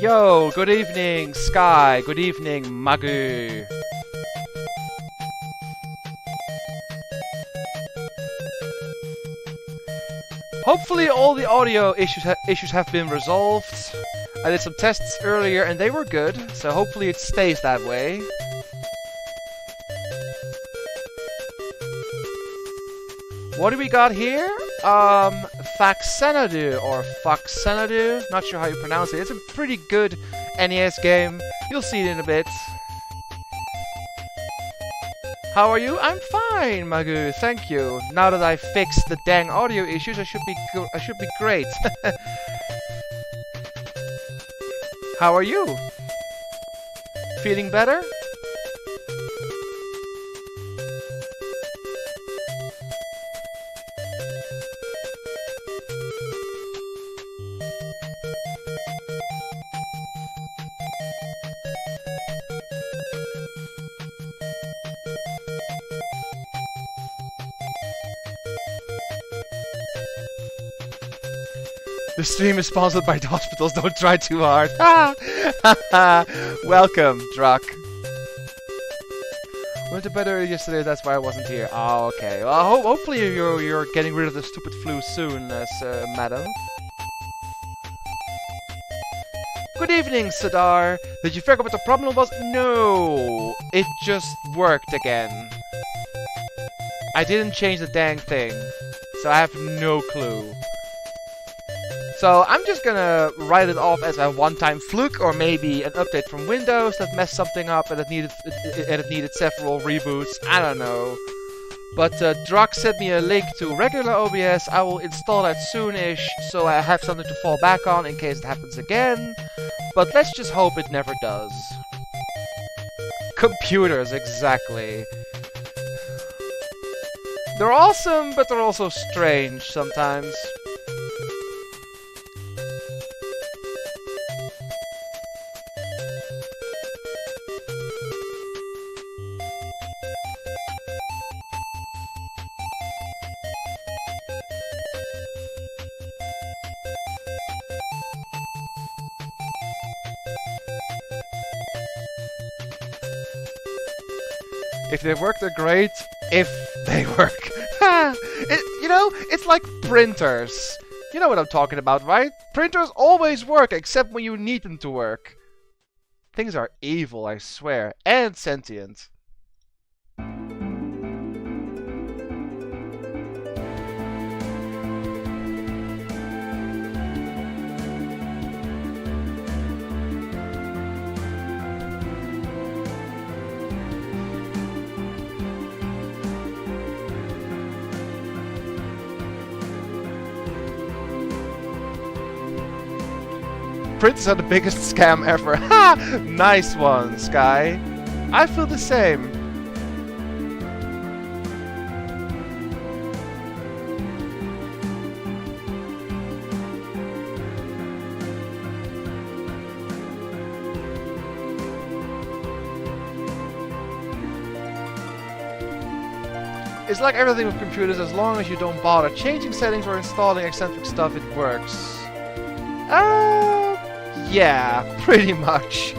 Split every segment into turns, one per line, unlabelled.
Yo, good evening, Sky. Good evening, Magu. Hopefully all the audio issues have been resolved. I did some tests earlier and they were good, so hopefully it stays that way. What do we got here? Faxanadu or Faxanadu, not sure how you pronounce it. It's a pretty good NES game. You'll see it in a bit. How are you? I'm fine, Magu. Thank you. Now that I fixed the dang audio issues, I should be great. How are you? Feeling better? The stream is sponsored by the hospitals, don't try too hard. Welcome, Druck. Went to bed early yesterday, that's why I wasn't here. Oh, okay. Well, hopefully you're getting rid of the stupid flu soon, madam. Good evening, Sadar. Did you figure out what the problem was? No, it just worked again. I didn't change the dang thing, so I have no clue. So I'm just gonna write it off as a one-time fluke, or maybe an update from Windows that messed something up and it needed several reboots. I don't know. But Druck sent me a link to regular OBS. I will install that soonish, so I have something to fall back on in case it happens again. But let's just hope it never does. Computers, exactly. They're awesome, but they're also strange sometimes. If they work, they're great. If they work. You know, it's like printers. You know what I'm talking about, right? Printers always work, except when you need them to work. Things are evil, I swear. And sentient. Printers are the biggest scam ever. Ha! Nice one, Sky. I feel the same. It's like everything with computers, as long as you don't bother changing settings or installing eccentric stuff, it works. Yeah, pretty much.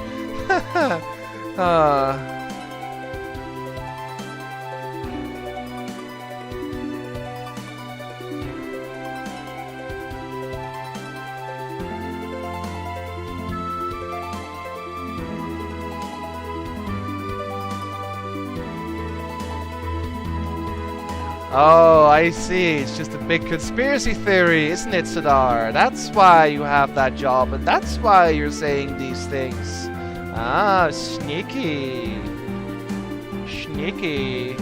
Oh, I see. It's just a big conspiracy theory, isn't it, Sadar? That's why you have that job, and that's why you're saying these things. Ah, sneaky. Sneaky.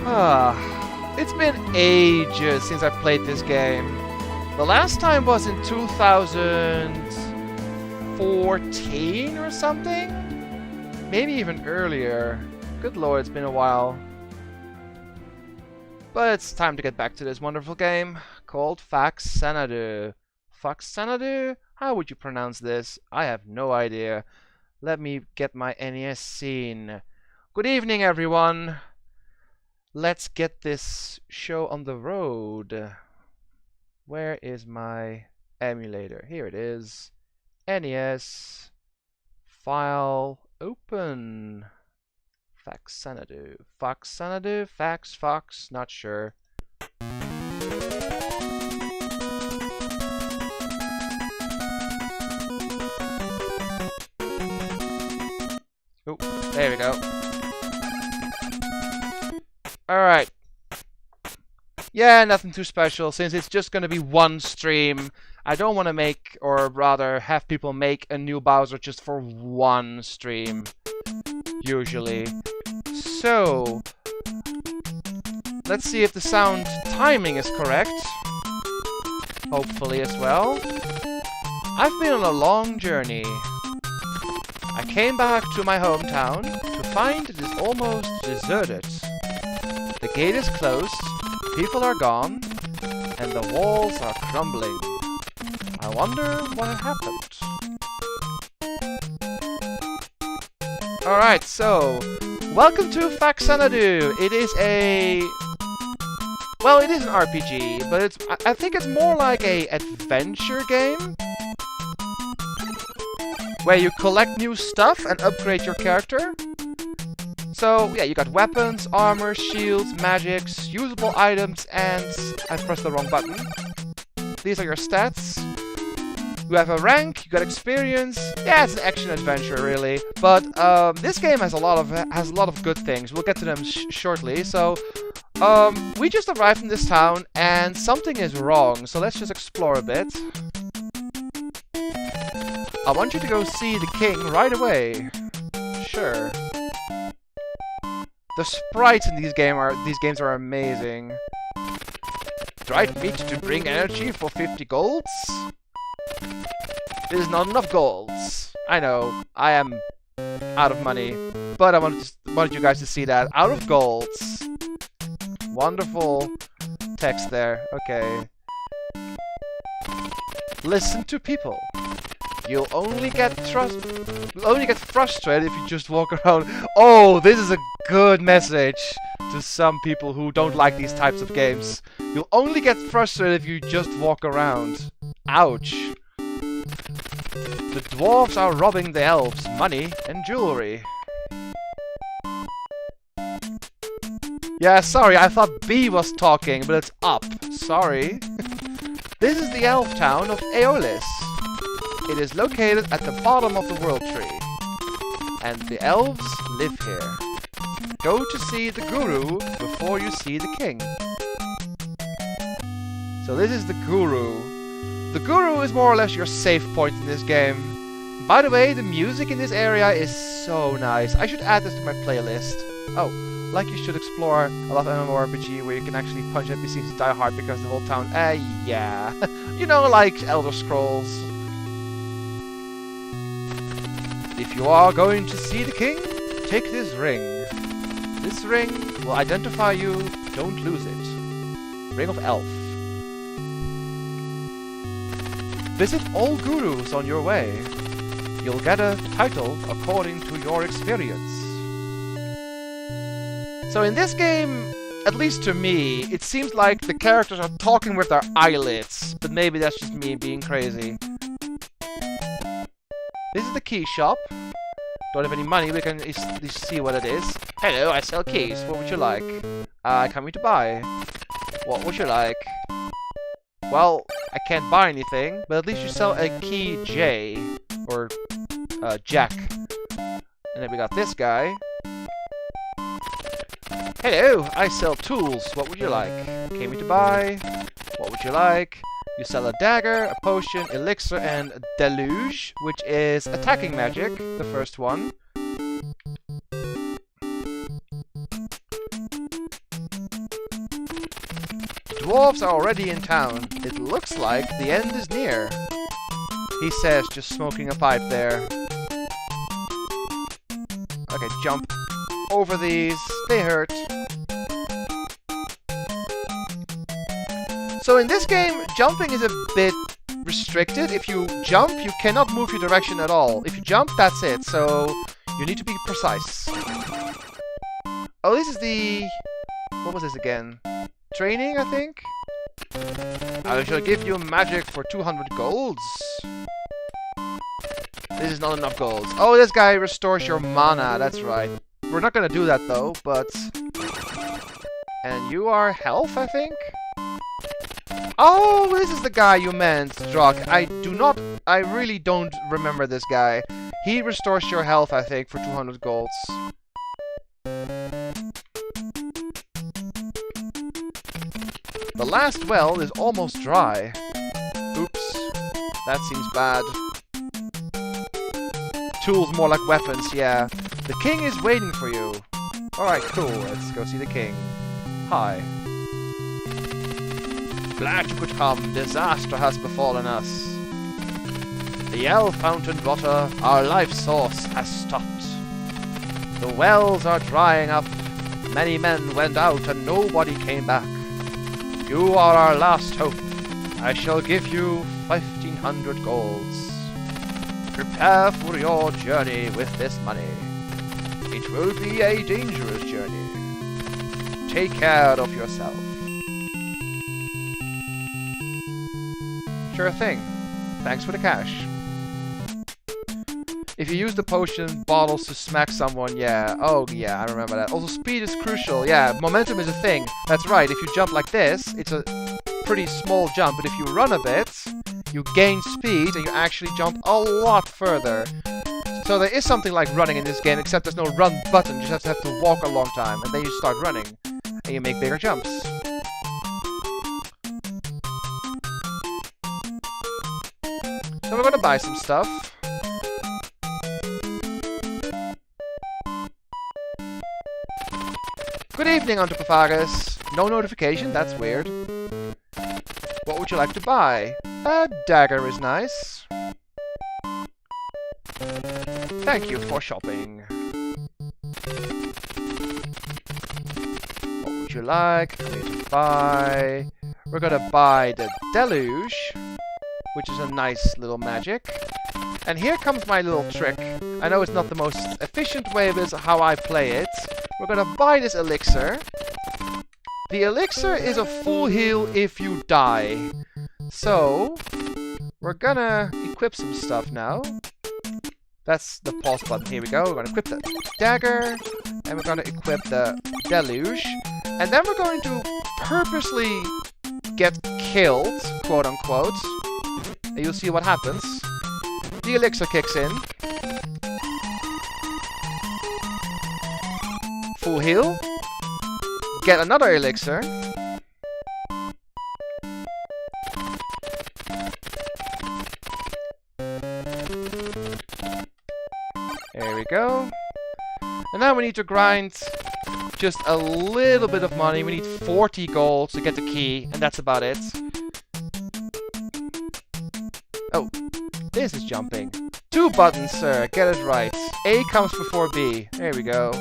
It's been ages since I played this game. The last time was in 2014 or something? Maybe even earlier. Good lord, it's been a while. But it's time to get back to this wonderful game called Faxanadu. Faxanadu? How would you pronounce this? I have no idea. Let me get my NES scene. Good evening, everyone. Let's get this show on the road. Where is my emulator? Here it is. NES. File. Open. Faxanadu. Faxanadu? Fox? Not sure. Oh, there we go. Alright. Yeah, nothing too special, since it's just gonna be one stream. I don't want to make, or rather have people make a new Bowser just for one stream. Usually. So, let's see if the sound timing is correct. Hopefully as well. I've been on a long journey. I came back to my hometown to find it is almost deserted. The gate is closed, people are gone, and the walls are crumbling. I wonder what happened. Alright, so, welcome to Faxanadu. It is a... well, it is an RPG, but it's... I think it's more like a adventure game, where you collect new stuff and upgrade your character. So, yeah, you got weapons, armor, shields, magics, usable items, and... I pressed the wrong button. These are your stats. You have a rank, you got experience. Yeah, it's an action-adventure, really. But, this game has a lot of good things. We'll get to them shortly. So, we just arrived in this town, and something is wrong. So let's just explore a bit. I want you to go see the king right away. Sure. The sprites in these games are amazing. Dried meat to bring energy for 50 golds? This is not enough golds. I know, I am out of money, but I wanted you guys to see that. Out of golds. Wonderful text there. Okay. Listen to people. You'll only get frustrated if you just walk around. Oh, this is a good message to some people who don't like these types of games. You'll only get frustrated if you just walk around. Ouch. The dwarves are robbing the elves' money and jewelry. Yeah, sorry, I thought B was talking, but it's up. Sorry. This is the elf town of Aeolis. It is located at the bottom of the world tree. And the elves live here. Go to see the guru before you see the king. So this is the guru. The guru is more or less your safe point in this game. By the way, the music in this area is so nice. I should add this to my playlist. Oh, like you should explore a lot of MMORPG where you can actually punch NPCs to die hard because the whole town... yeah. You know, like Elder Scrolls. If you are going to see the king, take this ring. This ring will identify you. Don't lose it. Ring of Elf. Visit all gurus on your way. You'll get a title according to your experience. So in this game, at least to me, it seems like the characters are talking with their eyelids. But maybe that's just me being crazy. This is the key shop. Don't have any money, we can at least see what it is. Hello, I sell keys. What would you like? Coming to buy. What would you like? Well, I can't buy anything, but at least you sell a key J. Or, Jack. And then we got this guy. Hello, I sell tools. What would you like? Came to buy. What would you like? You sell a dagger, a potion, elixir, and deluge, which is attacking magic, the first one. dwarves are already in town. It looks like the end is near. He says, just smoking a pipe there. Okay, jump over these. They hurt. So in this game, jumping is a bit restricted. If you jump, you cannot move your direction at all. If you jump, that's it. So you need to be precise. Oh, this is the... What was this again? Training, I think? I shall give you magic for 200 golds. This is not enough golds. Oh, this guy restores your mana. That's right. We're not gonna do that, though, but... And you are health, I think? Oh, this is the guy you meant, Drock. I really don't remember this guy. He restores your health, I think, for 200 golds. The last well is almost dry. Oops. That seems bad. Tools more like weapons, yeah. The king is waiting for you. Alright, cool. Let's go see the king. Hi. Glad you could come. Disaster has befallen us. The Yell fountain water, our life source, has stopped. The wells are drying up. Many men went out and nobody came back. You are our last hope. I shall give you 1,500 golds. Prepare for your journey with this money. It will be a dangerous journey. Take care of yourself. Sure thing. Thanks for the cash. If you use the potion bottles to smack someone, yeah. Oh, yeah, I remember that. Also, speed is crucial. Yeah, momentum is a thing. That's right. If you jump like this, it's a pretty small jump. But if you run a bit, you gain speed and you actually jump a lot further. So there is something like running in this game, except there's no run button. You just have to walk a long time, and then you start running. And you make bigger jumps. So we're gonna buy some stuff. Good evening, Anthropophagus. No notification, that's weird. What would you like to buy? A dagger is nice. Thank you for shopping. What would you like? I need to buy... We're gonna buy the Deluge, which is a nice little magic. And here comes my little trick. I know it's not the most efficient way, but it's how I play it. We're gonna buy this elixir. The elixir is a full heal if you die. So, we're gonna equip some stuff now. That's the pause button. Here we go. We're gonna equip the dagger. And we're gonna equip the deluge. And then we're going to purposely get killed, quote unquote. And you'll see what happens. The elixir kicks in. Full heal. Get another elixir. There we go. And now we need to grind just a little bit of money. We need 40 gold to get the key, and that's about it. Oh, this is jumping. 2 buttons, sir. Get it right. A comes before B. There we go.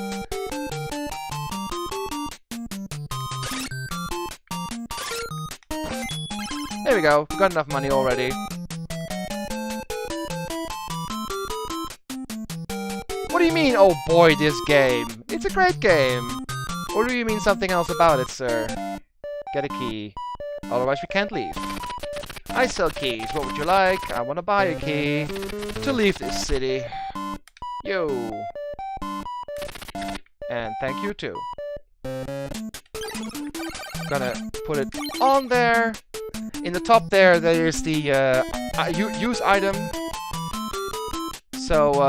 There we go. We've got enough money already. What do you mean, oh boy, this game? It's a great game. Or do you mean something else about it, sir? Get a key. Otherwise we can't leave. I sell keys. What would you like? I want to buy a key to leave this city. Yo. And thank you too. Gonna put it on there. In the top there is the use item. So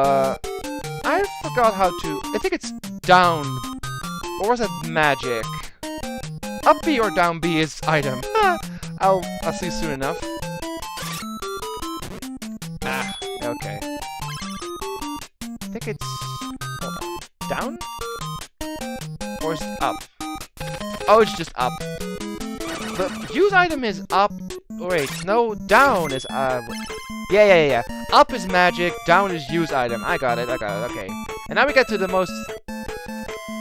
I forgot how to... I think it's down. Or was it magic? Up B or down B is item. I'll see soon enough. Ah, okay. I think it's... Hold on. Down? Or is it up? Oh, it's just up. use item is up. Wait, no, down is yeah. Up is magic, down is use item. I got it, okay. And now we get to the most...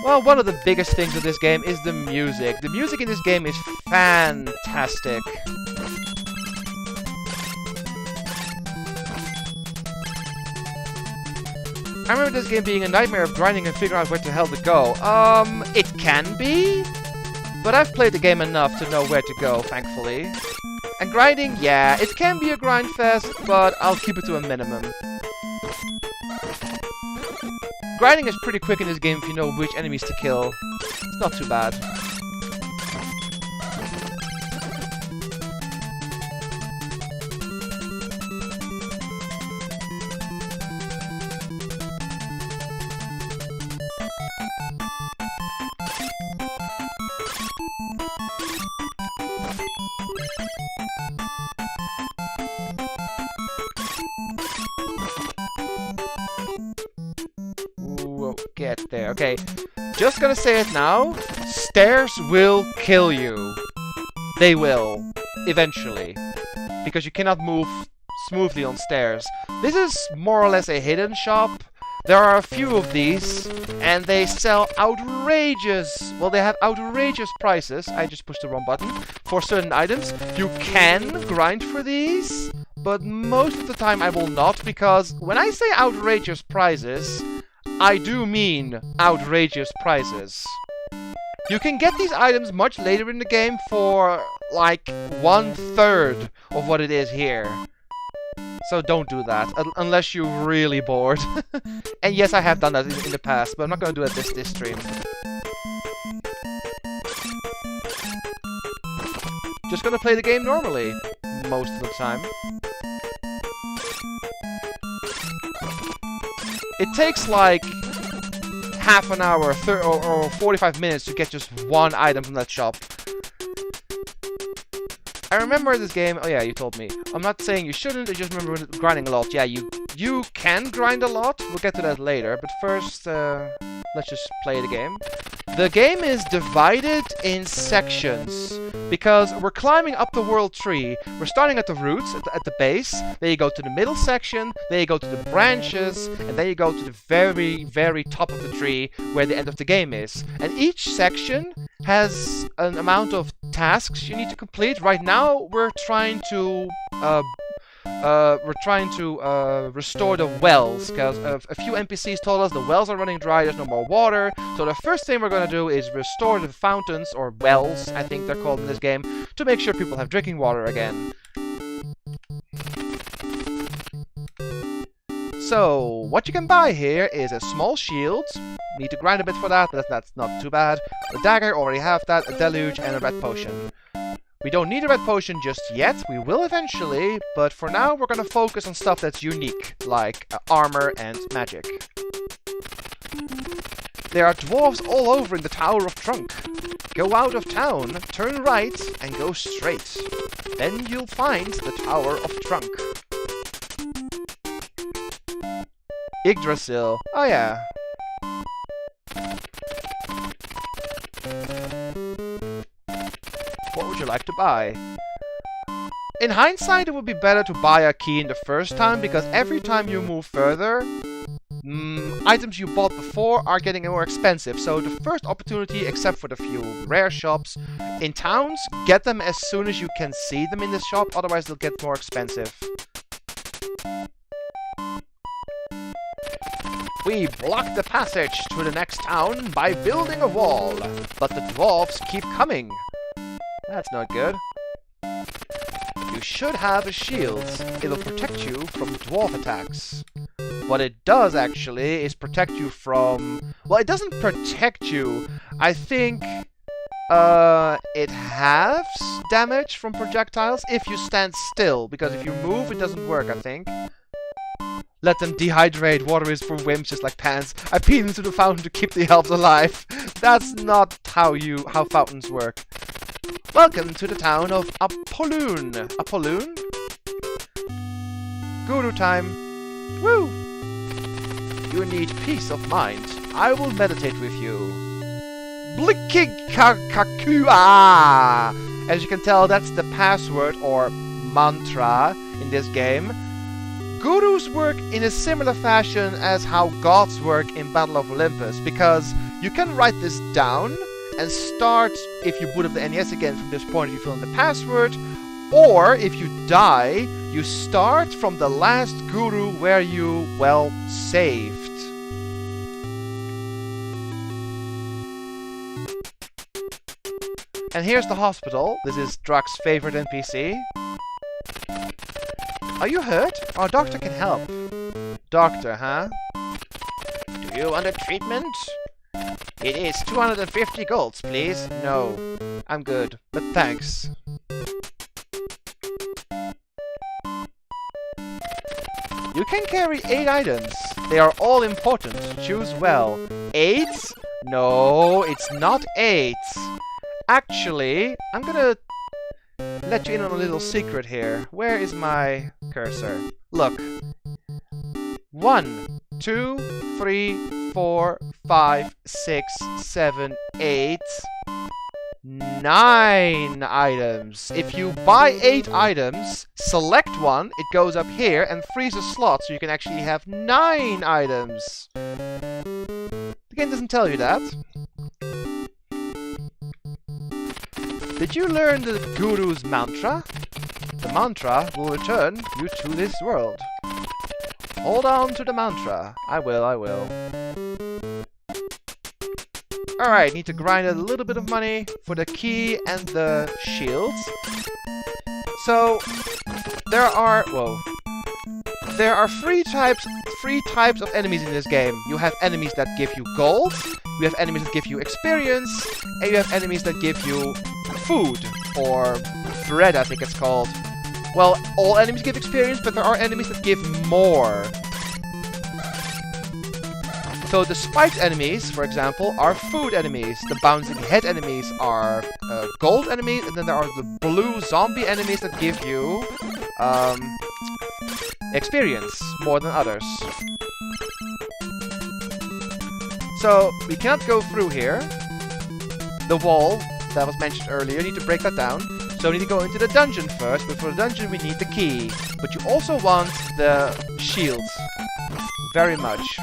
Well, one of the biggest things of this game is the music. The music in this game is fantastic. I remember this game being a nightmare of grinding and figuring out where the hell to go. It can be, but I've played the game enough to know where to go, thankfully. And grinding, yeah, it can be a grind fest, but I'll keep it to a minimum. Grinding is pretty quick in this game if you know which enemies to kill. It's not too bad. Get there. Okay, just gonna say it now. Stairs will kill you. They will. Eventually. Because you cannot move smoothly on stairs. This is more or less a hidden shop. There are a few of these, and they sell outrageous... Well, they have outrageous prices. I just pushed the wrong button. For certain items. You can grind for these, but most of the time I will not, because when I say outrageous prices... I do mean outrageous prices. You can get these items much later in the game for like 1/3 of what it is here. So don't do that, unless you're really bored. And yes, I have done that in the past, but I'm not gonna do it this stream. Just gonna play the game normally, most of the time. It takes like half an hour or 45 minutes to get just one item from that shop. I remember this game... Oh yeah, you told me. I'm not saying you shouldn't, I just remember grinding a lot. Yeah, you can grind a lot. We'll get to that later. But first, let's just play the game. The game is divided in sections. Because we're climbing up the world tree. We're starting at the roots, at the base. Then you go to the middle section. Then you go to the branches. And then you go to the very, very top of the tree, where the end of the game is. And each section has an amount of tasks you need to complete. Right now, we're trying to restore the wells, because a few NPCs told us the wells are running dry, there's no more water. So the first thing we're going to do is restore the fountains, or wells, I think they're called in this game, to make sure people have drinking water again. So, what you can buy here is a small shield. Need to grind a bit for that, but that's not too bad. A dagger, already have that, a deluge, and a red potion. We don't need a red potion just yet, we will eventually, but for now we're gonna focus on stuff that's unique, like armor and magic. There are dwarves all over in the Tower of Trunk. Go out of town, turn right, and go straight. Then you'll find the Tower of Trunk. Yggdrasil. Oh yeah. What would you like to buy? In hindsight, it would be better to buy a key in the first time, because every time you move further, items you bought before are getting more expensive. So the first opportunity, except for the few rare shops in towns, get them as soon as you can see them in the shop, otherwise they'll get more expensive. We block the passage to the next town by building a wall, but the dwarves keep coming. That's not good. You should have a shield. It'll protect you from dwarf attacks. What it does, actually, is protect you from... Well, it doesn't protect you. I think... it halves damage from projectiles if you stand still. Because if you move, it doesn't work, I think. Let them dehydrate. Water is for wimps, just like pants. I peed into the fountain to keep the elves alive. That's not how fountains work. Welcome to the town of Apolloon. Apolloon? Guru time. Woo! You need peace of mind. I will meditate with you. Blikkikakakua! As you can tell, that's the password or mantra in this game. Gurus work in a similar fashion as how gods work in Battle of Olympus, because you can write this down and start, if you boot up the NES again from this point, if you fill in the password, or if you die, you start from the last guru where you, well, saved. And here's the hospital. This is Druck's favorite NPC. Are you hurt? Our doctor can help. Doctor, huh? Do you want a treatment? It is 250 golds, please. No, I'm good, but thanks. You can carry 8 items. They are all important. Choose well. 8? No, it's not 8. Actually, I'm gonna let you in on a little secret here. Where is my cursor? Look. 1, 2, 3, 4, 5, 6, 7, 8, 9 items. If you buy 8 items, select one, it goes up here and frees a slot so you can actually have 9 items. The game doesn't tell you that. Did you learn the Guru's mantra? The mantra will return you to this world. Hold on to the mantra. I will. Alright, need to grind a little bit of money for the key and the shields. So, there are three types of enemies in this game. You have enemies that give you gold, you have enemies that give you experience, and you have enemies that give you food, or bread, I think it's called. Well, all enemies give experience, but there are enemies that give more. So the spiked enemies, for example, are food enemies. The bouncing head enemies are gold enemies, and then there are the blue zombie enemies that give you experience more than others. So we cannot go through here. The wall that was mentioned earlier, you need to break that down. So we need to go into the dungeon first, but for the dungeon we need the key. But you also want the shields. Very much.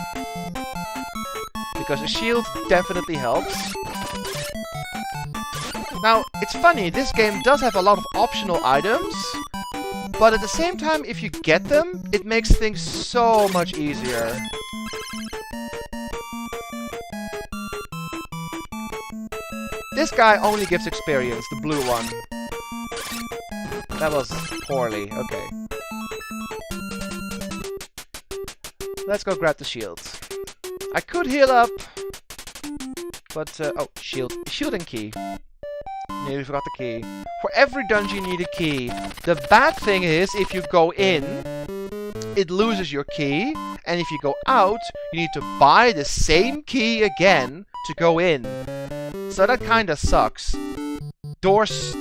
Because the shield definitely helps. Now, it's funny, this game does have a lot of optional items, but at the same time, if you get them, it makes things so much easier. This guy only gives experience, the blue one. That was poorly, okay. Let's go grab the shields. I could heal up, but, oh, shield and key. Nearly forgot the key. For every dungeon you need a key. The bad thing is, if you go in, it loses your key, and if you go out, you need to buy the same key again to go in. So that kinda sucks. Doors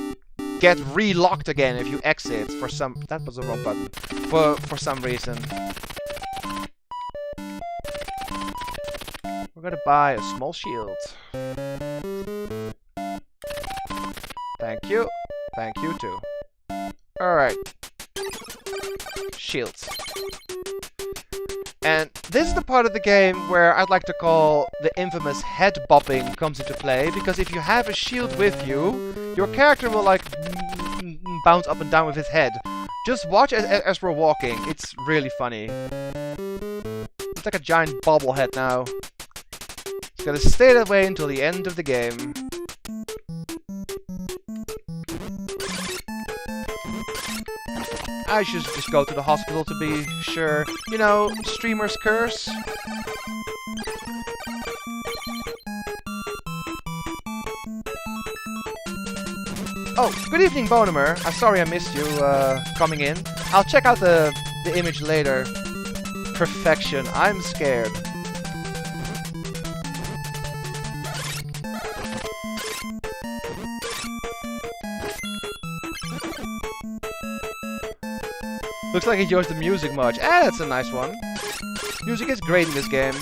get re-locked again if you exit for some... That was the wrong button. For some reason. We're gonna buy a small shield. Thank you. Thank you too. Alright. Shields. And this is the part of the game where I'd like to call the infamous head bopping comes into play, because if you have a shield with you, your character will like bounce up and down with his head. Just watch as we're walking. It's really funny. It's like a giant bobblehead now. It's gonna stay that way until the end of the game. I should just go to the hospital to be sure. You know, streamer's curse. Oh, good evening, Bonemer. I'm sorry I missed you coming in. I'll check out the image later. Perfection. I'm scared. Looks like he enjoys the music much. Ah, that's a nice one. Music is great in this game.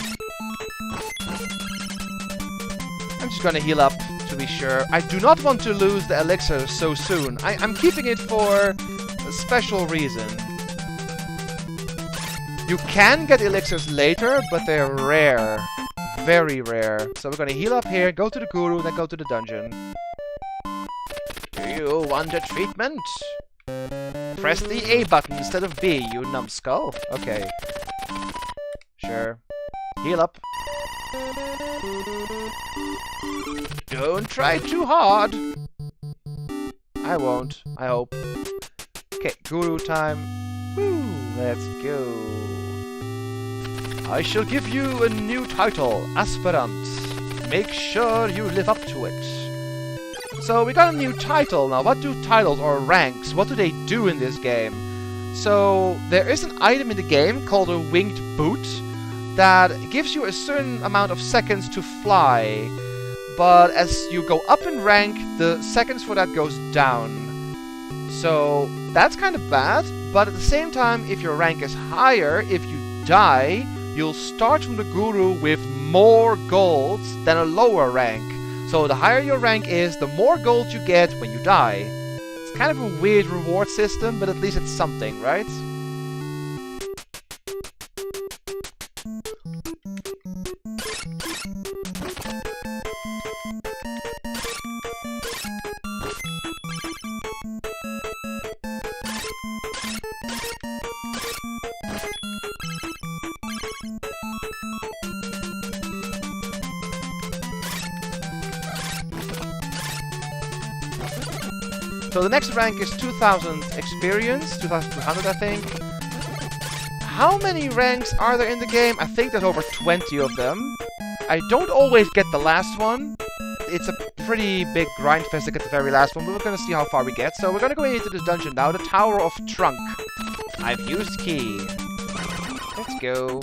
I'm just gonna heal up to be sure. I do not want to lose the elixir so soon. I'm keeping it for a special reason. You can get elixirs later, but they're rare. Very rare. So we're gonna heal up here, go to the guru, then go to the dungeon. Do you want a treatment? Press the A button instead of B, you numbskull. Okay. Sure. Heal up. Don't try too hard. I won't, I hope. Okay, guru time. Woo, let's go. I shall give you a new title, Aspirant. Make sure you live up to it. So we got a new title now. What do titles or ranks, what do they do in this game? So there is an item in the game called a winged boot that gives you a certain amount of seconds to fly. But as you go up in rank, the seconds for that goes down. So that's kind of bad, but at the same time, if your rank is higher, if you die, you'll start from the guru with more golds than a lower rank. So the higher your rank is, the more gold you get when you die. It's kind of a weird reward system, but at least it's something, right? So the next rank is 2000 experience, 2200 I think. How many ranks are there in the game? I think there's over 20 of them. I don't always get the last one. It's a pretty big grind fest to get the very last one, but we're gonna see how far we get. So we're gonna go into this dungeon now, the Tower of Trunk. I've used key. Let's go.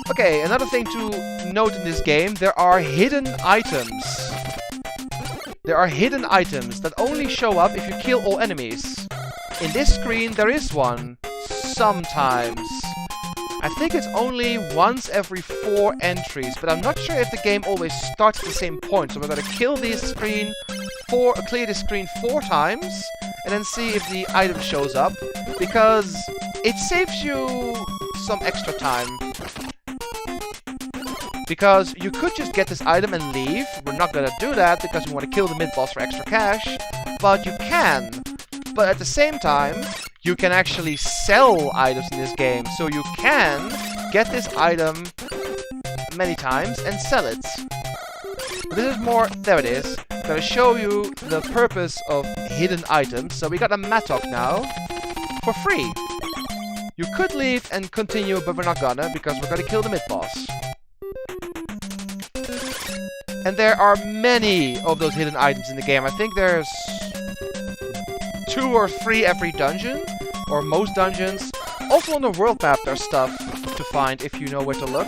Okay, another thing to note in this game, there are hidden items. There are hidden items that only show up if you kill all enemies. In this screen, there is one. Sometimes. I think it's only once every 4 entries, but I'm not sure if the game always starts at the same point. So we're gonna kill this screen, clear this screen 4 times, and then see if the item shows up, because it saves you some extra time. Because you could just get this item and leave. We're not gonna do that because we want to kill the mid-boss for extra cash. But you can. But at the same time, you can actually sell items in this game. So you can get this item many times and sell it. This is more... There it is. I'm gonna show you the purpose of hidden items. So we got a mattock now. For free. You could leave and continue, but we're not gonna. Because we're gonna kill the mid-boss. And there are many of those hidden items in the game. I think there's 2 or 3 every dungeon, or most dungeons. Also on the world map there's stuff to find if you know where to look.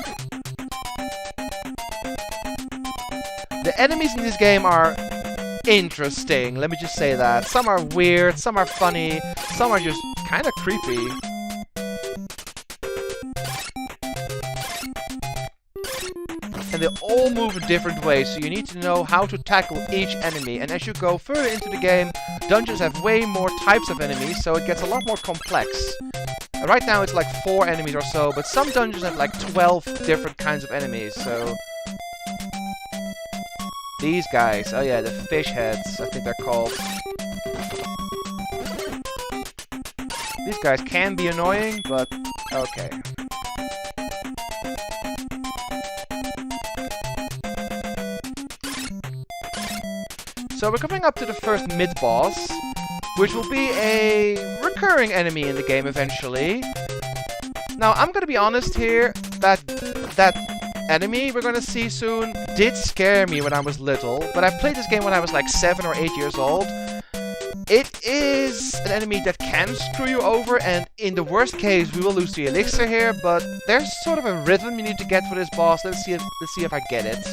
The enemies in this game are interesting, let me just say that. Some are weird, some are funny, some are just kind of creepy. And they all move in different ways, so you need to know how to tackle each enemy. And as you go further into the game, dungeons have way more types of enemies, so it gets a lot more complex. Right now it's like 4 enemies or so, but some dungeons have like 12 different kinds of enemies, so... These guys, oh yeah, the fish heads, I think they're called. These guys can be annoying, but okay. So we're coming up to the first mid-boss, which will be a recurring enemy in the game eventually. Now, I'm gonna be honest here, that enemy we're gonna see soon did scare me when I was little, but I played this game when I was like 7 or 8 years old. It is an enemy that can screw you over, and in the worst case, we will lose the elixir here, but there's sort of a rhythm you need to get for this boss. Let's see if I get it.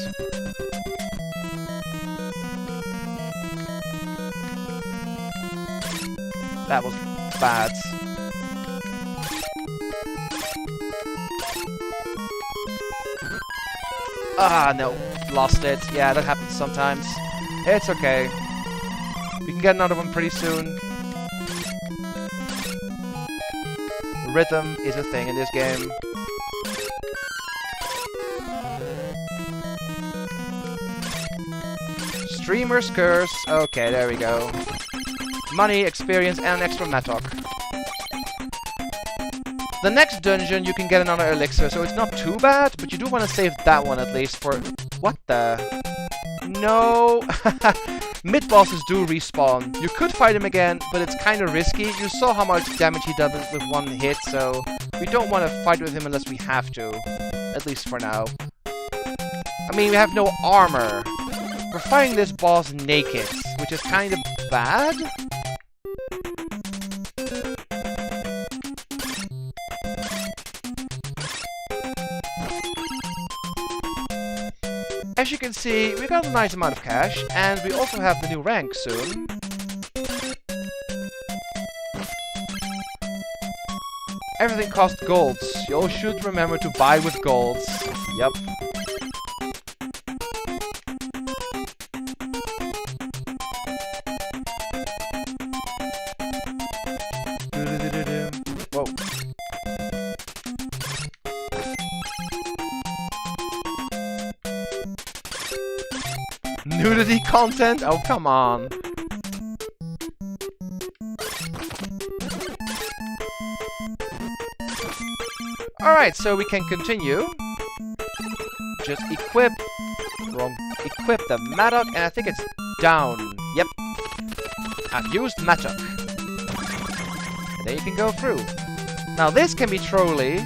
That was bad. Ah, no. Lost it. Yeah, that happens sometimes. It's okay. We can get another one pretty soon. Rhythm is a thing in this game. Streamer's Curse. Okay, there we go. Money, experience, and an extra Mattock. The next dungeon, you can get another elixir, so it's not too bad, but you do want to save that one at least for... What the... No... Mid-bosses do respawn. You could fight him again, but it's kind of risky. You saw how much damage he does with one hit, so... We don't want to fight with him unless we have to. At least for now. I mean, we have no armor. We're fighting this boss naked, which is kind of bad. As you can see, we got a nice amount of cash, and we also have the new rank soon. Everything costs golds. You all should remember to buy with golds. Yep. Whoa. Nudity content? Oh, come on. Alright, so we can continue. Just equip the Mattock, and I think it's down. Yep. I've used Mattock. And then you can go through. Now this can be trolly.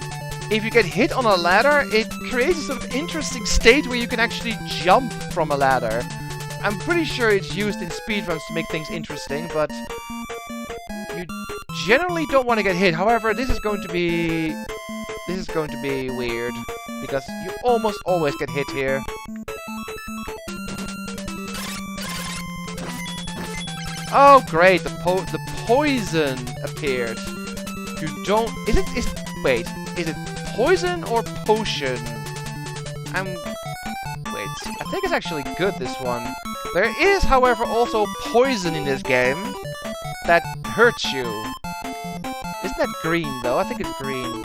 If you get hit on a ladder, it creates a sort of interesting state where you can actually jump from a ladder. I'm pretty sure it's used in speedruns to make things interesting, but you generally don't want to get hit. However, this is going to be weird, because you almost always get hit here. Oh great, the poison appeared. You don't... Wait, is it poison or potion? Wait, I think it's actually good, this one. There is, however, also poison in this game that hurts you. Isn't that green, though? I think it's green.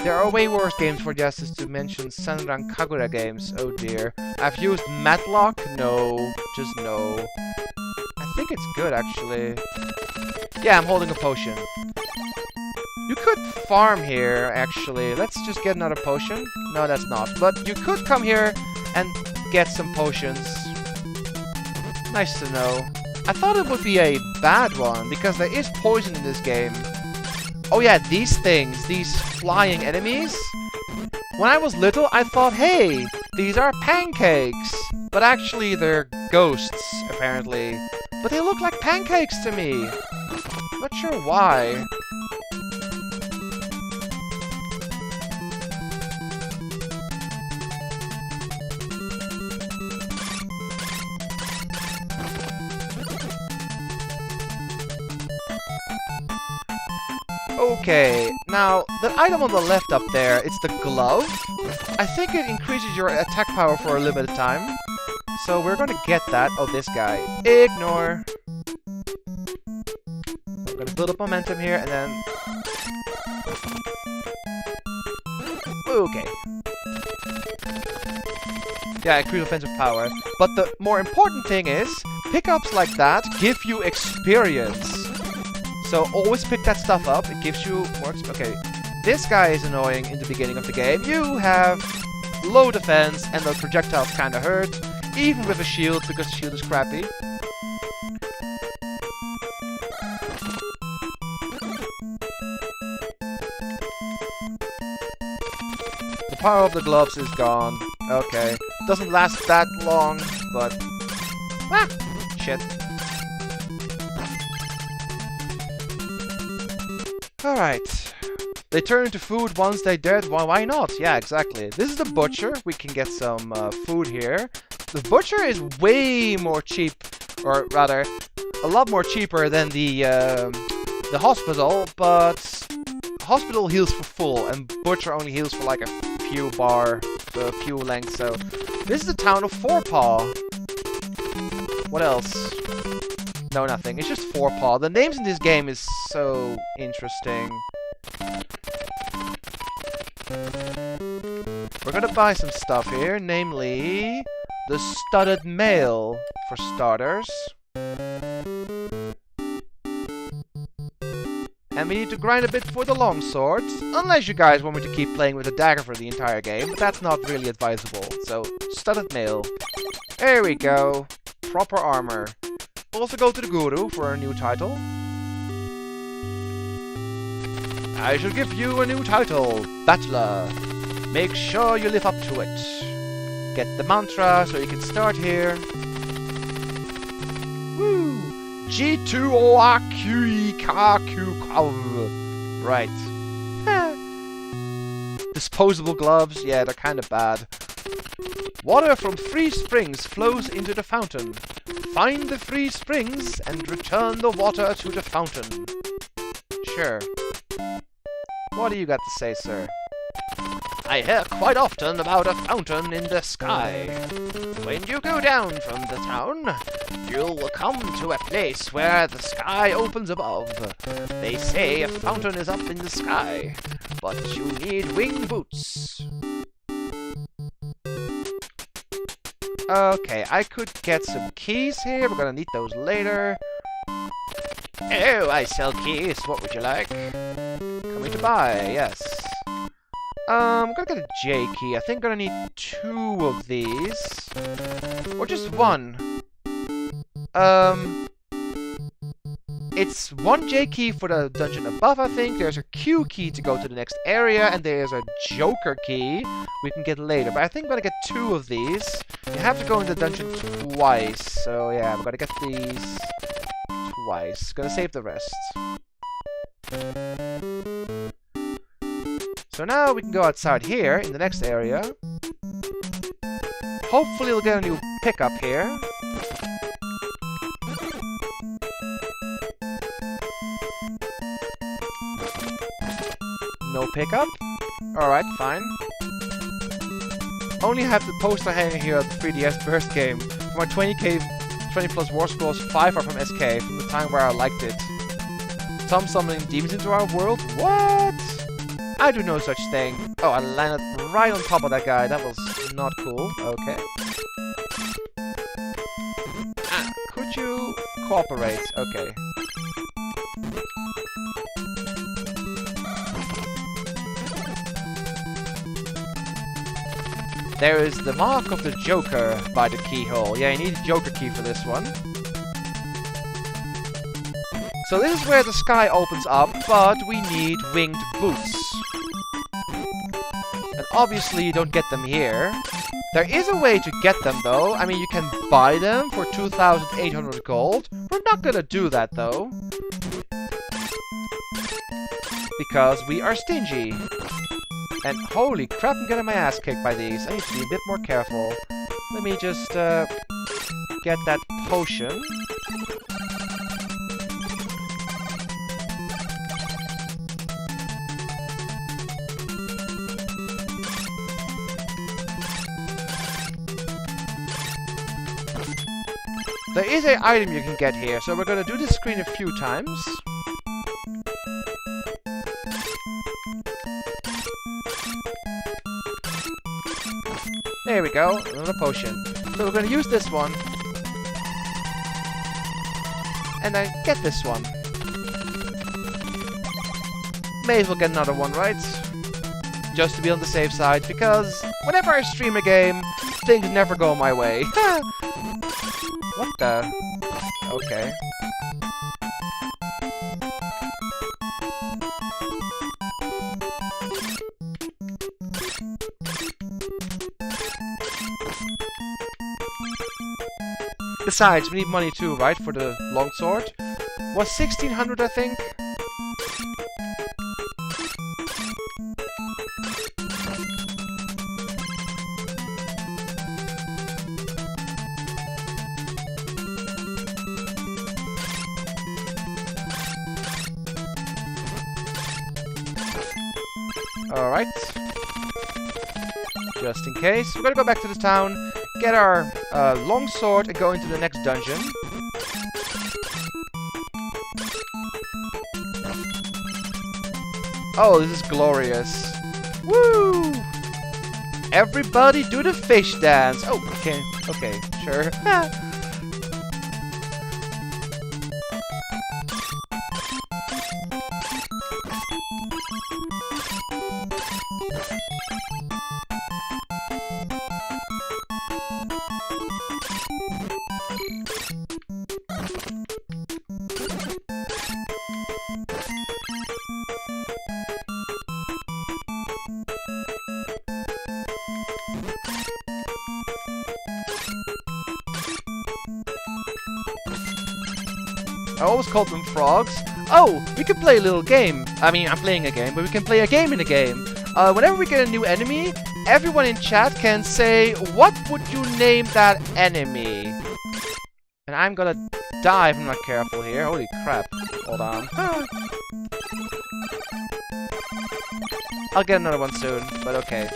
There are way worse games for justice to mention Sanran Kagura games. Oh dear. I've used Matlock? No. Just no. I think it's good, actually. Yeah, I'm holding a potion. You could farm here, actually. Let's just get another potion. No, that's not. But you could come here and get some potions. Nice to know. I thought it would be a bad one, because there is poison in this game. Oh yeah, these things, these flying enemies. When I was little, I thought, hey, these are pancakes. But actually, they're ghosts, apparently. But they look like pancakes to me. Not sure why. Okay, now, the item on the left up there, it's the glove. I think it increases your attack power for a limited time. So we're gonna get that. Oh, this guy. Ignore. I'm gonna build up momentum here, and then... Okay. Yeah, increase offensive power. But the more important thing is, pickups like that give you experience. So always pick that stuff up, it gives you more okay, this guy is annoying in the beginning of the game. You have low defense and the projectiles kinda hurt, even with a shield, because the shield is crappy. The power of the gloves is gone. Okay. Doesn't last that long, but... Ah! Shit. Alright. They turn into food once they're dead. Why not? Yeah, exactly. This is the butcher. We can get some food here. The butcher is way more cheap, or rather, a lot more cheaper than the the hospital, but hospital heals for full, and butcher only heals for like a few lengths. So this is the town of Forepaw. What else? No, nothing. It's just Forepaw. The names in this game is so interesting. We're gonna buy some stuff here, namely the studded mail, for starters. And we need to grind a bit for the longsword, unless you guys want me to keep playing with a dagger for the entire game, but that's not really advisable. So, studded mail. There we go. Proper armor. Also go to the Guru for a new title. I shall give you a new title, Battler. Make sure you live up to it. Get the mantra so you can start here. Woo! G2ORQEKQ. Right. Disposable gloves, yeah, they're kind of bad. Water from 3 springs flows into the fountain. Find the 3 springs and return the water to the fountain. Sure. What do you got to say, sir? I hear quite often about a fountain in the sky. When you go down from the town, you'll come to a place where the sky opens above. They say a fountain is up in the sky, but you need winged boots. Okay, I could get some keys here. We're gonna need those later. Oh, I sell keys. What would you like? Coming to buy, yes. I'm gonna get a J key. I think I'm gonna need 2 of these. Or just 1. It's 1 J key for the dungeon above, I think. There's a Q key to go to the next area, and there's a Joker key we can get later. But I think I'm gonna get 2 of these. You have to go in the dungeon twice, so yeah, I'm gonna get these twice. Gonna save the rest. So now we can go outside here, in the next area. Hopefully we'll get a new pickup here. No pickup? Alright, fine. Only have the poster hanging here at the 3DS Burst game. For my 20 plus War Scrolls, 5 are from SK, from the time where I liked it. Some summoning demons into our world? What? I do no such thing. Oh, I landed right on top of that guy. That was not cool. Okay. Ah, could you cooperate? Okay. There is the mark of the Joker by the keyhole. Yeah, you need a Joker key for this one. So this is where the sky opens up, but we need winged boots. And obviously you don't get them here. There is a way to get them though. I mean, you can buy them for 2,800 gold. We're not gonna do that though. Because we are stingy. And holy crap, I'm getting my ass kicked by these. I need to be a bit more careful. Let me just get that potion. There is an item you can get here, so we're gonna do this screen a few times. There we go, another potion. So we're gonna use this one. And then get this one. May as well get another one, right? Just to be on the safe side, because whenever I stream a game, things never go my way. What the? Okay. Besides, we need money too, right? For the longsword. Was 1,600, I think? Alright. Just in case. We're gonna go back to the town, get our long sword, and go into the next dungeon. Oh, this is glorious. Woo! Everybody do the fish dance. Oh, okay. Okay, sure. I always called them frogs. Oh, we can play a little game. I mean, I'm playing a game, but we can play a game in a game. Whenever we get a new enemy, everyone in chat can say, what would you name that enemy? And I'm gonna die if I'm not careful here. Holy crap. Hold on. I'll get another one soon, but okay.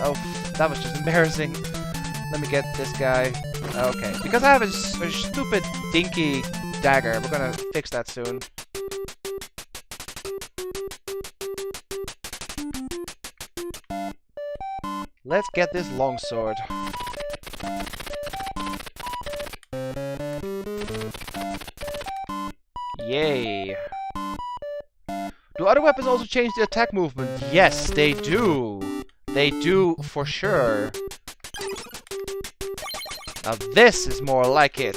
Oh, that was just embarrassing. Let me get this guy. Okay, because I have a stupid dinky dagger. We're gonna fix that soon. Let's get this longsword. Yay. Do other weapons also change the attack movement? Yes, they do. They do for sure. Now this is more like it.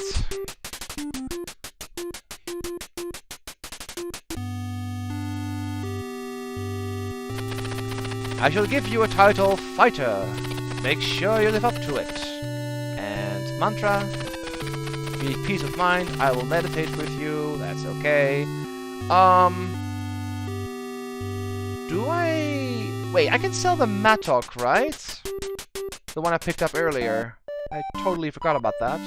I shall give you a title, Fighter. Make sure you live up to it. And mantra. Be peace of mind. I will meditate with you. That's okay. Do I... Wait, I can sell the mattock, right? The one I picked up earlier. I totally forgot about that.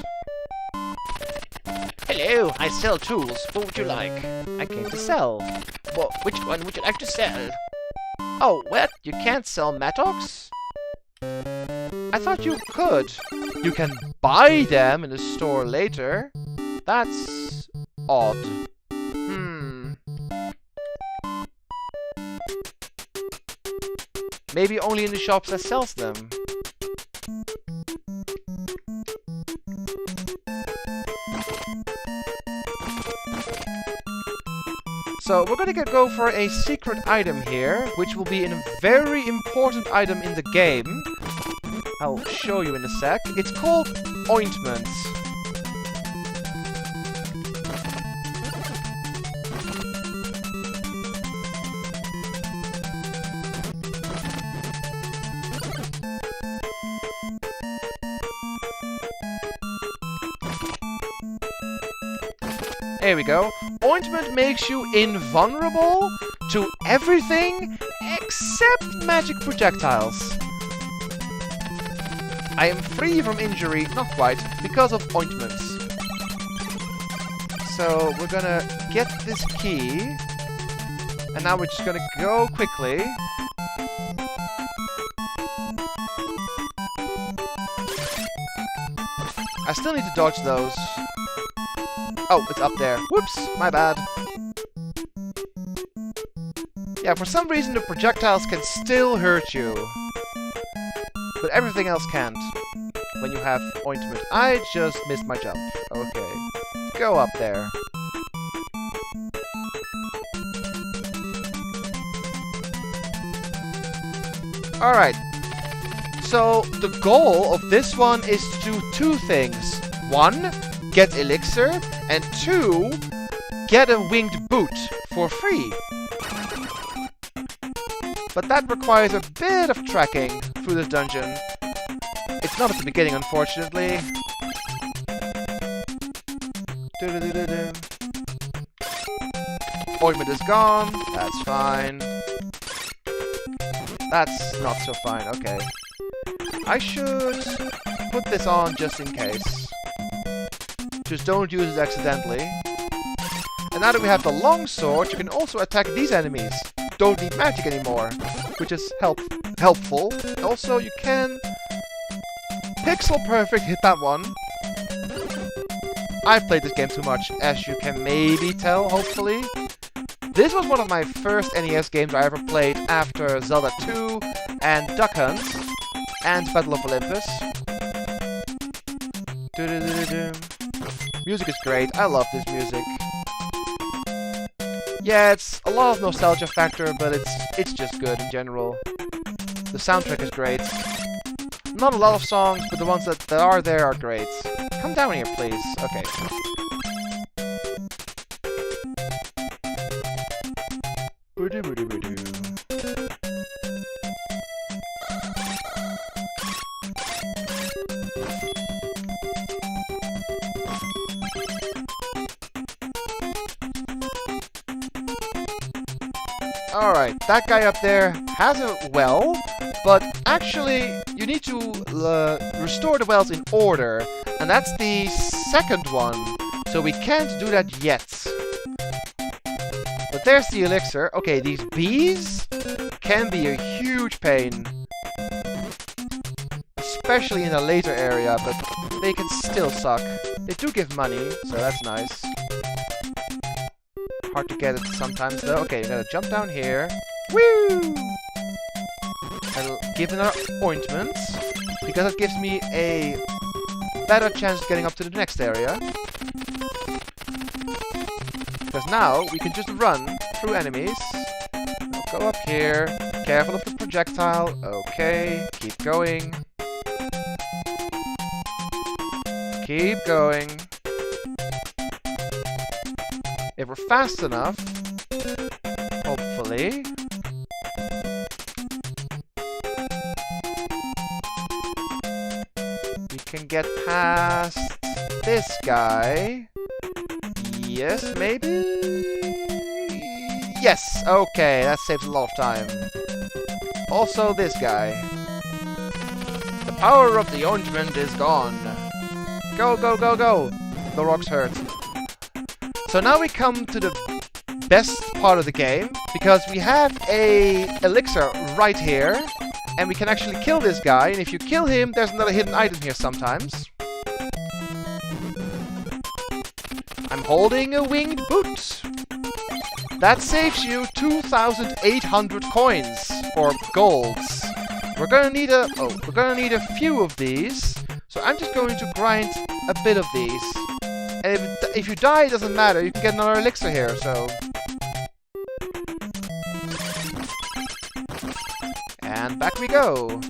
Hello, I sell tools. What would you like? I came to sell. Well, which one would you like to sell? Oh, what? You can't sell mattocks? I thought you could. You can buy them in the store later. That's odd. Maybe only in the shops that sells them. So we're gonna go for a secret item here, which will be a very important item in the game. I'll show you in a sec. It's called ointment. There we go. Ointment makes you invulnerable to everything except magic projectiles. I am free from injury, not quite, because of ointments. So we're gonna get this key. And now we're just gonna go quickly. I still need to dodge those. Oh, it's up there. Whoops, my bad. Yeah, for some reason the projectiles can still hurt you. But everything else can't. When you have ointment. I just missed my jump. Okay. Go up there. Alright. So, the goal of this one is to do two things. One, get elixir, and two, get a winged boot for free. But that requires a bit of trekking through this dungeon. It's not at the beginning, unfortunately. Ointment is gone. That's fine. That's not so fine. Okay. I should put this on just in case. Just don't use it accidentally. And now that we have the long sword, you can also attack these enemies. Don't need magic anymore, which is helpful. Also, you can pixel perfect hit that one. I've played this game too much, as you can maybe tell, hopefully. This was one of my first NES games I ever played after Zelda 2 and Duck Hunt and Battle of Olympus. Music is great. I love this music. Yeah, it's a lot of nostalgia factor, but it's just good in general. The soundtrack is great. Not a lot of songs, but the ones that are there are great. Come down here, please. Okay. Alright, that guy up there has a well, but actually you need to restore the wells in order, and that's the second one, so we can't do that yet. But there's the elixir. Okay, these bees can be a huge pain, especially in a later area, but they can still suck. They do give money, so that's nice. Hard to get it sometimes though. Okay, you gotta jump down here. Woo! I'll give another ointment, because it gives me a better chance of getting up to the next area. Because now we can just run through enemies. I'll go up here. Careful of the projectile. Okay, keep going. Keep going. If we're fast enough, hopefully. We can get past this guy. Yes, maybe? Yes! Okay, that saves a lot of time. Also this guy. The power of the ointment is gone. Go, go, go, go! The rocks hurt. So now we come to the best part of the game, because we have a elixir right here, and we can actually kill this guy, and if you kill him, there's another hidden item here sometimes. I'm holding a winged boot. That saves you 2,800 coins, or golds. We're gonna need a few of these, so I'm just going to grind a bit of these. And if you die, it doesn't matter. You can get another elixir here, so... And back we go.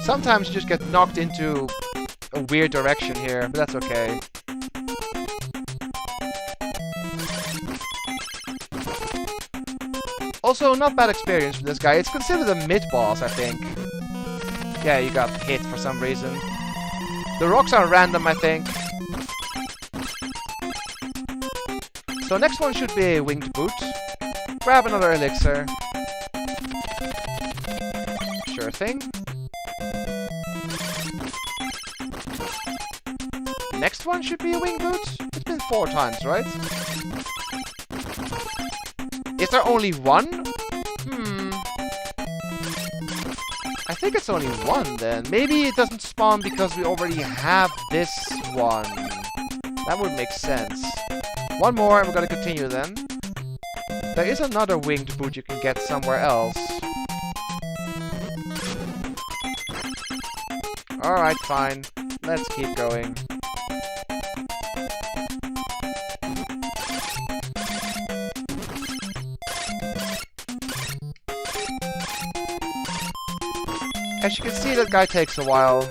Sometimes you just get knocked into a weird direction here, but that's okay. Also, not bad experience for this guy. It's considered a mid-boss, I think. Yeah, you got hit for some reason. The rocks are random, I think. So next one should be a winged boot. Grab another elixir. Sure thing. Next one should be a winged boot. It's been 4 times, right? Is there only one? I think it's only one then. Maybe it doesn't spawn because we already have this one. That would make sense. One more and we're gonna continue then. There is another winged boot you can get somewhere else. Alright, fine. Let's keep going. As you can see, that guy takes a while.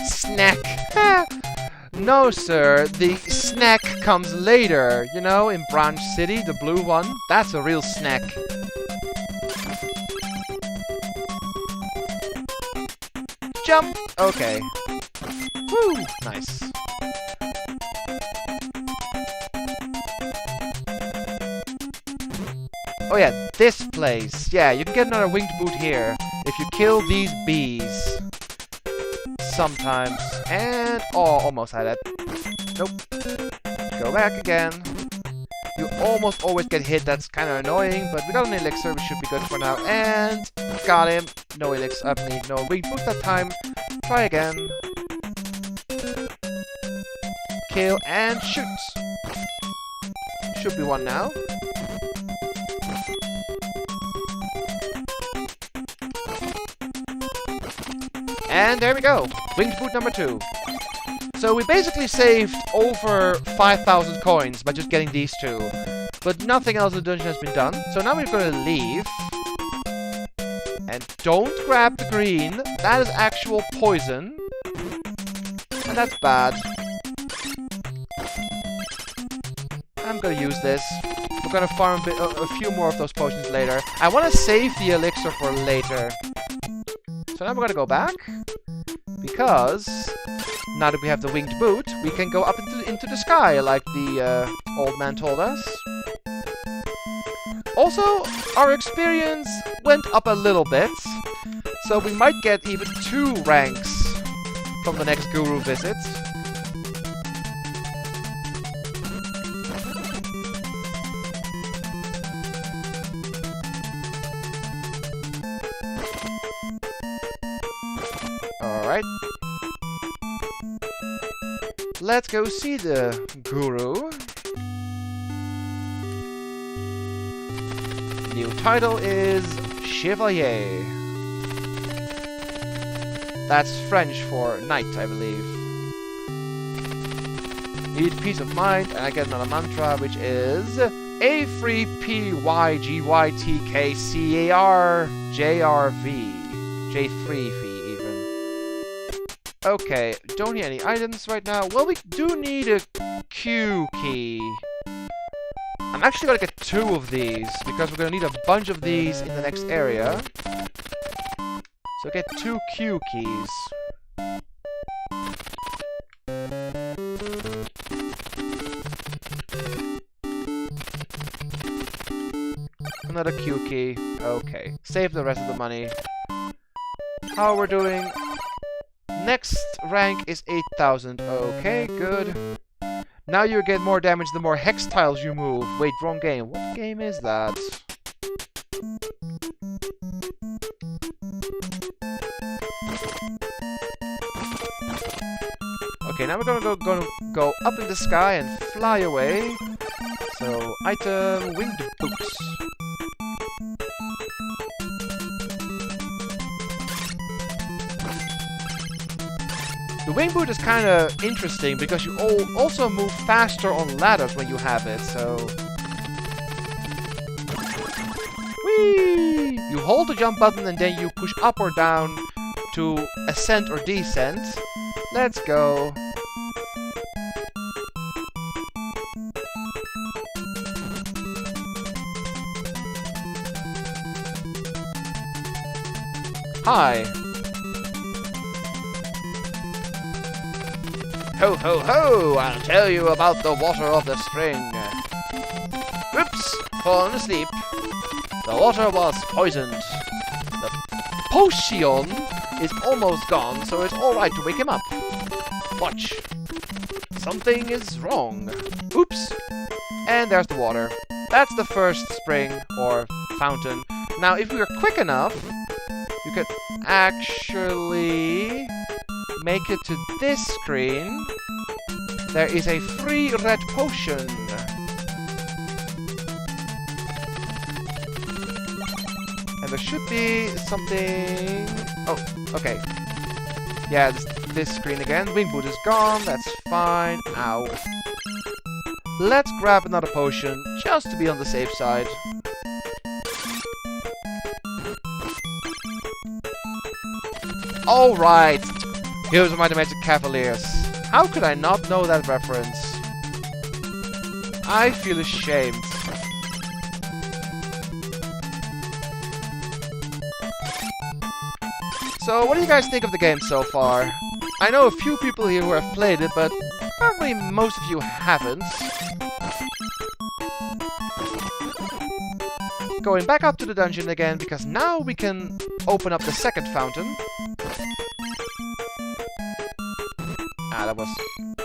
Snack! No, sir. The snack comes later. You know, in Branch City, the blue one. That's a real snack. jump! Okay. Woo! Nice. Oh yeah, this place. Yeah, you can get another winged boot here if you kill these bees. Sometimes. And... oh, almost had it. Nope. Go back again. You almost always get hit, that's kind of annoying, but we got an elixir, we should be good for now. And... got him. No elixir, no winged boot that time. Try again. Kill and shoot. Should be one now. And there we go. Winged boot number 2. So we basically saved over 5,000 coins by just getting these 2. But nothing else in the dungeon has been done. So now we're going to leave. And don't grab the green. That is actual poison. And that's bad. I'm going to use this. We're going to farm a few more of those potions later. I want to save the elixir for later. So now we're going to go back. Because now that we have the winged boot, we can go up into the sky like the old man told us. Also, our experience went up a little bit. So we might get even 2 ranks from the next guru visit. Alright. Let's go see the guru. New title is Chevalier. That's French for knight, I believe. Need peace of mind, and I get another mantra, which is A3PYGYTKCARJRV. J3V. Okay, don't need any items right now. Well, we do need a Q key. I'm actually gonna get 2 of these, because we're gonna need a bunch of these in the next area. So get 2 Q keys. Another Q key. Okay. Save the rest of the money. How we're doing? Next rank is 8,000. Okay, good. Now you get more damage the more hex tiles you move. Wait, wrong game. What game is that? Okay, now we're gonna go up in the sky and fly away. So, item, winged boots. The wing boot is kind of interesting because you also move faster on ladders when you have it, so... Whee! You hold the jump button and then you push up or down to ascend or descend. Let's go. Hi. Ho ho ho! I'll tell you about the water of the spring. Oops! Fallen asleep. The water was poisoned. The potion is almost gone, so it's alright to wake him up. Watch. Something is wrong. Oops! And there's the water. That's the first spring, or fountain. Now, if we were quick enough, you could actually make it to this screen. There is a free red potion. And there should be something... Oh, okay. Yeah, this screen again. Wing boot is gone, that's fine. Ow. Let's grab another potion, just to be on the safe side. Alright! Heroes of Might and Magic Cavaliers. How could I not know that reference? I feel ashamed. So, what do you guys think of the game so far? I know a few people here who have played it, but probably most of you haven't. Going back up to the dungeon again, because now we can open up the second fountain. Ah, that was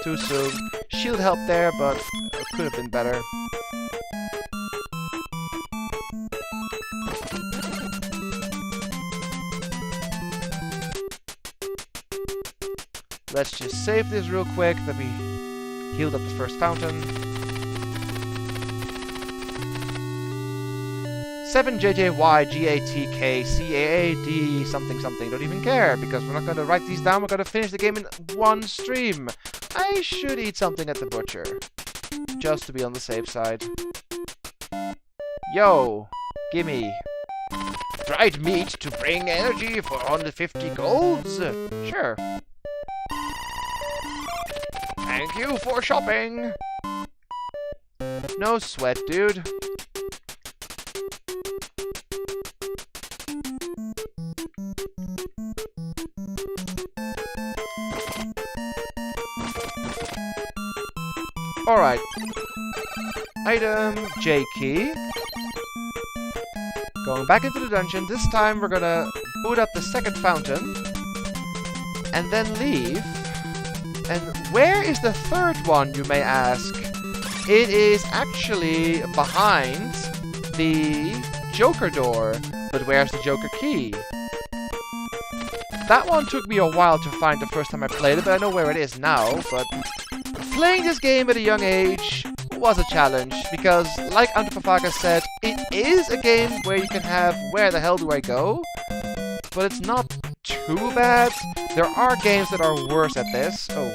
too soon. Shield help there, but it could have been better. Let's just save this real quick, that we healed up the first fountain. 7JJYGATKCAAD something something. Don't even care, because we're not going to write these down. We're going to finish the game in one stream. I should eat something at the butcher, just to be on the safe side. Yo, gimme. Dried meat to bring energy for 150 golds? Sure. Thank you for shopping. No sweat, dude. Alright. Item J key. Going back into the dungeon. This time we're gonna boot up the second fountain. And then leave. And where is the third one, you may ask? It is actually behind the Joker door. But where's the Joker key? That one took me a while to find the first time I played it, but I know where it is now. But playing this game at a young age was a challenge, because, like Antofagasta said, it is a game where you can have where the hell do I go? But it's not too bad. There are games that are worse at this. Oh.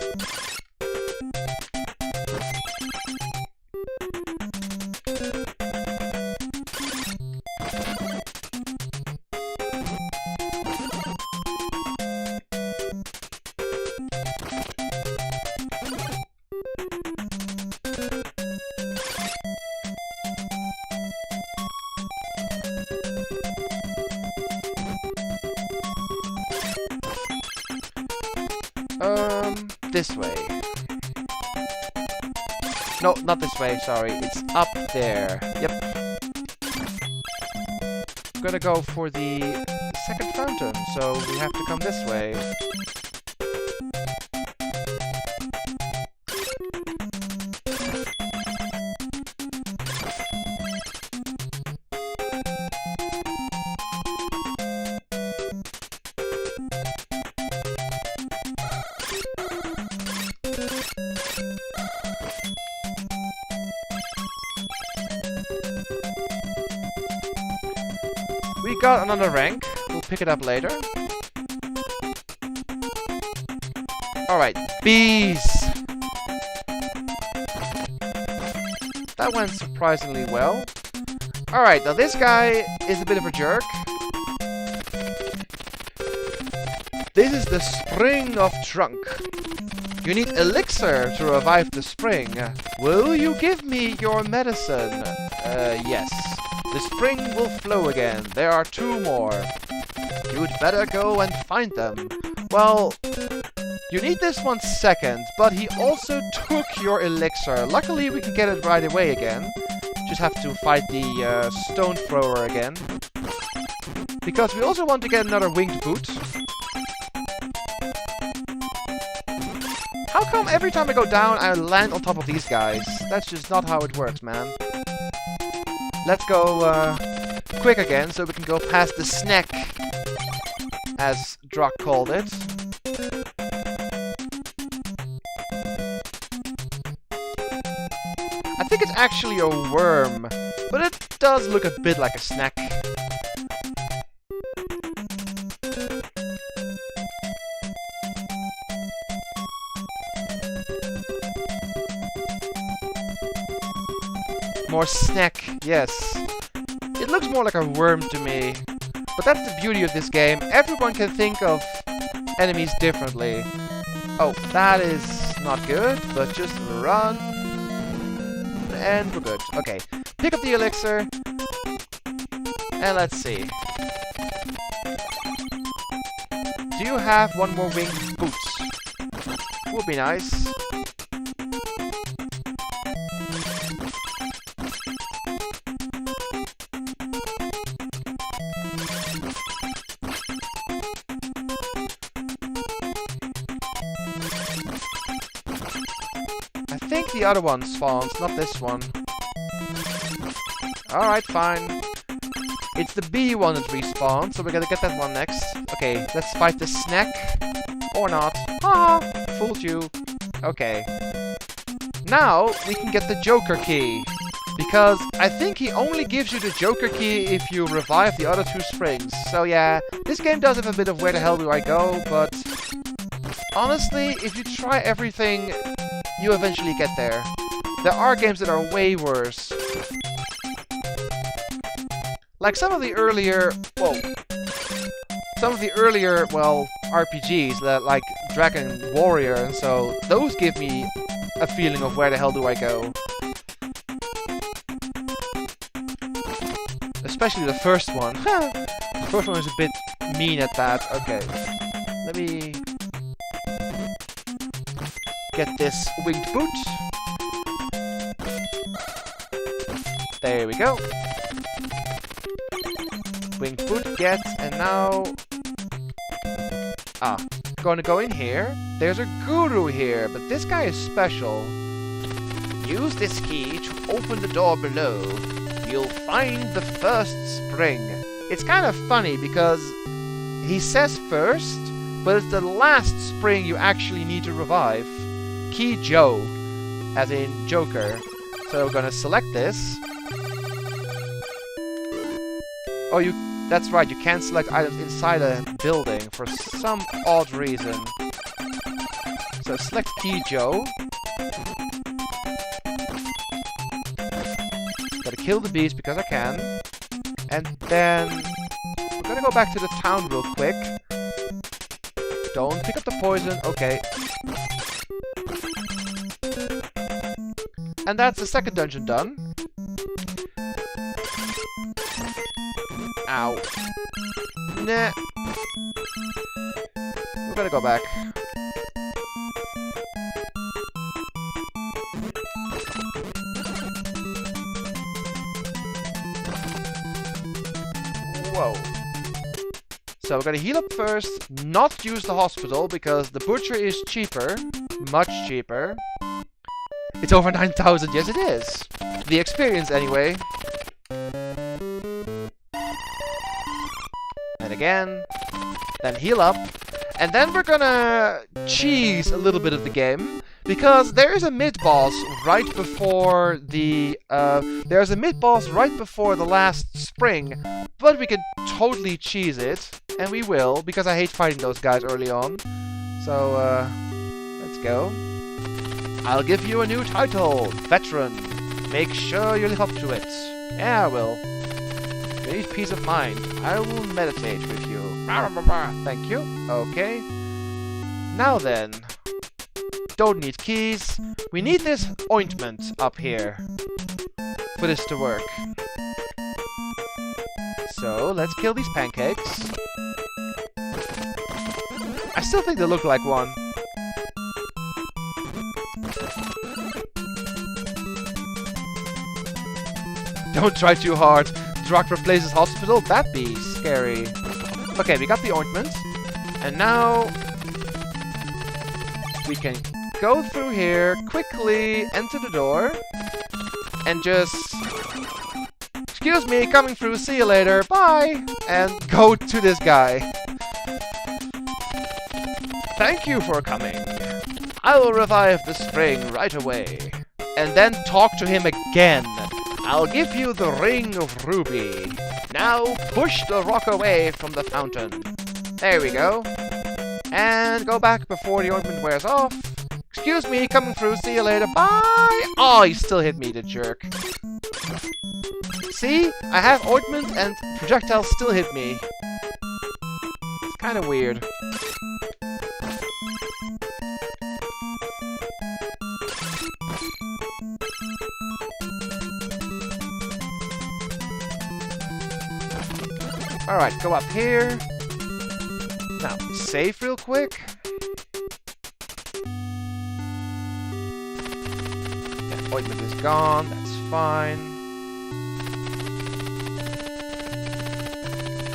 This way. No, not this way, sorry. It's up there. Yep. I'm gonna go for the second fountain, so we have to come this way. We got another rank. We'll pick it up later. Alright, bees! That went surprisingly well. Alright, now this guy is a bit of a jerk. This is the Spring of Trunk. You need elixir to revive the spring. Will you give me your medicine? Yes. The spring will flow again. There are 2 more. You'd better go and find them. Well, you need this one second, but he also took your elixir. Luckily, we can get it right away again. Just have to fight the stone thrower again. Because we also want to get another winged boot. How come every time I go down, I land on top of these guys? That's just not how it works, man. Let's go quick again, so we can go past the snack, as Drak called it. I think it's actually a worm, but it does look a bit like a snack. More snack, yes. It looks more like a worm to me. But that's the beauty of this game. Everyone can think of enemies differently. Oh, that is not good, but just run. And we're good. Okay, pick up the elixir. And let's see. do you have one more winged boot? Would be nice. I think the other one spawns, not this one. Alright, fine. It's the B one that respawns, so we're gonna get that one next. Okay, let's fight the snack. Or not. Ah, fooled you. Okay. Now, we can get the Joker key. Because I think he only gives you the Joker key if you revive the other two springs. So yeah, this game does have a bit of where the hell do I go, but... honestly, if you try everything, you eventually get there. There are games that are way worse. Like some of the earlier... whoa. Some of the earlier, well, RPGs, that like Dragon Warrior, and so those give me a feeling of where the hell do I go. Especially the first one. The first one is a bit mean at that. Okay. Let me get this winged boot. There we go. Winged boot get, and now... ah, gonna go in here. There's a guru here, but this guy is special. Use this key to open the door below. You'll find the first spring. It's kind of funny because he says first, but it's the last spring you actually need to revive. Key Joe, as in Joker. So we're gonna select this. Oh, that's right, you can't select items inside a building for some odd reason. So select Key Joe. Gotta kill the beast because I can. And then we're gonna go back to the town real quick. Don't pick up the poison, okay. And that's the second dungeon done. Ow. Nah. We're gonna go back. Whoa. So we're gonna heal up first, not use the hospital, because the butcher is cheaper. Much cheaper. It's over 9,000, yes it is. The experience anyway. And again, then heal up, and then we're gonna cheese a little bit of the game, because there is a mid-boss right before the, there's a mid-boss right before the last spring, but we can totally cheese it, and we will, because I hate fighting those guys early on. So, let's go. I'll give you a new title, Veteran. Make sure you live up to it. Yeah, I will. You need peace of mind. I will meditate with you. Thank you. Okay. Now then. Don't need keys. We need this ointment up here for this to work. So, let's kill these pancakes. I still think they look like one. Don't try too hard. Drug replaces hospital? That'd be scary. Okay, we got the ointment. And now we can go through here, quickly enter the door, and just... excuse me, coming through, see you later, bye! And go to this guy. Thank you for coming. I will revive the spring right away. And then talk to him again. I'll give you the Ring of Ruby. Now push the rock away from the fountain. There we go. And go back before the ointment wears off. Excuse me, coming through, see you later, bye! Oh, he still hit me, the jerk. See? I have ointment and projectiles still hit me. It's kind of weird. Alright, go up here. Now, save real quick. Yeah, ointment is gone, that's fine.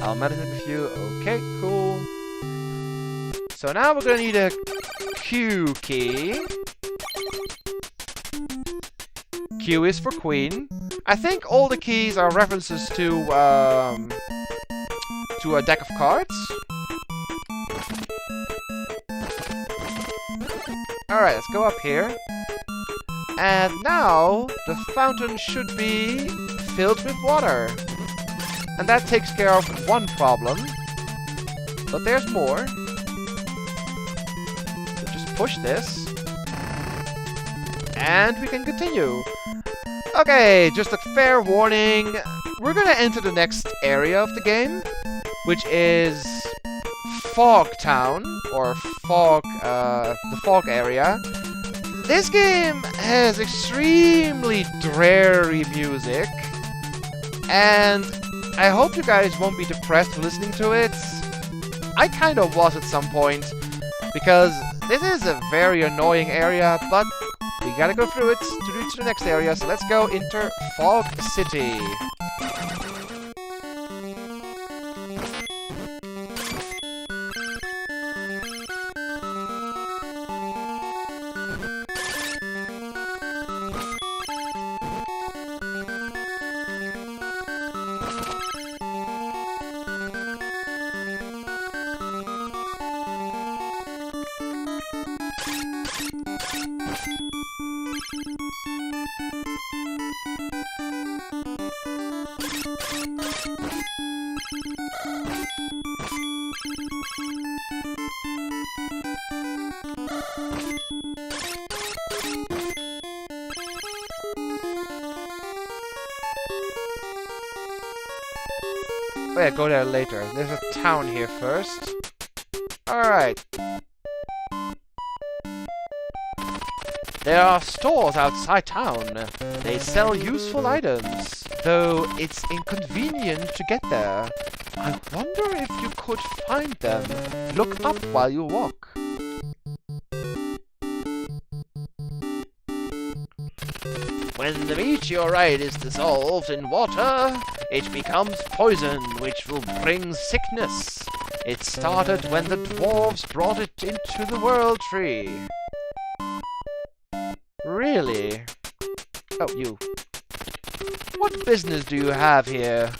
I'll meditate with you. Okay, cool. So now we're gonna need a Q key. Q is for Queen. I think all the keys are references to a deck of cards. Alright, let's go up here. And now the fountain should be filled with water. And that takes care of one problem. But there's more. So just push this. And we can continue. Okay, just a fair warning. We're gonna enter the next area of the game, which is Fog Town, or Fog, the Fog area. This game has extremely dreary music, and I hope you guys won't be depressed listening to it. I kind of was at some point, because this is a very annoying area, but we gotta go through it to reach the next area, so let's go enter Fog City. Oh yeah, go there later. There's a town here first. Alright. There are stores outside town. They sell useful items, though it's inconvenient to get there. I wonder if you could find them. Look up while you walk. When the meteorite is dissolved in water, it becomes poison, which will bring sickness. It started when the dwarves brought it into the World Tree. Really? Oh, you. What business do you have here?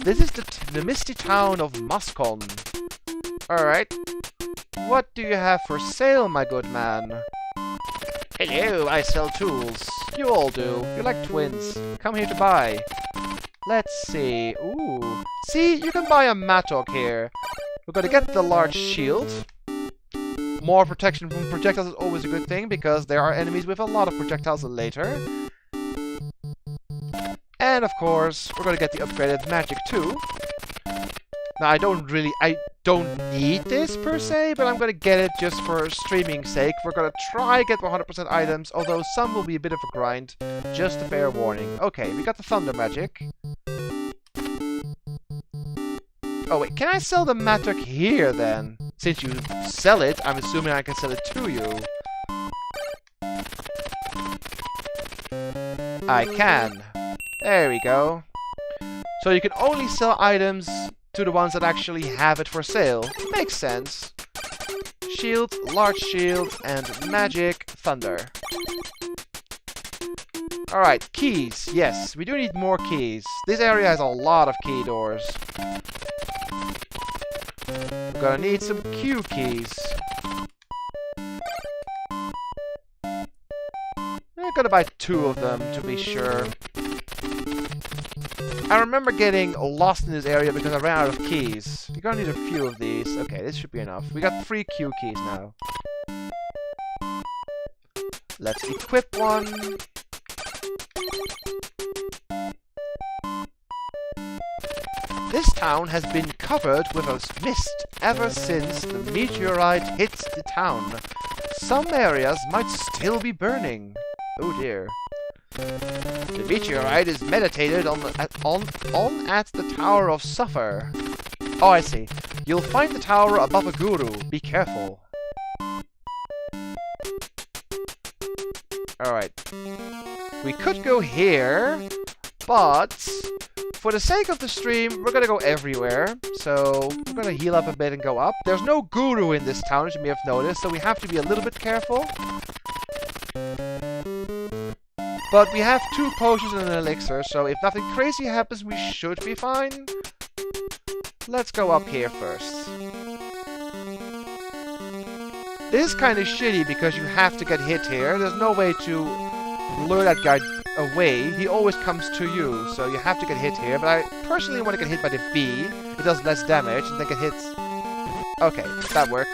This is the misty town of Muscon. Alright. What do you have for sale, my good man? Hello, I sell tools. You all do. You're like twins. Come here to buy. Let's see. Ooh. See, you can buy a mattock here. We're gonna get the large shield. More protection from projectiles is always a good thing, because there are enemies with a lot of projectiles later. And of course, we're gonna get the upgraded magic too. Now, I don't need this per se, but I'm gonna get it just for streaming sake. We're gonna try get 100% items, although some will be a bit of a grind. Just a fair warning. Okay, we got the thunder magic. Oh wait, can I sell the mattock here then? Since you sell it, I'm assuming I can sell it to you. I can. There we go. So you can only sell items to the ones that actually have it for sale. Makes sense. Shield, large shield, and magic thunder. Alright, keys. Yes, we do need more keys. This area has a lot of key doors. We're gonna need some Q keys. I'm gonna buy 2 of them to be sure. I remember getting lost in this area because I ran out of keys. You're gonna need a few of these. Okay, this should be enough. We got 3 Q keys now. Let's equip one. This town has been covered with a mist ever since the meteorite hit the town. Some areas might still be burning. Oh dear. The meteorite is meditated on at the Tower of Sulphur. Oh, I see. You'll find the tower above a guru. Be careful. Alright. We could go here, but for the sake of the stream, we're gonna go everywhere. So we're gonna heal up a bit and go up. There's no guru in this town, as you may have noticed, so we have to be a little bit careful. But we have 2 potions and an elixir, so if nothing crazy happens, we should be fine. Let's go up here first. This is kind of shitty because you have to get hit here. There's no way to lure that guy away. He always comes to you, so you have to get hit here. But I personally want to get hit by the bee. It does less damage and then get hit. Okay, that worked.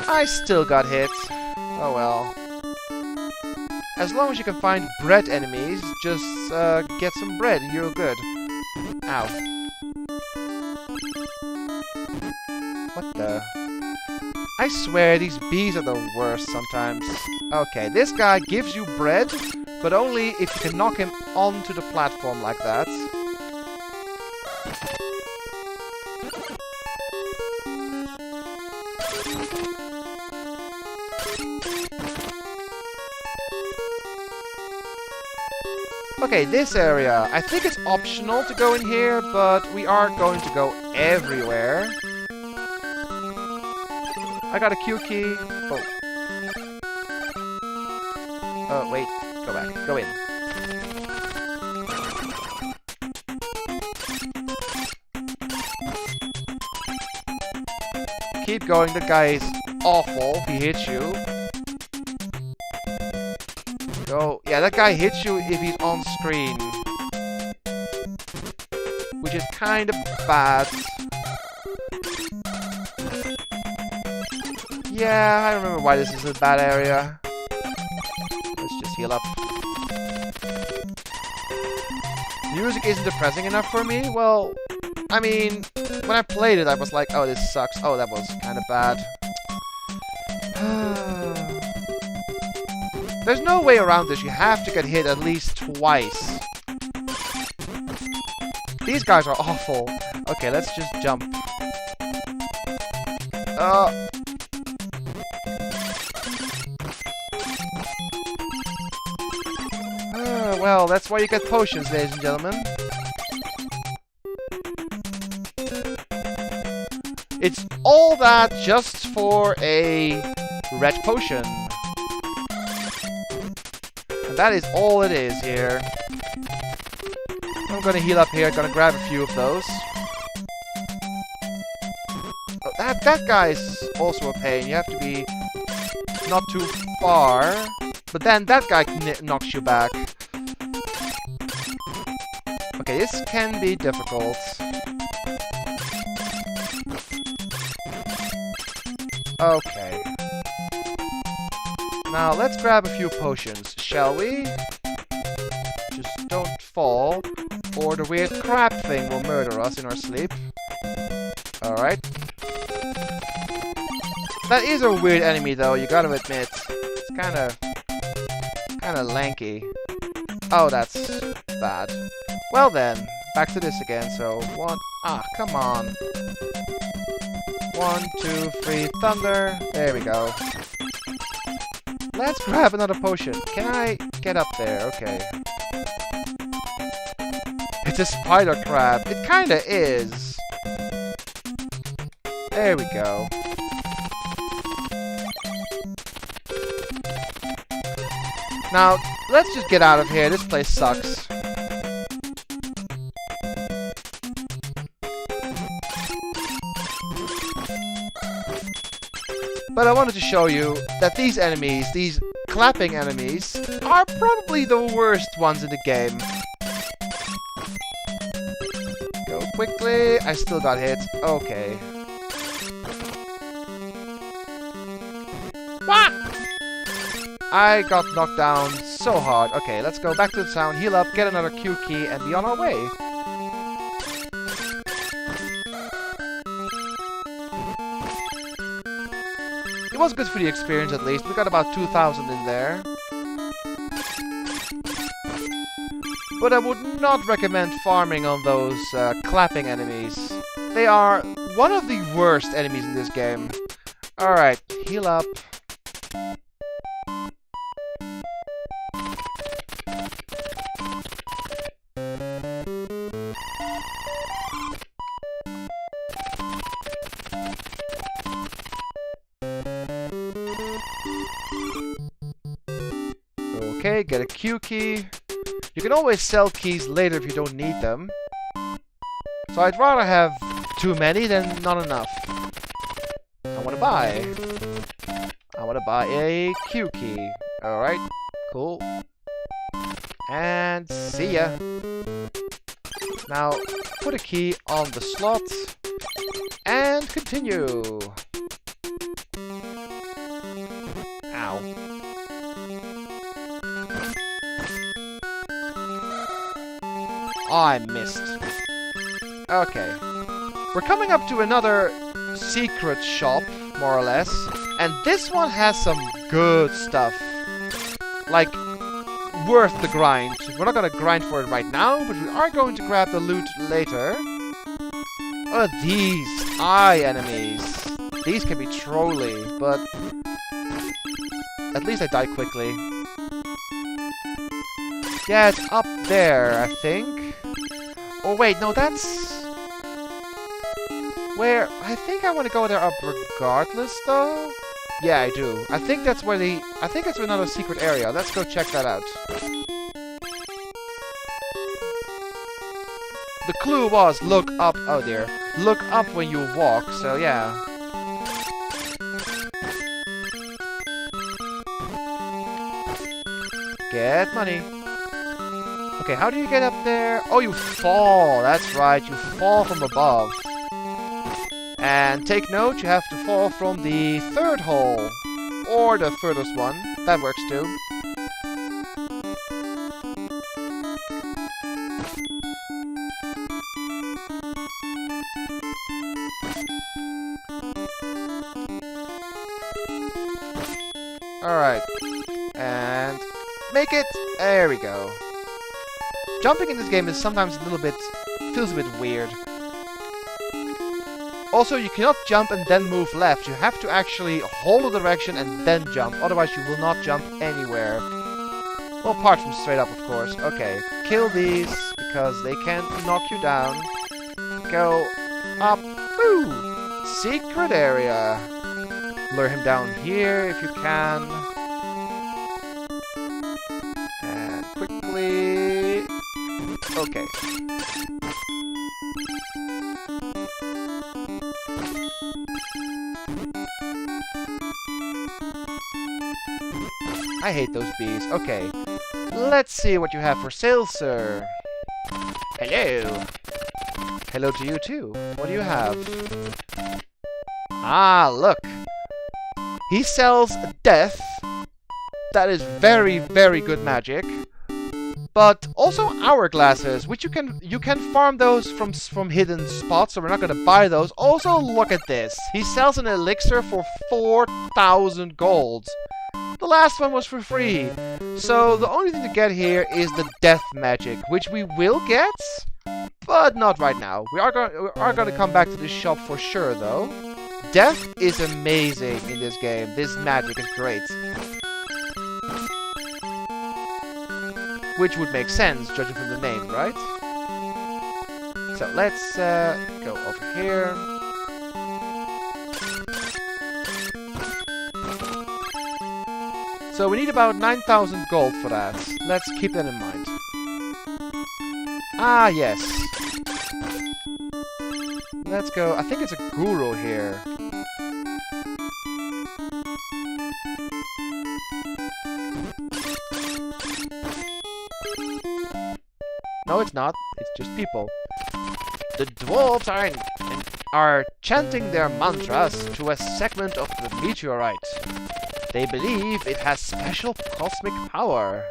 I still got hit. Oh well. As long as you can find bread enemies, just get some bread and you're good. Ow. What the? I swear these bees are the worst sometimes. Okay, this guy gives you bread, but only if you can knock him onto the platform like that. Okay, this area. I think it's optional to go in here, but we aren't going to go everywhere. I got a Q key. Oh. Oh, wait. Go back. Go in. Keep going. The guy is awful. He hits you. Go. Yeah, that guy hits you if he's on screen. Which is kind of bad. Yeah, I remember why this is a bad area. Let's just heal up. Music isn't depressing enough for me? Well, I mean, when I played it, I was like, oh, this sucks. Oh, that was kind of bad. There's no way around this. You have to get hit at least twice. These guys are awful. Okay, let's just jump. Well, that's why you get potions, ladies and gentlemen. It's all that just for a red potion. And that is all it is here. I'm gonna heal up here, gonna grab a few of those. Oh, that guy's also a pain. You have to be not too far. But then that guy knocks you back. Okay, this can be difficult. Okay. Now, let's grab a few potions, shall we? Just don't fall, or the weird crab thing will murder us in our sleep. Alright. That is a weird enemy, though, you gotta admit. It's kinda lanky. Oh, that's bad. Well then, back to this again, so come on. 1, 2, 3, thunder. There we go. Let's grab another potion. Can I get up there? Okay. It's a spider crab. It kinda is. There we go. Now, let's just get out of here. This place sucks. But I wanted to show you that these enemies, these clapping enemies, are probably the worst ones in the game. Go quickly. I still got hit. Okay. Ah! I got knocked down so hard. Okay, let's go back to the town, heal up, get another Q key, and be on our way. It was good for the experience, at least. We got about 2,000 in there. But I would not recommend farming on those clapping enemies. They are one of the worst enemies in this game. Alright, heal up. Okay, get a Q key. You can always sell keys later if you don't need them. So I'd rather have too many than not enough. I want to buy. I want to buy a Q key. Alright, cool. And see ya. Now, put a key on the slot. And continue. Ow. Oh, I missed. Okay. We're coming up to another secret shop, more or less. And this one has some good stuff. Like, worth the grind. We're not going to grind for it right now, but we are going to grab the loot later. Oh, these eye enemies. These can be trolly, but at least I die quickly. Yeah, it's up there, I think. Oh wait, no, that's where I think I want to go there up regardless, though. Yeah, I do. I think that's where I think it's another secret area. Let's go check that out. The clue was look up. Oh dear, look up when you walk. So yeah. Get money. Okay, how do you get up there? Oh, you fall. That's right, you fall from above. And take note, you have to fall from the third hole. Or the furthest one. That works too. Alright. And make it. There we go. Jumping in this game is sometimes a little bit, feels a bit weird. Also, you cannot jump and then move left. You have to actually hold the direction and then jump. Otherwise, you will not jump anywhere. Well, apart from straight up, of course. Okay, kill these because they can knock you down. Go up. Woo! Secret area. Lure him down here if you can. And quickly. Okay. I hate those bees. Okay. Let's see what you have for sale, sir. Hello. Hello to you, too. What do you have? Ah, look. He sells death. That is very, very good magic. But also hourglasses, which you can farm those from hidden spots, so we're not gonna buy those. Also, look at this. He sells an elixir for 4,000 golds. The last one was for free. So the only thing to get here is the death magic, which we will get, but not right now. We are going to come back to this shop for sure, though. Death is amazing in this game. This magic is great. Which would make sense, judging from the name, right? So let's go over here. So we need about 9,000 gold for that. Let's keep that in mind. Ah, yes. Let's go. I think it's a guru here. No, it's not. It's just people. The dwarves are chanting their mantras to a segment of the meteorite. They believe it has special cosmic power.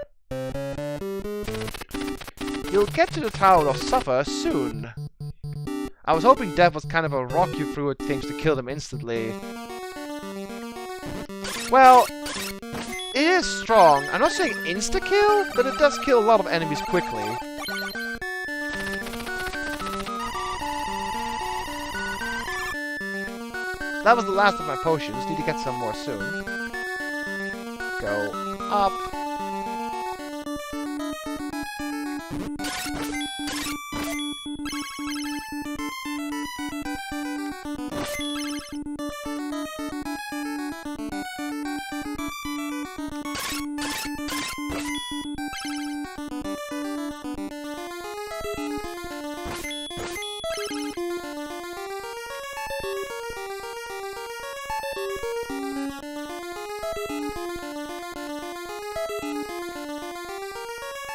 You'll get to the Tower of Suffer soon. I was hoping death was kind of a rock you threw at things to kill them instantly. Well, it is strong. I'm not saying insta-kill, but it does kill a lot of enemies quickly. that was the last of my potions. Need to get some more soon. Go up.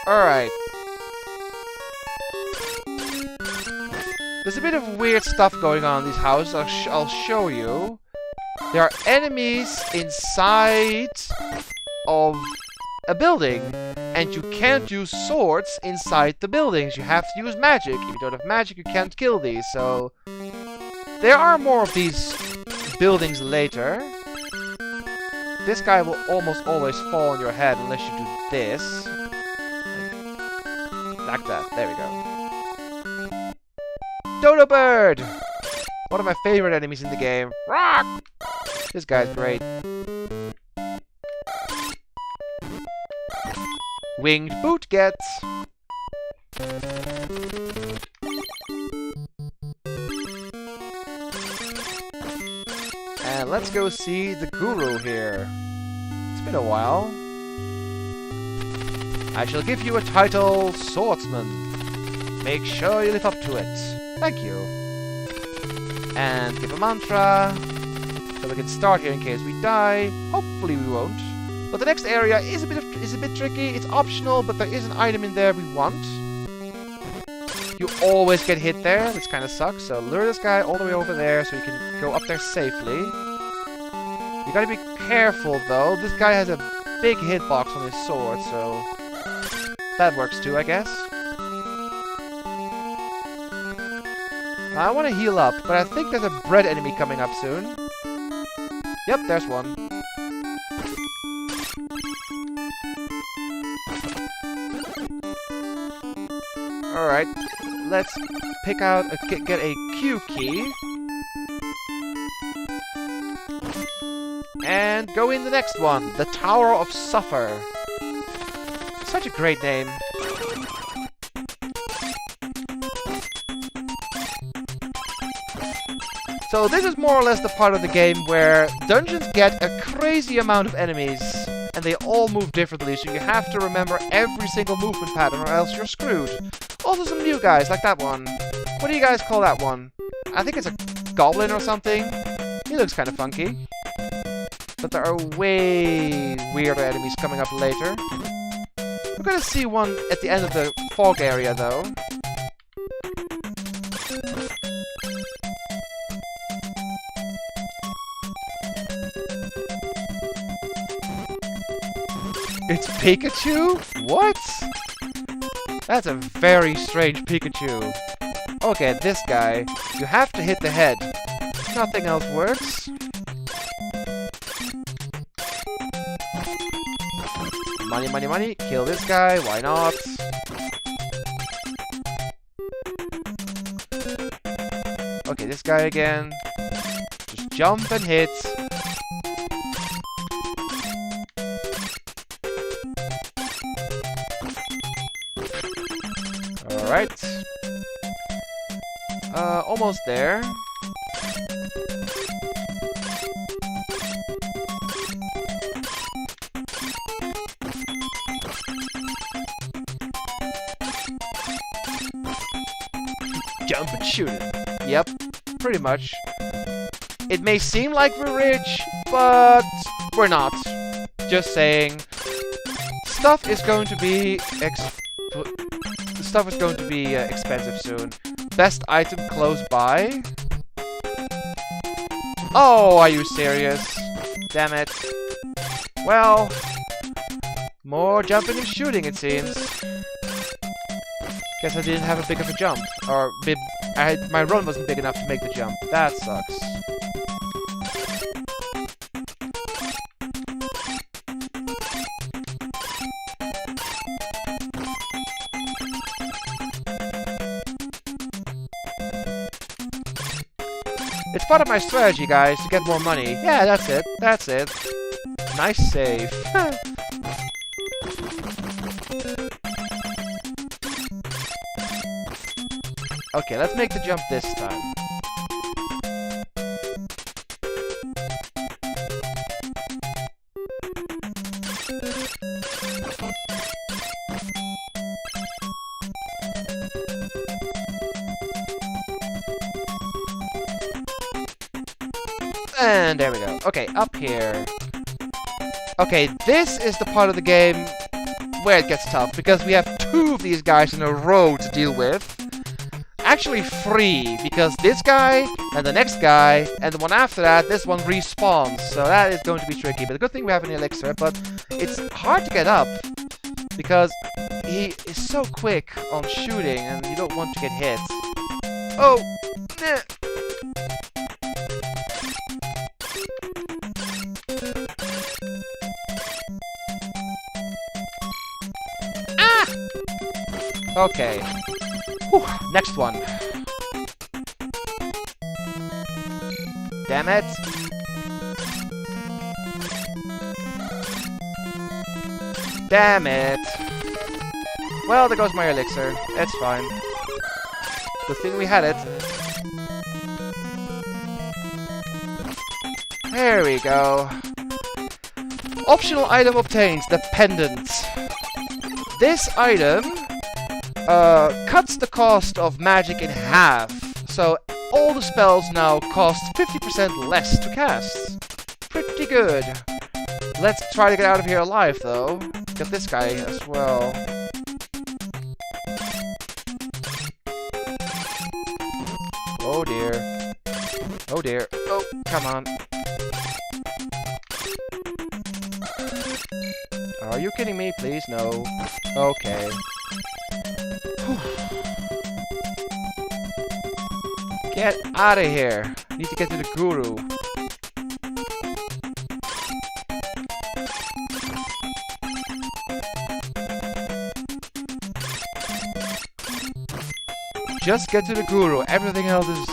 Alright. There's a bit of weird stuff going on in these houses. I'll show you. There are enemies inside of a building. And you can't use swords inside the buildings. You have to use magic. If you don't have magic, you can't kill these. So there are more of these buildings later. This guy will almost always fall on your head unless you do this. Like that. There we go. Dodo Bird! One of my favorite enemies in the game. Rock! This guy's great. Winged Boot Get! And let's go see the Guru here. It's been a while. I shall give you a title, Swordsman. Make sure you live up to it. Thank you. And give a mantra. So we can start here in case we die. Hopefully we won't. But the next area is a bit tricky. It's optional, but there is an item in there we want. You always get hit there. This kind of sucks. So lure this guy all the way over there so you can go up there safely. You gotta be careful though. This guy has a big hitbox on his sword, so that works too, I guess. I want to heal up, but I think there's a bread enemy coming up soon. Yep, there's one. Alright, let's pick out get a Q key. And go in the next one, the Tower of Suffer. Such a great name. So this is more or less the part of the game where dungeons get a crazy amount of enemies, and they all move differently, so you have to remember every single movement pattern or else you're screwed. Also some new guys, like that one. What do you guys call that one? I think it's a goblin or something. He looks kind of funky. But there are way weirder enemies coming up later. We're gonna see one at the end of the fog area, though. It's Pikachu? What? That's a very strange Pikachu. Okay, this guy. You have to hit the head. Nothing else works. Money, money, money. Kill this guy. Why not? Okay, this guy again. Just jump and hit. Alright. Almost there. Jump and shoot it. Yep, pretty much. It may seem like we're rich, but we're not. Just saying. Stuff is going to be expensive soon. Best item close by. Oh, are you serious? Damn it. Well, more jumping and shooting, it seems. Guess I didn't have a big of a jump. Or my run wasn't big enough to make the jump. That sucks. It's part of my strategy, guys, to get more money. Yeah, that's it. That's it. Nice save. Okay, let's make the jump this time. And there we go. Okay, up here. Okay, this is the part of the game where it gets tough, because we have 2 of these guys in a row to deal with. Actually 3, because this guy, and the next guy, and the one after that, this one respawns. So that is going to be tricky. But the good thing we have an elixir, but it's hard to get up, because he is so quick on shooting, and you don't want to get hit. Oh! Nah. Okay. Whew. Next one. Damn it. Damn it. Well, there goes my elixir. It's fine. Good thing we had it. There we go. Optional item obtained. The pendant. This item cuts the cost of magic in half, so all the spells now cost 50% less to cast. Pretty good. Let's try to get out of here alive, though. Get this guy as well. Oh dear. Oh dear. Oh, come on. Are you kidding me? Please, no. Okay. Get out of here. Need to get to the guru. Just get to the guru. Everything else is...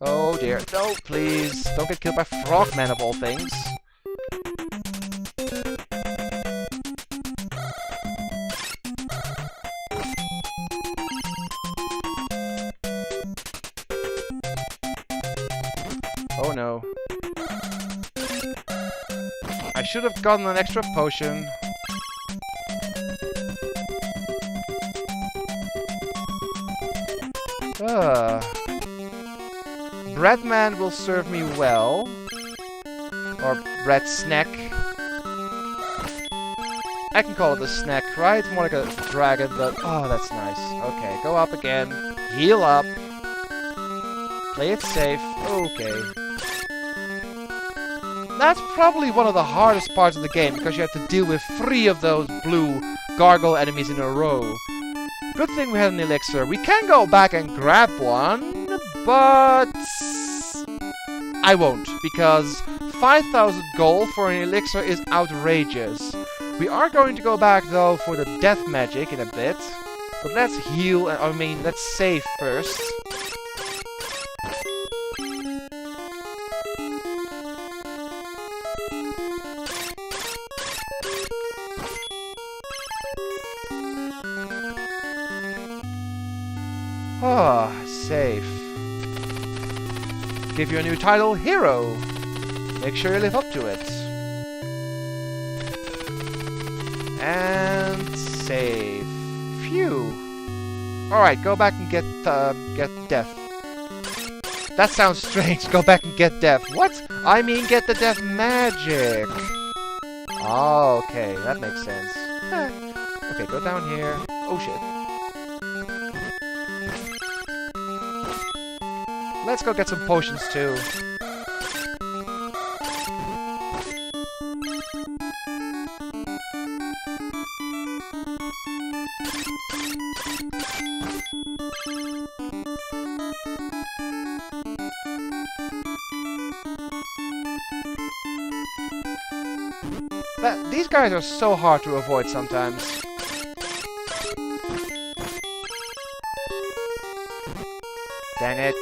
Oh dear. No, please. Don't get killed by frogmen of all things. Oh no. I should have gotten an extra potion. Breadman will serve me well. Or bread snack. I can call it a snack, right? More like a dragon, but... Oh, that's nice. Okay, go up again. Heal up. Play it safe. Okay. That's probably one of the hardest parts of the game, because you have to deal with 3 of those blue gargoyle enemies in a row. Good thing we had an elixir. We can go back and grab one, but... I won't, because 5,000 gold for an elixir is outrageous. We are going to go back, though, for the death magic in a bit. But let's heal, let's save first. Ah, safe. Give you a new title, Hero. Make sure you live up to it. And save. Phew. Alright, go back and get death. That sounds strange, go back and get death. What? I mean get the death magic. Oh, okay, that makes sense. Okay, go down here. Oh shit. Let's go get some potions too. These guys are so hard to avoid sometimes. Dang it.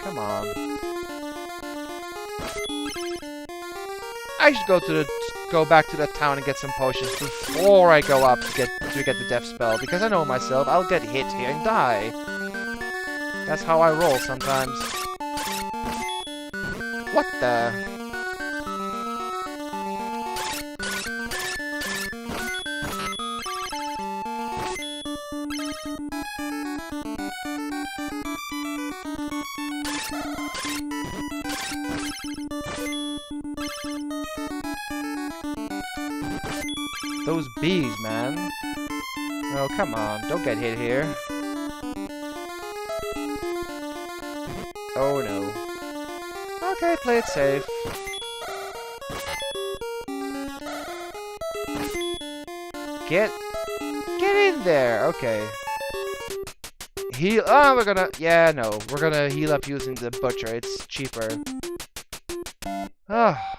come on. I should go back to that town and get some potions before I go up to get the death spell, because I know myself, I'll get hit here and die. That's how I roll sometimes. What the? Those bees, man. Oh, come on. Don't get hit here. Oh, no. Okay, play it safe. Get in there. Okay. Heal. Oh, we're gonna... Yeah, no. We're gonna heal up using the butcher. It's cheaper. Ah.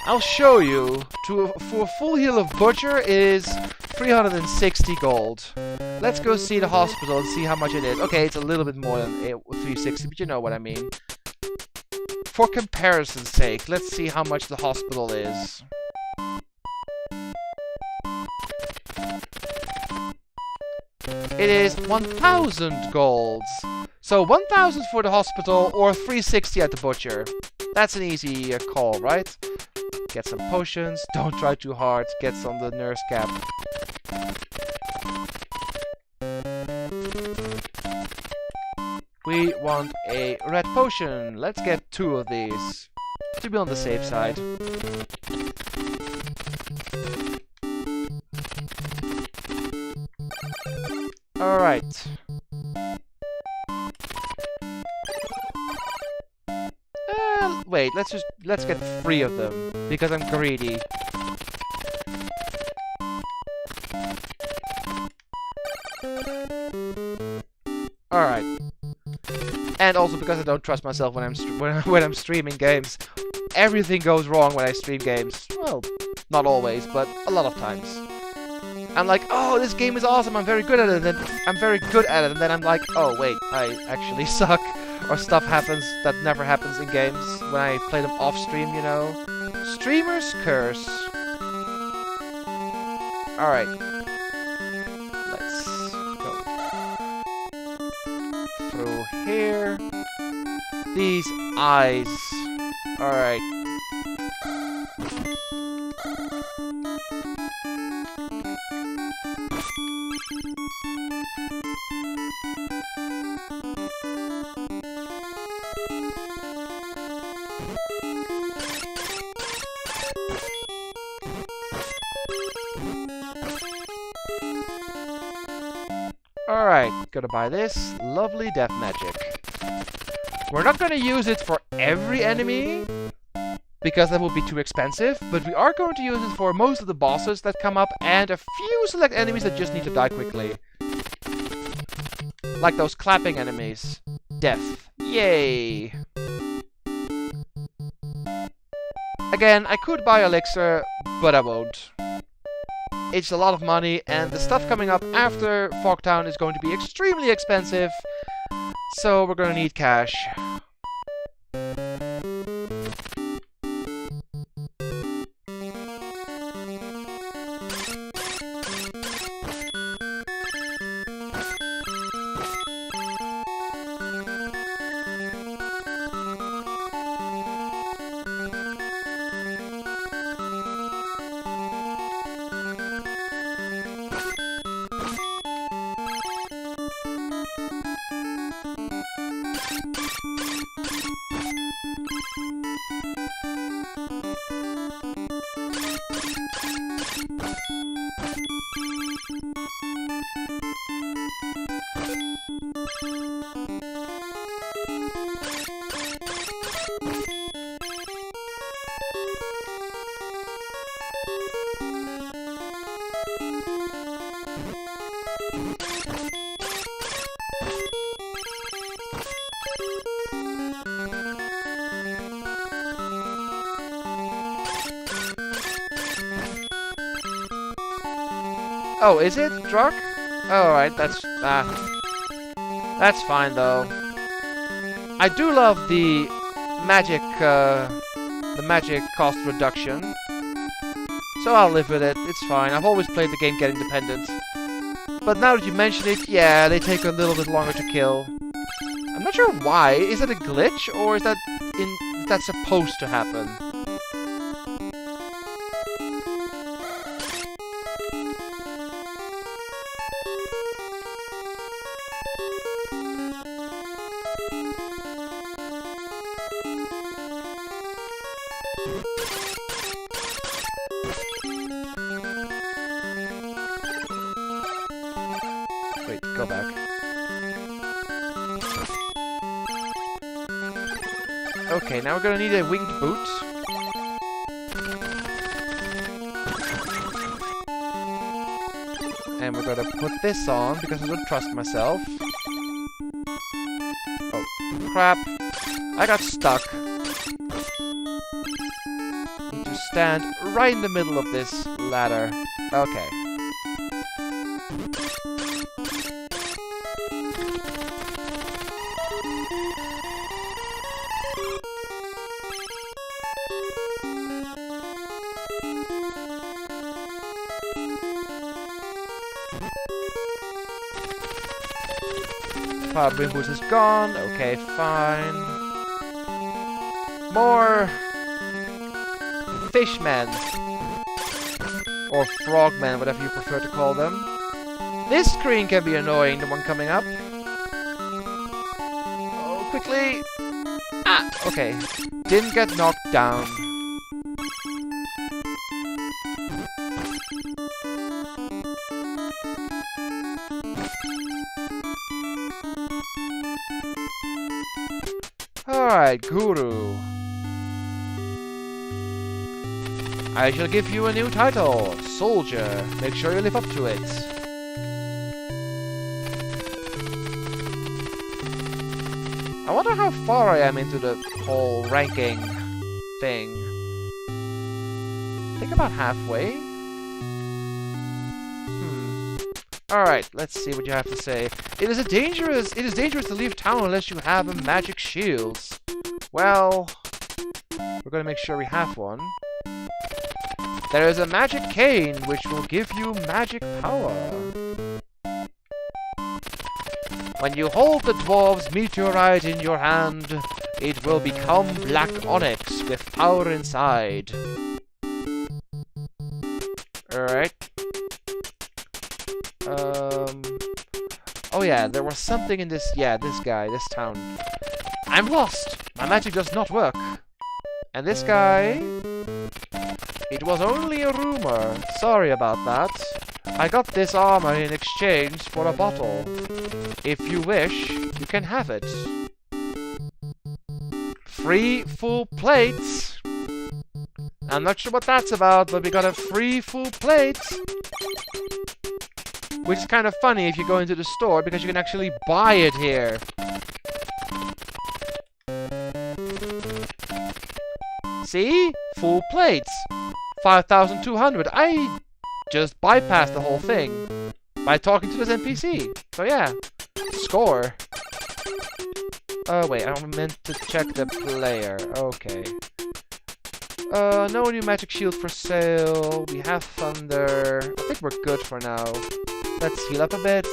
I'll show you. For a full heal of Butcher is 360 gold. Let's go see the hospital and see how much it is. Okay, it's a little bit more than 360, but you know what I mean. For comparison's sake, let's see how much the hospital is. It is 1,000 golds. So 1,000 for the hospital or 360 at the Butcher. That's an easy call, right? Get some potions. Don't try too hard. Get some of the nurse cap. We want a red potion. Let's get 2 of these to be on the safe side. Alright. Wait, let's get 3 of them, because I'm greedy. Alright. And also because I don't trust myself when I'm streaming games. Everything goes wrong when I stream games. Well, not always, but a lot of times. I'm like, oh, this game is awesome, I'm very good at it, and then I'm very good at it, and then I'm like, oh wait, I actually suck. Or stuff happens that never happens in games when I play them off stream, you know. Streamer's curse. Alright. Let's go through here. These eyes. Alright. Alright, gonna buy this. Lovely death magic. We're not gonna use it for every enemy, because that would be too expensive, but we are going to use it for most of the bosses that come up, and a few select enemies that just need to die quickly. Like those clapping enemies. Death. Yay! Again, I could buy Elixir, but I won't. It's a lot of money, and the stuff coming up after Fogtown is going to be extremely expensive, so we're gonna need cash. Oh, is it? Drug? Alright, that's fine though. I do love the magic cost reduction. So I'll live with it, it's fine. I've always played the game Get Independent. But now that you mention it, yeah, they take a little bit longer to kill. I'm not sure why. Is that a glitch, or is that supposed to happen? Wait, go back. Okay, now we're gonna need a winged boot. And we're gonna put this on because I don't trust myself. Oh, crap. I got stuck. Need to stand right in the middle of this ladder. Okay. Power Boost is gone. Okay, fine. More fishmen. Or frogmen, whatever you prefer to call them. This screen can be annoying, the one coming up. Oh, quickly! Ah! Okay. Didn't get knocked down. Alright, Guru. I shall give you a new title, Soldier. Make sure you live up to it. I wonder how far I am into the whole ranking thing. I think about halfway. Alright, let's see what you have to say. It is dangerous to leave town unless you have a magic shield. Well, we're gonna make sure we have one. There is a magic cane which will give you magic power. When you hold the dwarves' meteorite in your hand, it will become black onyx with power inside. Alright. Oh yeah, there was something in this, this town. I'm lost! My magic does not work. And this guy... It was only a rumor. Sorry about that. I got this armor in exchange for a bottle. If you wish, you can have it. Free full plates! I'm not sure what that's about, but we got a free full plate! Which is kind of funny if you go into the store, because you can actually buy it here. See? Full plates. 5,200. I just bypassed the whole thing by talking to this NPC. So yeah. Score. Oh wait, I meant to check the player. Okay. No new magic shield for sale. We have thunder. I think we're good for now. Let's heal up a bit.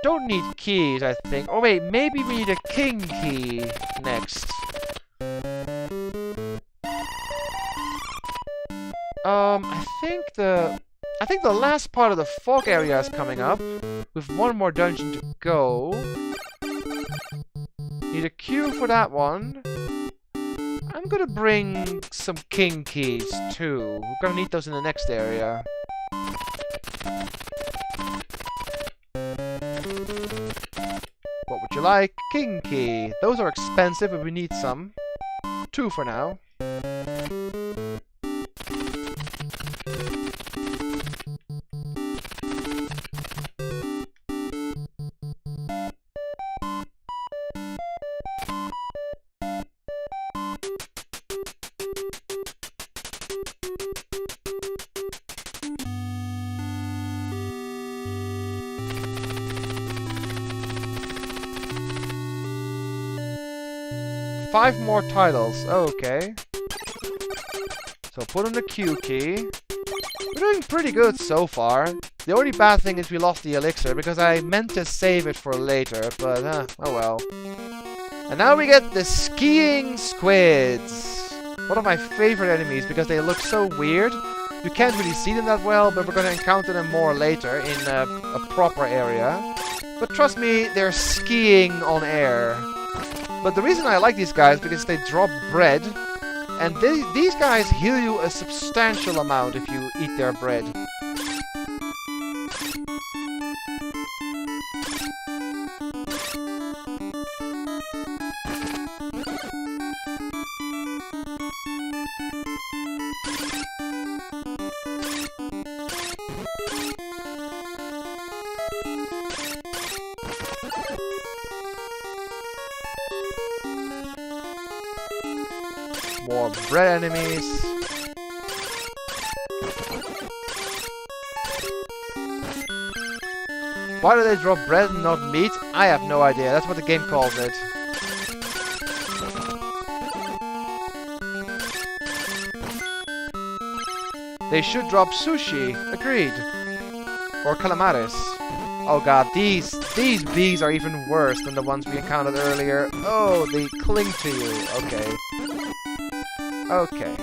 Don't need keys, I think. Oh wait, maybe we need a king key next. I think the last part of the fog area is coming up, with one more dungeon to go. Need a queue for that one. I'm gonna bring some king keys too. We're gonna need those in the next area. What would you like? King key. Those are expensive, but we need some. 2 for now. 5 more titles. Okay. So put on the Q key. We're doing pretty good so far. The only bad thing is we lost the elixir because I meant to save it for later, but oh well. And now we get the skiing squids. One of my favorite enemies because they look so weird. You can't really see them that well, but we're going to encounter them more later in a proper area. But trust me, they're skiing on air. But the reason I like these guys is because they drop bread. And these guys heal you a substantial amount if you eat their bread. More bread enemies. Why do they drop bread and not meat? I have no idea. That's what the game calls it. They should drop sushi. Agreed. Or calamares. Oh god, these bees are even worse than the ones we encountered earlier. Oh, they cling to you. Okay. Okay.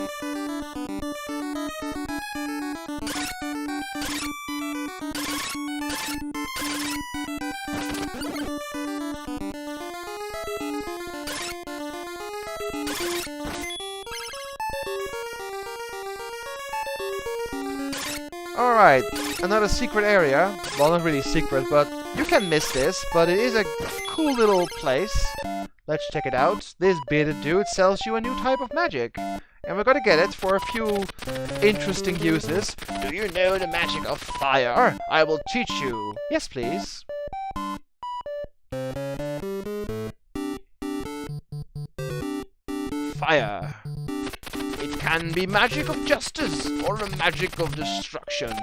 Alright, another secret area. Well, not really secret, but you can miss this, but it is a cool little place. Let's check it out. This bearded dude sells you a new type of magic. And we're gonna get it for a few interesting uses. Do you know the magic of fire? I will teach you. Yes, please. Fire. It can be magic of justice or a magic of destruction.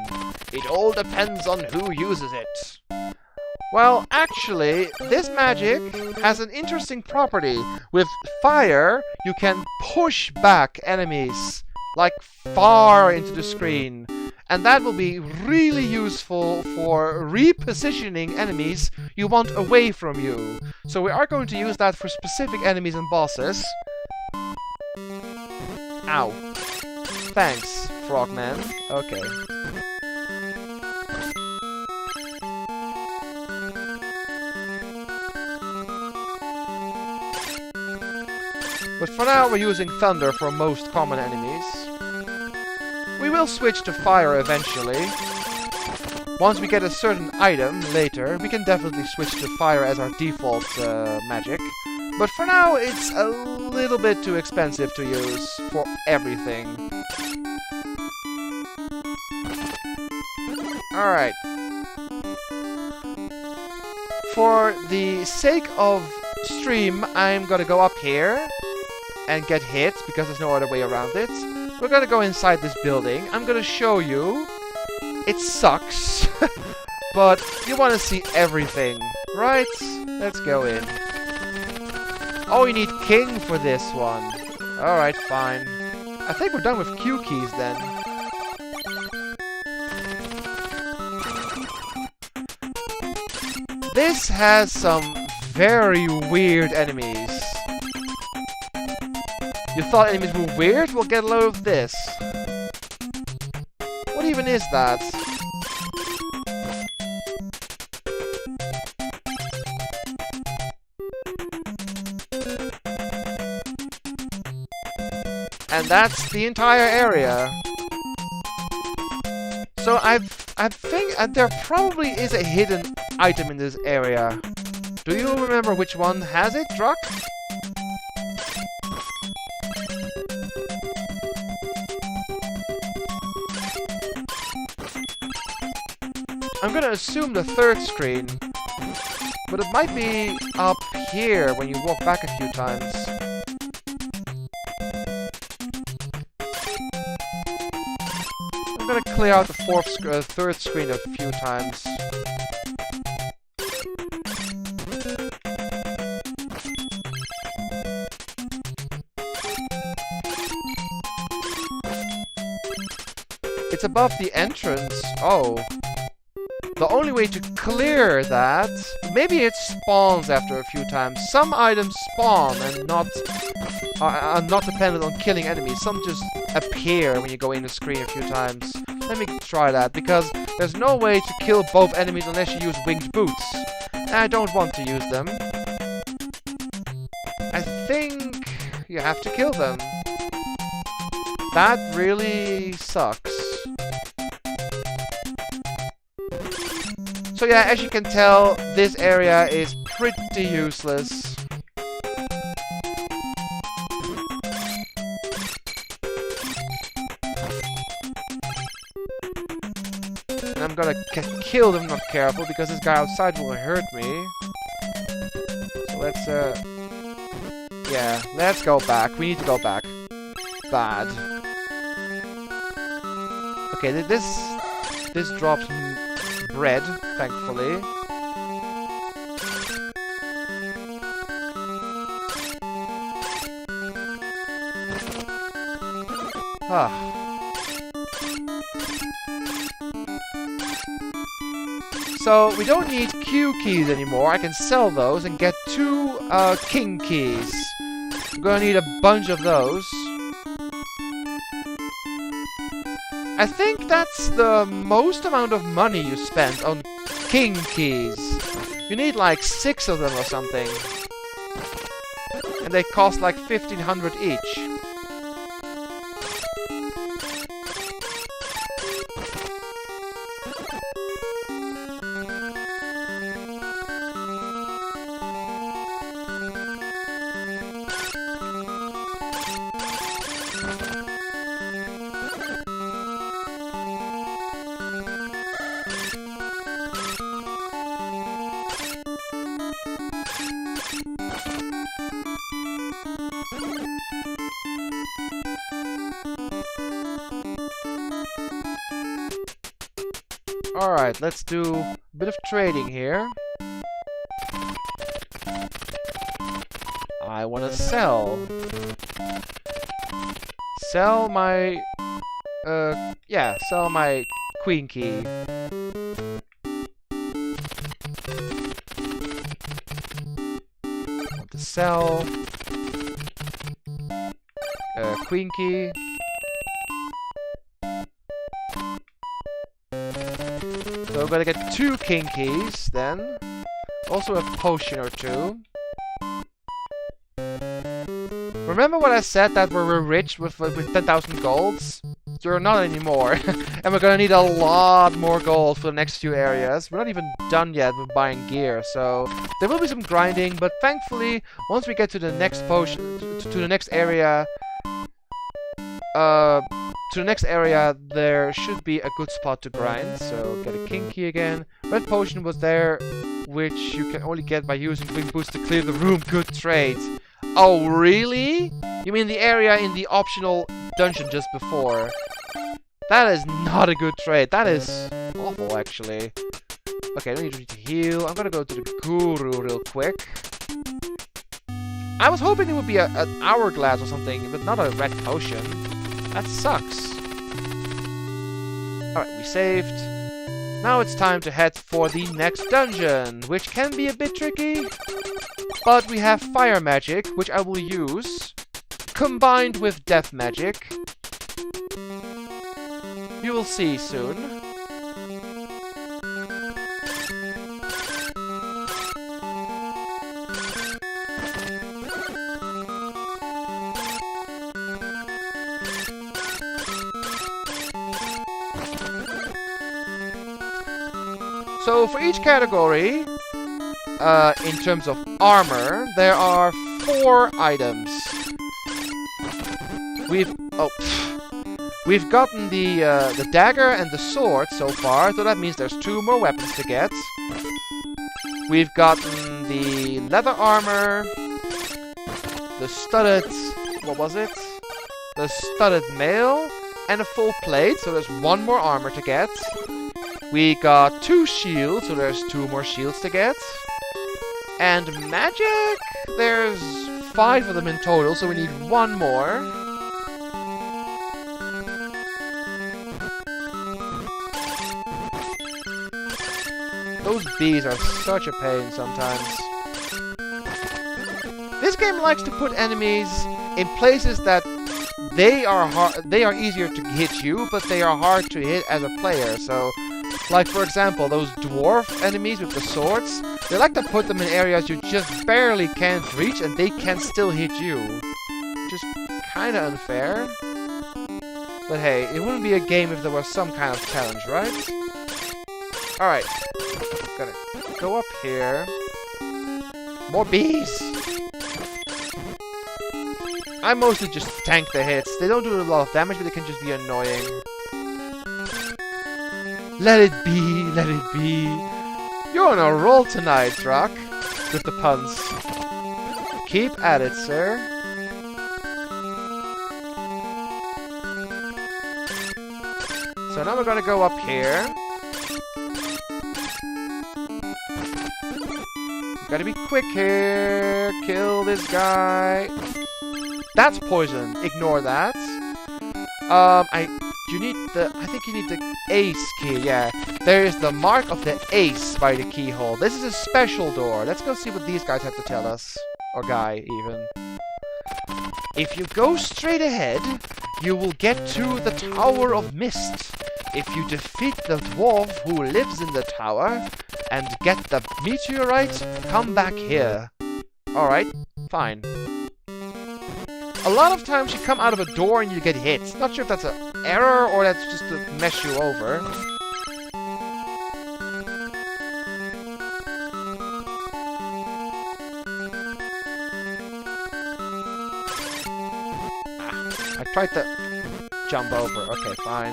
It all depends on who uses it. Well, actually, this magic has an interesting property. With fire, you can push back enemies, like far into the screen. And that will be really useful for repositioning enemies you want away from you. So we are going to use that for specific enemies and bosses. Ow. Thanks, Frogman. Okay. But for now, we're using Thunder for most common enemies. We will switch to Fire eventually. Once we get a certain item later, we can definitely switch to Fire as our default magic. But for now, it's a little bit too expensive to use for everything. Alright. For the sake of stream, I'm gonna go up here and get hit, because there's no other way around it. We're gonna go inside this building. I'm gonna show you. It sucks, but you want to see everything, right? Let's go in. Oh, you need King for this one. Alright, fine. I think we're done with Q keys then. This has some very weird enemies. You thought enemies were weird? Well, get a load of this. What even is that? And that's the entire area. So I think there probably is a hidden item in this area. Do you remember which one has it, Druck? I'm gonna assume the third screen, but it might be up here when you walk back a few times. I'm gonna clear out the third screen a few times. It's above the entrance. Oh. The only way to clear that... Maybe it spawns after a few times. Some items spawn and are not dependent on killing enemies. Some just appear when you go in the screen a few times. Let me try that, because there's no way to kill both enemies unless you use winged boots. And I don't want to use them. I think you have to kill them. That really sucks. So yeah, as you can tell, this area is pretty useless. And I'm gonna kill them, not careful, because this guy outside will hurt me. So let's, yeah, let's go back. We need to go back. Bad. Okay, this drops bread, thankfully. Ah. So, we don't need Q keys anymore. I can sell those and get 2 king keys. I'm gonna need a bunch of those. I think that's the most amount of money you spent on king keys. You need like 6 of them or something. And they cost like 1,500 each. Alright, let's do a bit of trading here. I want to sell. Sell my... yeah, sell my queen key. Want to sell... queen key. So we're gonna get 2 king keys, then. Also a potion or 2. Remember what I said that we were rich with 10,000 golds? We're not anymore. And we're gonna need a lot more gold for the next few areas. We're not even done yet with buying gear, so there will be some grinding, but thankfully, once we get to the next potion, to the next area, there should be a good spot to grind. So get a king key again. Red potion was there, which you can only get by using wing boots to clear the room. Good trade. Oh, really? You mean the area in the optional dungeon just before? That is not a good trade. That is awful, actually. Okay, I need to heal. I'm gonna go to the guru real quick. I was hoping it would be an hourglass or something, but not a red potion. That sucks. Alright, we saved. Now it's time to head for the next dungeon, which can be a bit tricky. But we have fire magic, which I will use, combined with death magic. You will see soon. So for each category, in terms of armor, there are 4 items. We've gotten the dagger and the sword so far, so that means there's 2 more weapons to get. We've gotten the leather armor, the studded, what was it? The studded mail, and a full plate, so there's 1 more armor to get. We got 2 shields, so there's 2 more shields to get. And magic, there's 5 of them in total, so we need 1 more. Those bees are such a pain sometimes. This game likes to put enemies in places that they are easier to hit you, but they are hard to hit as a player. So, like for example, those dwarf enemies with the swords, they like to put them in areas you just barely can't reach, and they can still hit you. Which is kind of unfair. But hey, it wouldn't be a game if there was some kind of challenge, right? Alright. Gotta go up here. More bees! I mostly just tank the hits. They don't do a lot of damage, but they can just be annoying. Let it be, let it be. You're on a roll tonight, Rock. With the puns. Keep at it, sir. So now we're gonna go up here. You gotta be quick here. Kill this guy. That's poison. Ignore that. I think you need the ace key. Yeah, there is the mark of the ace by the keyhole. This is a special door. Let's go see what these guys have to tell us, or guy even. If you go straight ahead, you will get to the Tower of Mist. If you defeat the dwarf who lives in the tower and get the meteorite, come back here. Alright, fine. A lot of times you come out of a door and you get hit. Not sure if that's an error or that's just to mess you over. I tried to jump over. Okay, fine.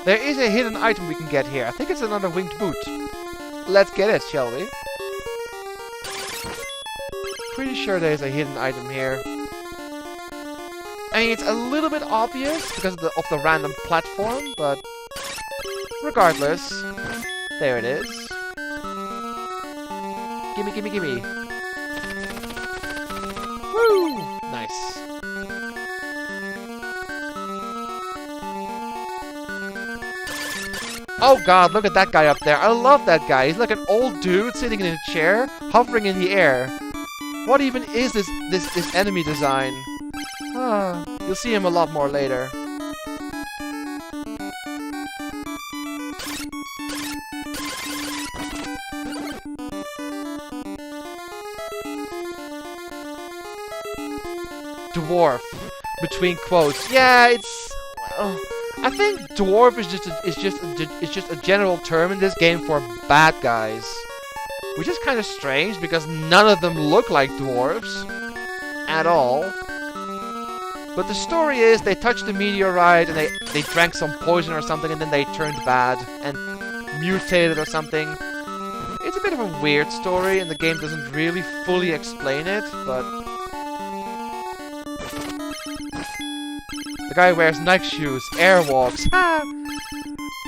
There is a hidden item we can get here. I think it's another winged boot. Let's get it, shall we? Pretty sure there's a hidden item here. I mean, it's a little bit obvious because of the random platform, but regardless, there it is. Gimme, gimme, gimme. Woo! Nice. Oh god, look at that guy up there. I love that guy. He's like an old dude sitting in a chair, hovering in the air. What even is this enemy design? Ah, you'll see him a lot more later. Dwarf, between quotes. Yeah, it's. Well, I think dwarf is just a general term in this game for bad guys, which is kind of strange because none of them look like dwarves at all. But the story is they touched the meteorite and they drank some poison or something and then they turned bad and mutated or something. It's a bit of a weird story and the game doesn't really fully explain it, but the guy wears Nike shoes, airwalks.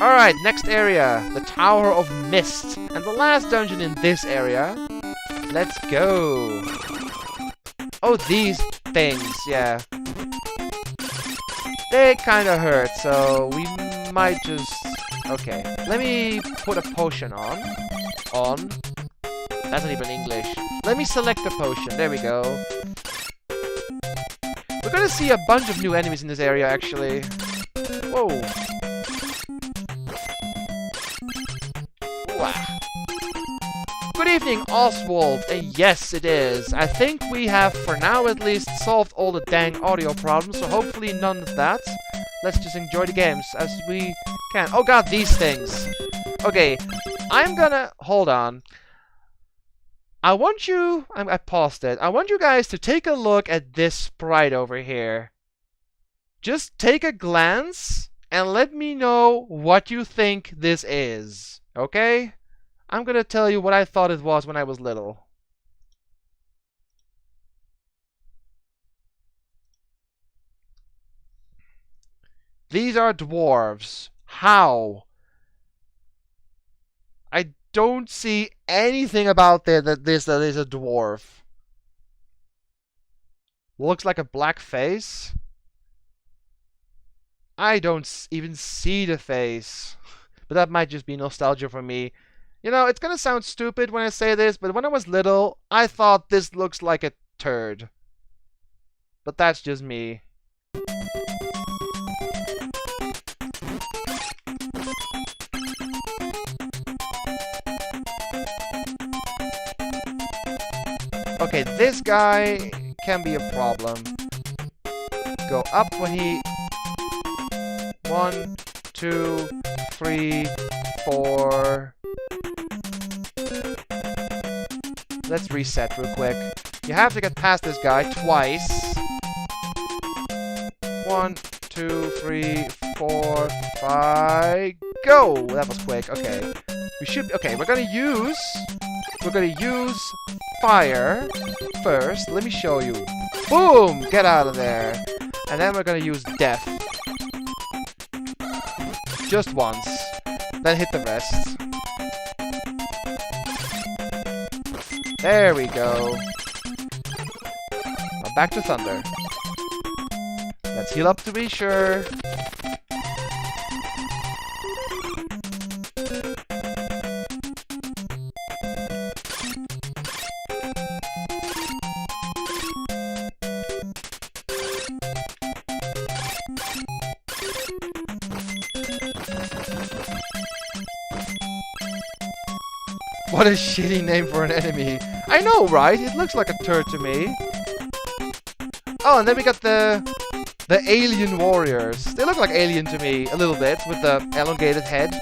Alright, next area. The Tower of Mist. And the last dungeon in this area. Let's go. Oh, these things, yeah. They kinda hurt, so we might just... Okay, let me put a potion on. That's not even English. Let me select a potion. There we go. We're gonna see a bunch of new enemies in this area, actually. Whoa. Wow. Good evening, Oswald. Yes, it is. I think we have, for now at least, solved all the dang audio problems, so hopefully none of that. Let's just enjoy the games as we can. Oh god, these things. Okay, I'm gonna... Hold on. I want you... I paused it. I want you guys to take a look at this sprite over here. Just take a glance and let me know what you think this is. Okay? I'm gonna tell you what I thought it was when I was little. These are dwarves. How? I don't see anything about there that is a dwarf. Looks like a black face. I don't even see the face. But that might just be nostalgia for me. You know, it's gonna sound stupid when I say this, but when I was little, I thought this looks like a turd. But that's just me. Okay, this guy can be a problem. Go up when he... 1, 2, 3, 4... Let's reset real quick. You have to get past this guy twice. 1, 2, 3, 4, 5... Go! That was quick. Okay. We should... Okay, we're gonna use fire first. Let me show you. Boom! Get out of there. And then we're gonna use death. Just once. Then hit the rest. There we go. Now back to thunder. Let's heal up to be sure. What a shitty name for an enemy. I know, right? It looks like a turd to me. Oh, and then we got the alien warriors. They look like alien to me a little bit with the elongated head.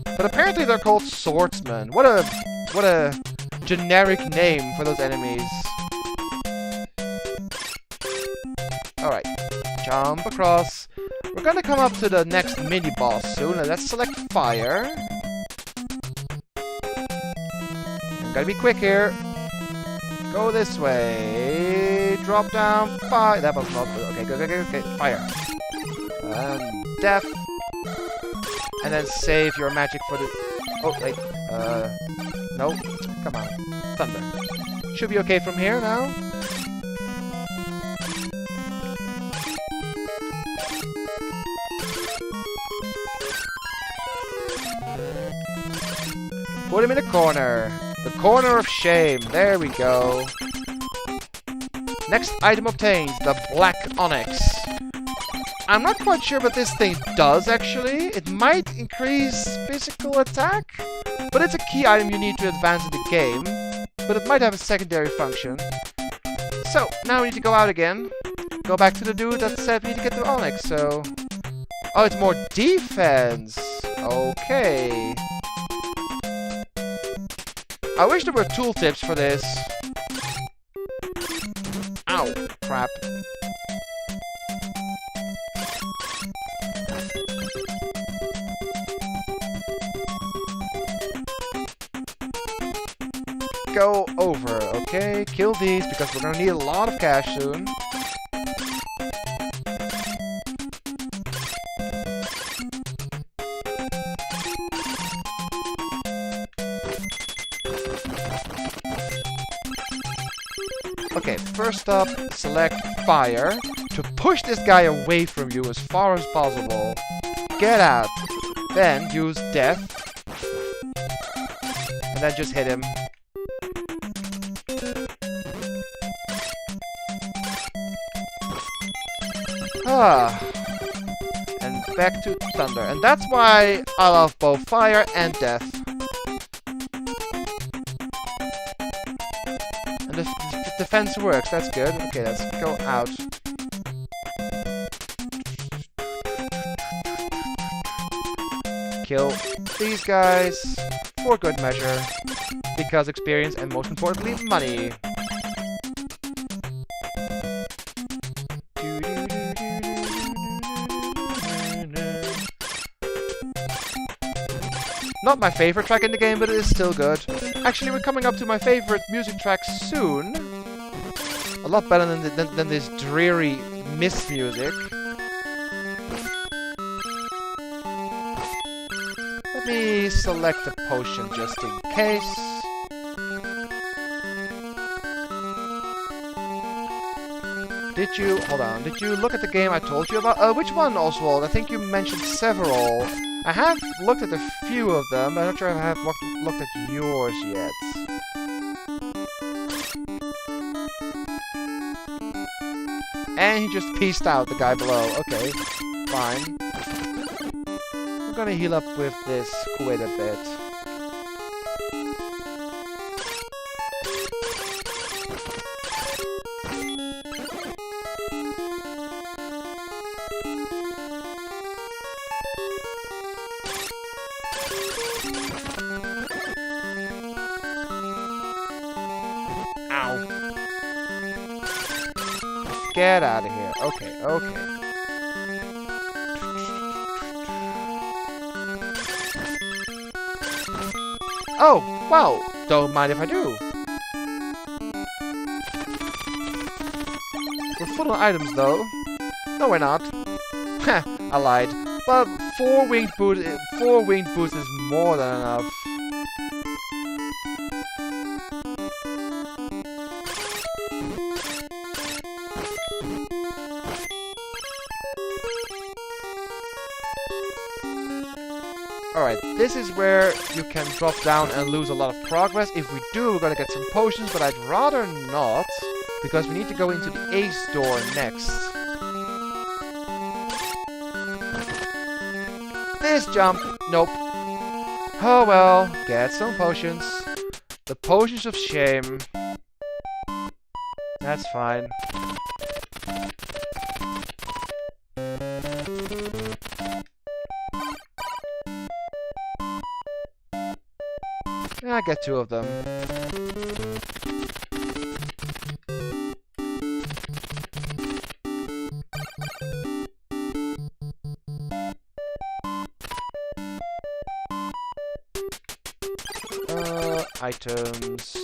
But apparently they're called swordsmen. What a generic name for those enemies. Alright. Jump across. We're gonna come up to the next mini-boss soon. Let's select fire. Gotta be quick here. Go this way. Drop down. Fire. That was not good. Okay, go. Fire. And death. And then save your magic for the... Oh, wait. No. Come on. Thunder. Should be okay from here now. Put him in a corner. The corner of shame. There we go. Next item obtained, the black onyx. I'm not quite sure what this thing does, actually. It might increase physical attack, but it's a key item you need to advance in the game. But it might have a secondary function. So, now we need to go out again. Go back to the dude that said we need to get the onyx, so... Oh, it's more defense. Okay. I wish there were tooltips for this. Ow, crap. Go over, okay? Kill these because we're gonna need a lot of cash soon. Okay, first up, select fire to push this guy away from you as far as possible. Get out. Then use death. And then just hit him. And back to thunder. And that's why I love both fire and death. And the defense works, that's good. Okay, let's go out. Kill these guys for good measure. Because experience and most importantly, money. Not my favorite track in the game, but it is still good. Actually, we're coming up to my favorite music track soon. A lot better than this dreary mist music. Let me select a potion just in case. Did you look at the game I told you about? Which one, Oswald? I think you mentioned several. I have looked at a few of them, but I'm not sure if I have looked at yours yet. And he just peaced out, the guy below. Okay, fine. I'm gonna heal up with this quite a bit. Ow. Get out of here. Okay, okay. Oh, wow. Don't mind if I do. We're full of items, though. No, we're not. Heh, I lied. But 4 winged boots is more than enough. Alright, this is where you can drop down and lose a lot of progress. If we do, we're gonna get some potions, but I'd rather not, because we need to go into the Ace door next. This jump! Nope. Oh well, get some potions. The potions of shame. That's fine. I get 2 of them. Items.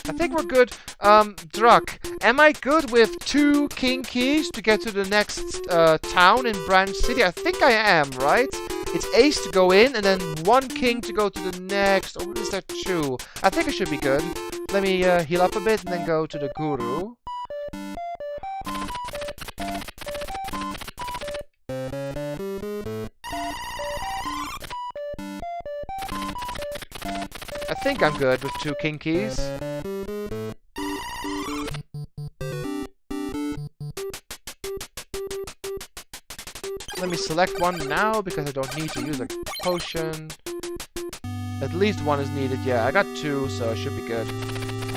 I think we're good. Druck, am I good with 2 king keys to get to the next town in Branch City? I think I am, right? It's Ace to go in, and then 1 king to go to the next. Or is there 2? I think it should be good. Let me heal up a bit and then go to the Guru. I think I'm good with 2 king keys. Let me select one now because I don't need to use a potion. At least 1 is needed. Yeah, I got 2, so it should be good.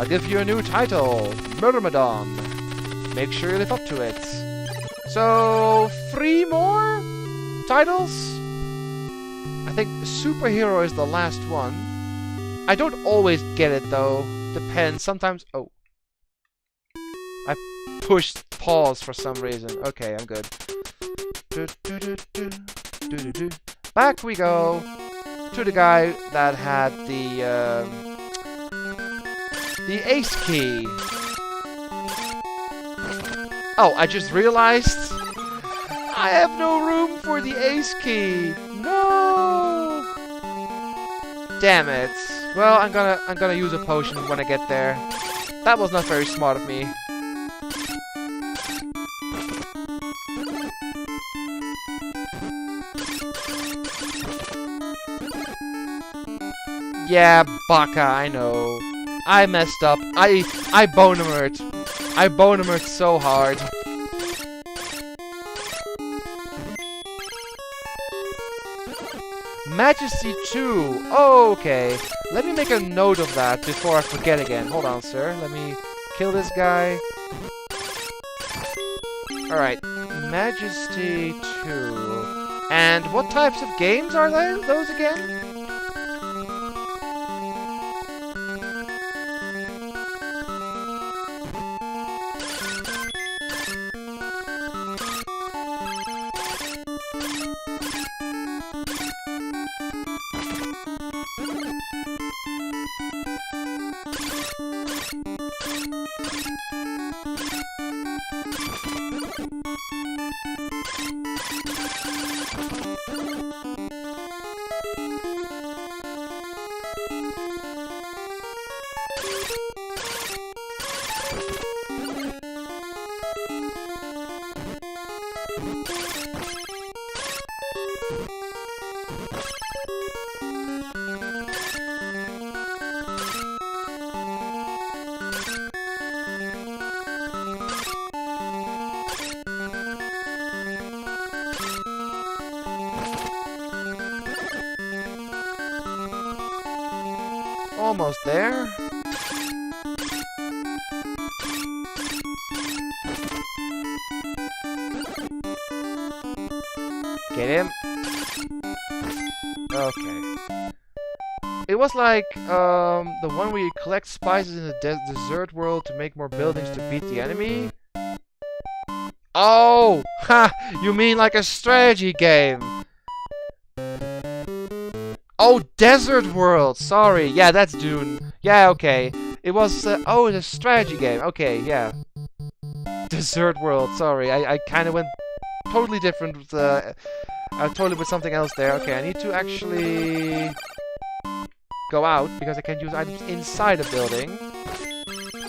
I'll give you a new title, Myrmidon. Make sure you live up to it. So, 3 more titles? I think superhero is the last one. I don't always get it though. Depends. Sometimes. Oh. I pushed pause for some reason. Okay, I'm good. Back we go to the guy that had the ace key. Oh, I just realized I have no room for the ace key. No. Damn it. Well, I'm gonna use a potion when I get there. That was not very smart of me. Yeah, baka, I know. I messed up. I bonemered. I bonemered so hard. Majesty 2. Oh, okay. Let me make a note of that before I forget again. Hold on, sir. Let me kill this guy. Alright. Majesty 2. And what types of games are those again? Almost there. Get him. Okay. It was like the one where you collect spices in the desert world to make more buildings to beat the enemy. Oh! Ha! You mean like a strategy game? Oh, Desert World! Sorry. Yeah, that's Dune. Yeah, okay. It was, oh, the strategy game. Okay, yeah. Desert World, sorry. I kind of went totally different with, totally with something else there. Okay, I need to actually go out, because I can use items inside a building.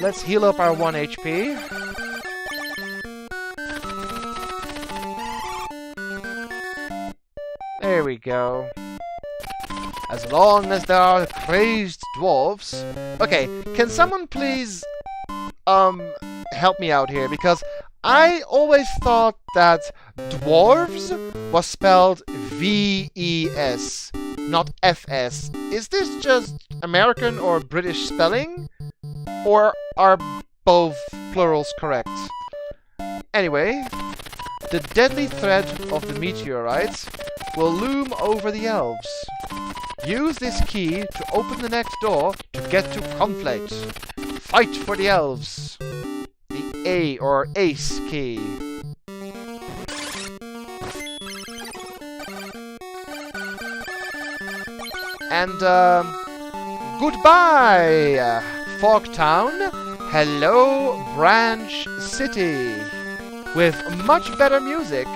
Let's heal up our 1 HP. There we go. As long as there are crazed dwarves. Okay, can someone please help me out here? Because I always thought that dwarves was spelled V-E-S, not F-S. Is this just American or British spelling? Or are both plurals correct? Anyway, the deadly threat of the meteorites will loom over the elves. Use this key to open the next door to get to conflict. Fight for the elves. The A or Ace key. And, goodbye, Fogtown. Hello, Branch City. With much better music.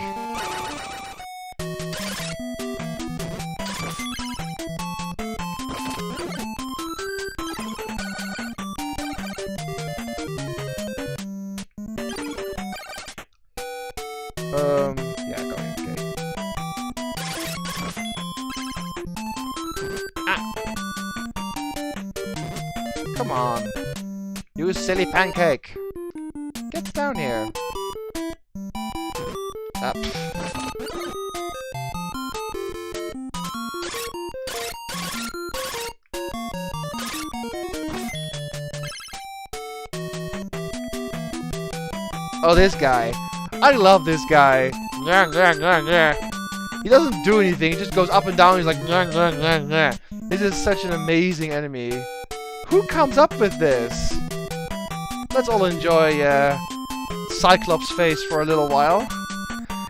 Yeah, go ahead, okay. Ah! Come on. You silly pancake. Get down here. Up. Oh, this guy. I love this guy. He doesn't do anything, he just goes up and down, he's like This is such an amazing enemy. Who comes up with this? Let's all enjoy Cyclops' face for a little while.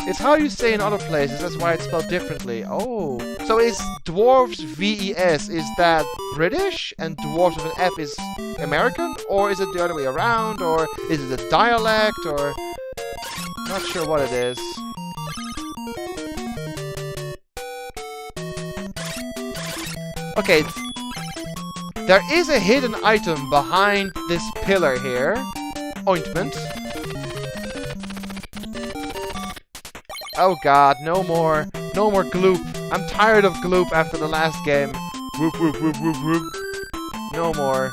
It's how you say in other places, that's why it's spelled differently. Oh. So is dwarves V-E-S, is that British? And dwarves with an F is American? Or is it the other way around? Or is it a dialect? Or... not sure what it is. Okay. There is a hidden item behind this pillar here. Ointment. Oh god, no more gloop. I'm tired of gloop after the last game. Whoop whoop whoop whoop whoop. No more.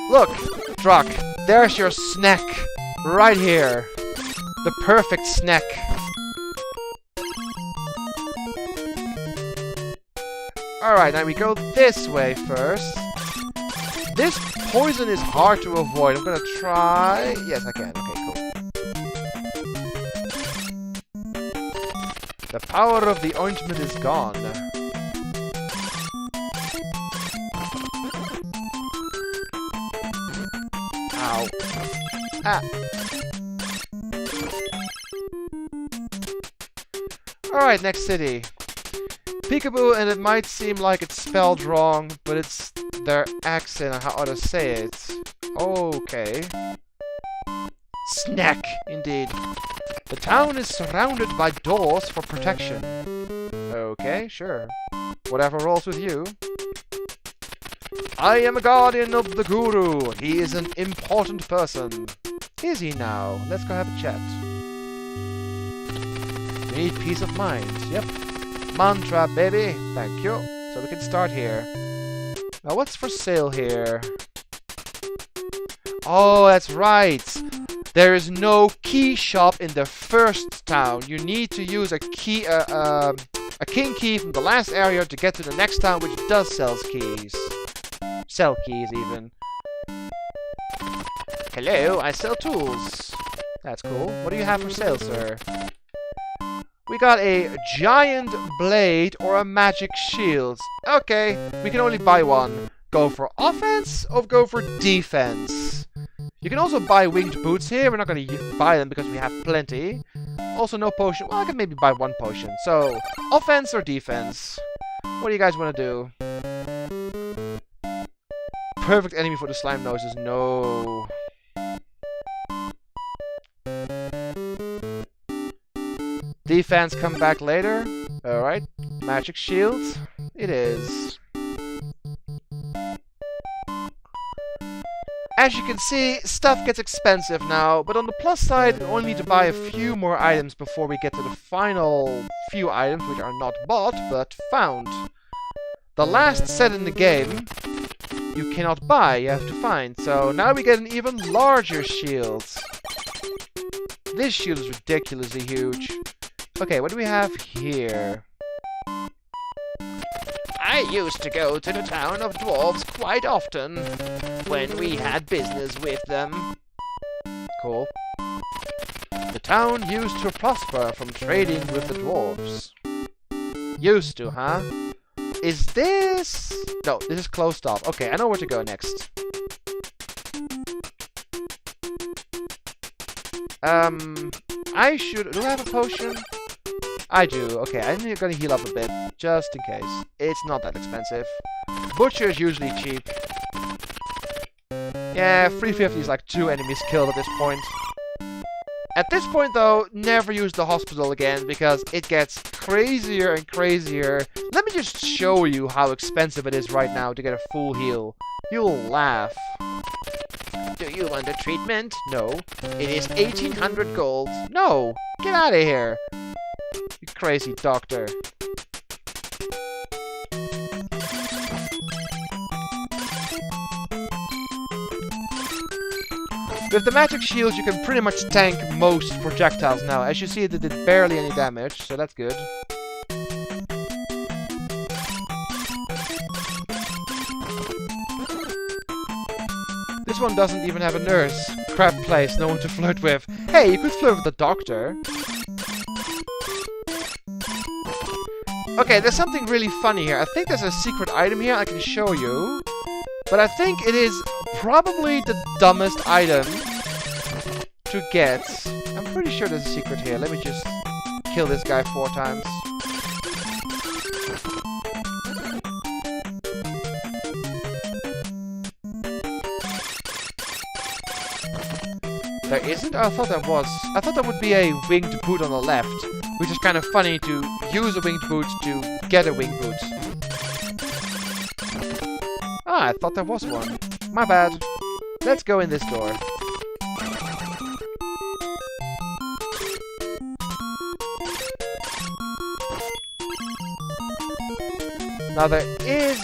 Look, Druck, there's your snack. Right here. The perfect snack. Alright, now we go this way first. This poison is hard to avoid. I'm gonna try... yes, I can. Okay, cool. The power of the ointment is gone. Ow. Ah. Alright, next city. Peekaboo, and it might seem like it's spelled wrong, but it's their accent and how to say it. Okay. Snack, indeed. The town is surrounded by doors for protection. Okay, sure. Whatever rolls with you. I am a guardian of the guru. He is an important person. Is he now? Let's go have a chat. We need peace of mind. Yep. Mantra, baby. Thank you. So we can start here. Now, what's for sale here? Oh, that's right. There is no key shop in the first town. You need to use a key, a king key from the last area to get to the next town, which does sell keys. Sell keys, even. Hello, I sell tools. That's cool. What do you have for sale, sir? We got a giant blade or a magic shield. Okay, we can only buy one. Go for offense or go for defense. You can also buy winged boots here. We're not going to buy them because we have plenty. Also, no potion. Well, I can maybe buy one potion. So, offense or defense? What do you guys want to do? Perfect enemy for the slime noses. No. Defense come back later. Alright. Magic shield. It is. As you can see, stuff gets expensive now, but on the plus side, we only need to buy a few more items before we get to the final few items, which are not bought, but found. The last set in the game, you cannot buy, you have to find. So now we get an even larger shield. This shield is ridiculously huge. Okay, what do we have here? I used to go to the town of dwarves quite often when we had business with them. Cool. The town used to prosper from trading with the dwarves. Used to, huh? Is this... No, this is closed off. Okay, I know where to go next. I should... Do I have a potion? I do. Okay, I'm gonna heal up a bit, just in case. It's not that expensive. Butcher is usually cheap. Yeah, 350 is like 2 enemies killed at this point. At this point, though, never use the hospital again, because it gets crazier and crazier. Let me just show you how expensive it is right now to get a full heal. You'll laugh. Do you want a treatment? No. It is 1800 gold. No! Get out of here! You crazy doctor. With the magic shields, you can pretty much tank most projectiles now. As you see, it did barely any damage, so that's good. This one doesn't even have a nurse. Crap place, no one to flirt with. Hey, you could flirt with the doctor. Okay, there's something really funny here. I think there's a secret item here I can show you. But I think it is probably the dumbest item to get. I'm pretty sure there's a secret here. Let me just kill this guy 4 times. There isn't? Oh, I thought there was. I thought there would be a winged boot on the left. Which is kind of funny to use a winged boot to get a winged boot. Ah, I thought there was one. My bad. Let's go in this door. Now there is...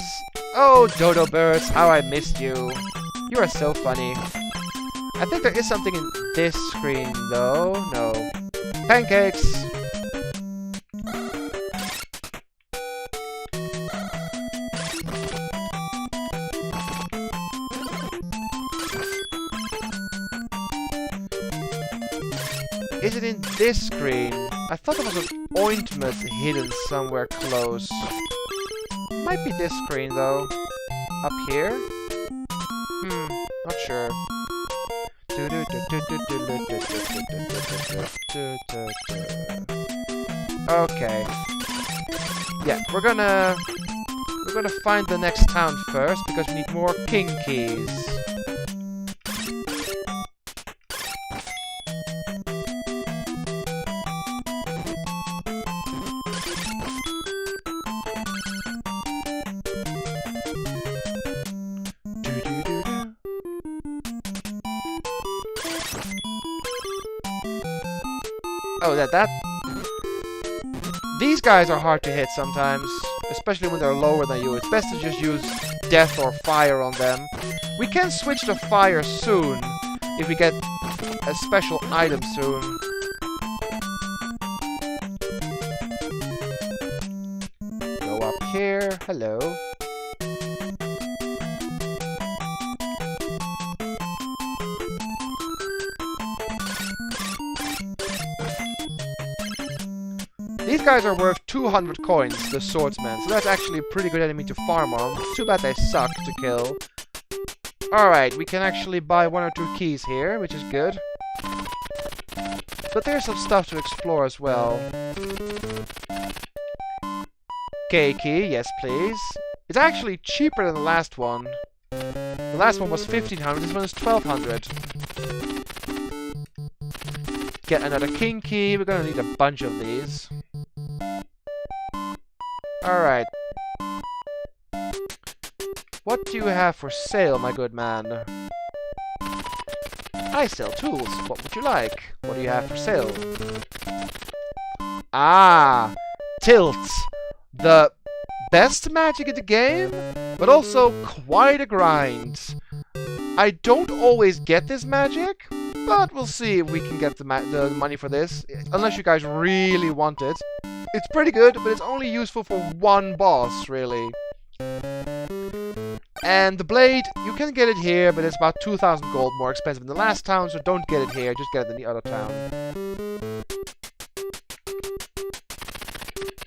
Oh, dodo birds, how I missed you. You are so funny. I think there is something in this screen, though. No. Pancakes! Is it in this screen? I thought there was an ointment hidden somewhere close. Might be this screen, though. Up here? Not sure. Okay. Yeah, we're gonna find the next town first, because we need more king keys. Oh, that... These guys are hard to hit sometimes, especially when they're lower than you. It's best to just use death or fire on them. We can switch to fire soon, if we get a special item soon. Go up here. Hello. These guys are worth 200 coins, the swordsmen, so that's actually a pretty good enemy to farm on. It's too bad they suck to kill. Alright, we can actually buy 1 or 2 keys here, which is good. But there's some stuff to explore as well. K key, yes please. It's actually cheaper than the last one. The last one was 1500, this one is 1200. Get another king key, we're gonna need a bunch of these. Alright. What do you have for sale, my good man? I sell tools. What would you like? What do you have for sale? Ah! Tilts! The best magic in the game, but also quite a grind. I don't always get this magic, but we'll see if we can get the money for this. Unless you guys really want it. It's pretty good, but it's only useful for one boss, really. And the blade, you can get it here, but it's about 2,000 gold more expensive than the last town, so don't get it here, just get it in the other town.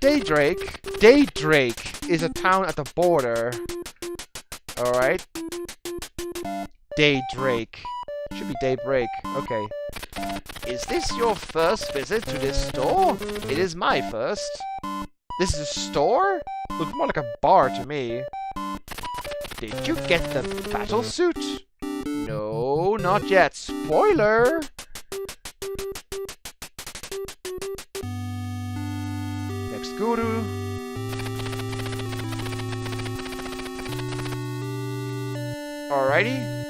Daydrake is a town at the border. Alright. Daydrake. Should be Daybreak. Okay. Is this your first visit to this store? It is my first. This is a store? Looks more like a bar to me. Did you get the battle suit? No, not yet. Spoiler! Next guru. Alrighty.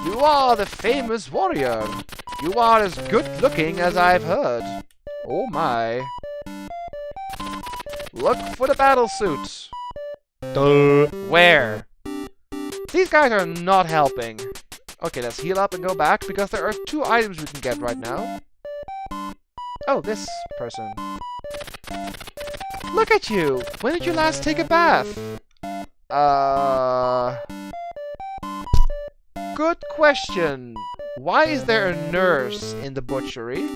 You are the famous warrior. You are as good looking as I've heard. Oh my. Look for the battle suit. Duh. Where? These guys are not helping. Okay, let's heal up and go back, because there are 2 items we can get right now. Oh, this person. Look at you! When did you last take a bath? Good question. Why is there a nurse in the butchery?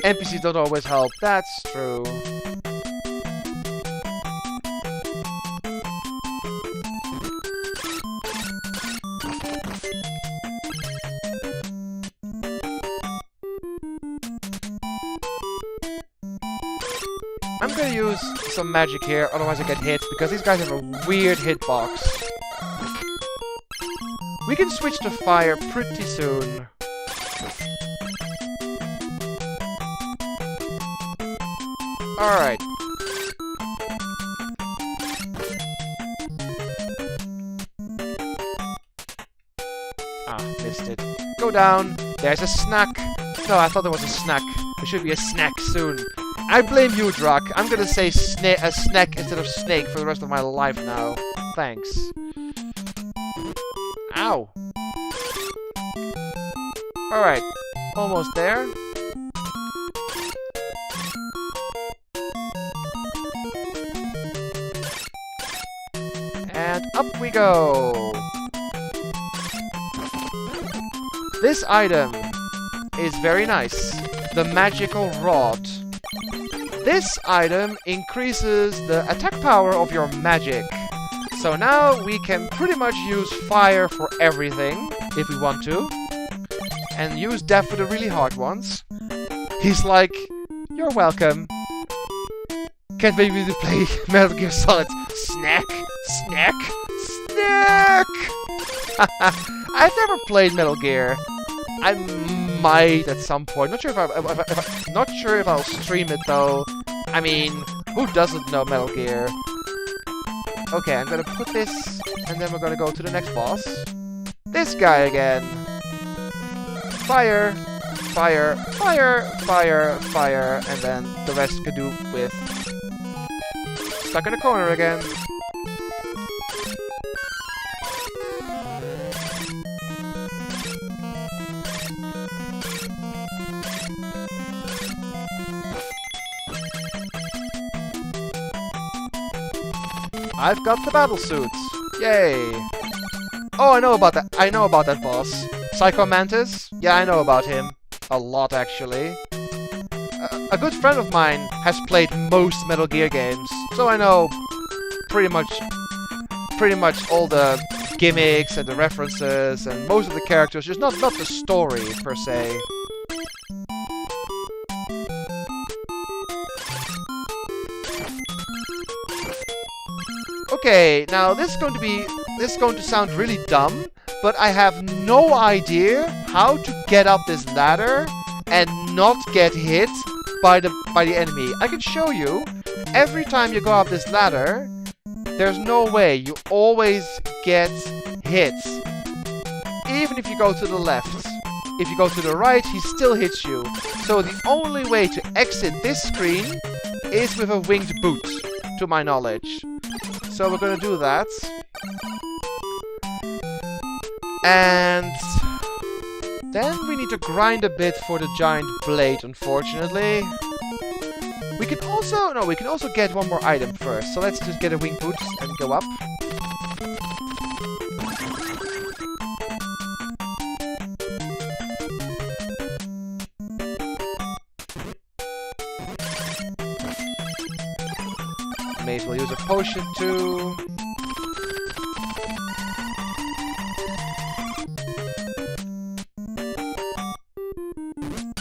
NPCs don't always help, that's true. I'm gonna use some magic here, otherwise I get hit, because these guys have a weird hitbox. We can switch to fire pretty soon. Alright. Ah, missed it. Go down. There's a snack. No, I thought there was a snack. There should be a snack soon. I blame you, Druck. I'm gonna say a snack instead of snake for the rest of my life now. Thanks. Ow. Alright. Almost there. And up we go! This item is very nice. The magical rod. This item increases the attack power of your magic. So now we can pretty much use fire for everything, if we want to. And use death for the really hard ones. He's like You're welcome. Can't wait to play Metal Gear Solid. Snack! Snack! Snack! I've never played Metal Gear. I might at some point. Not sure if I'll stream it though. I mean, who doesn't know Metal Gear? Okay, I'm gonna put this, and then we're gonna go to the next boss. This guy again. Fire, fire, fire, fire, fire, and then the rest could do with stuck in the corner again. I've got the battle suits. Yay! Oh, I know about that. I know about that boss. Psycho Mantis? Yeah, I know about him. A lot, actually. A good friend of mine has played most Metal Gear games, so I know pretty much all the gimmicks and the references and most of the characters. Just not the story per se. Okay, now this is going to sound really dumb, but I have no idea how to get up this ladder and not get hit by the enemy. I can show you. Every time you go up this ladder, there's no way. You always get hit. Even if you go to the left. If you go to the right, he still hits you. So the only way to exit this screen is with a winged boot, to my knowledge. So we're gonna do that. And then we need to grind a bit for the giant blade, unfortunately. We can also get one more item first. So let's just get a wing boot and go up. May as well use a potion too.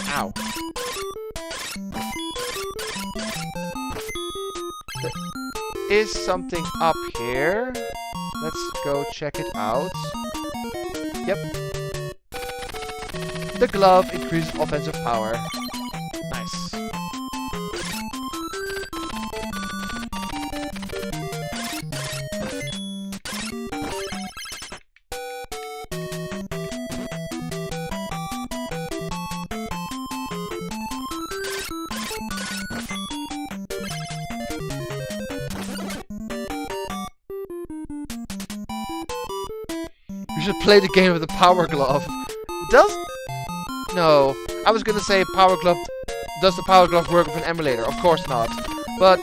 Ow. There is something up here. Let's go check it out. Yep. The glove increases offensive power. Nice. You should play the game with the power glove. No. I was gonna say power glove. Does the power glove work with an emulator? Of course not. But,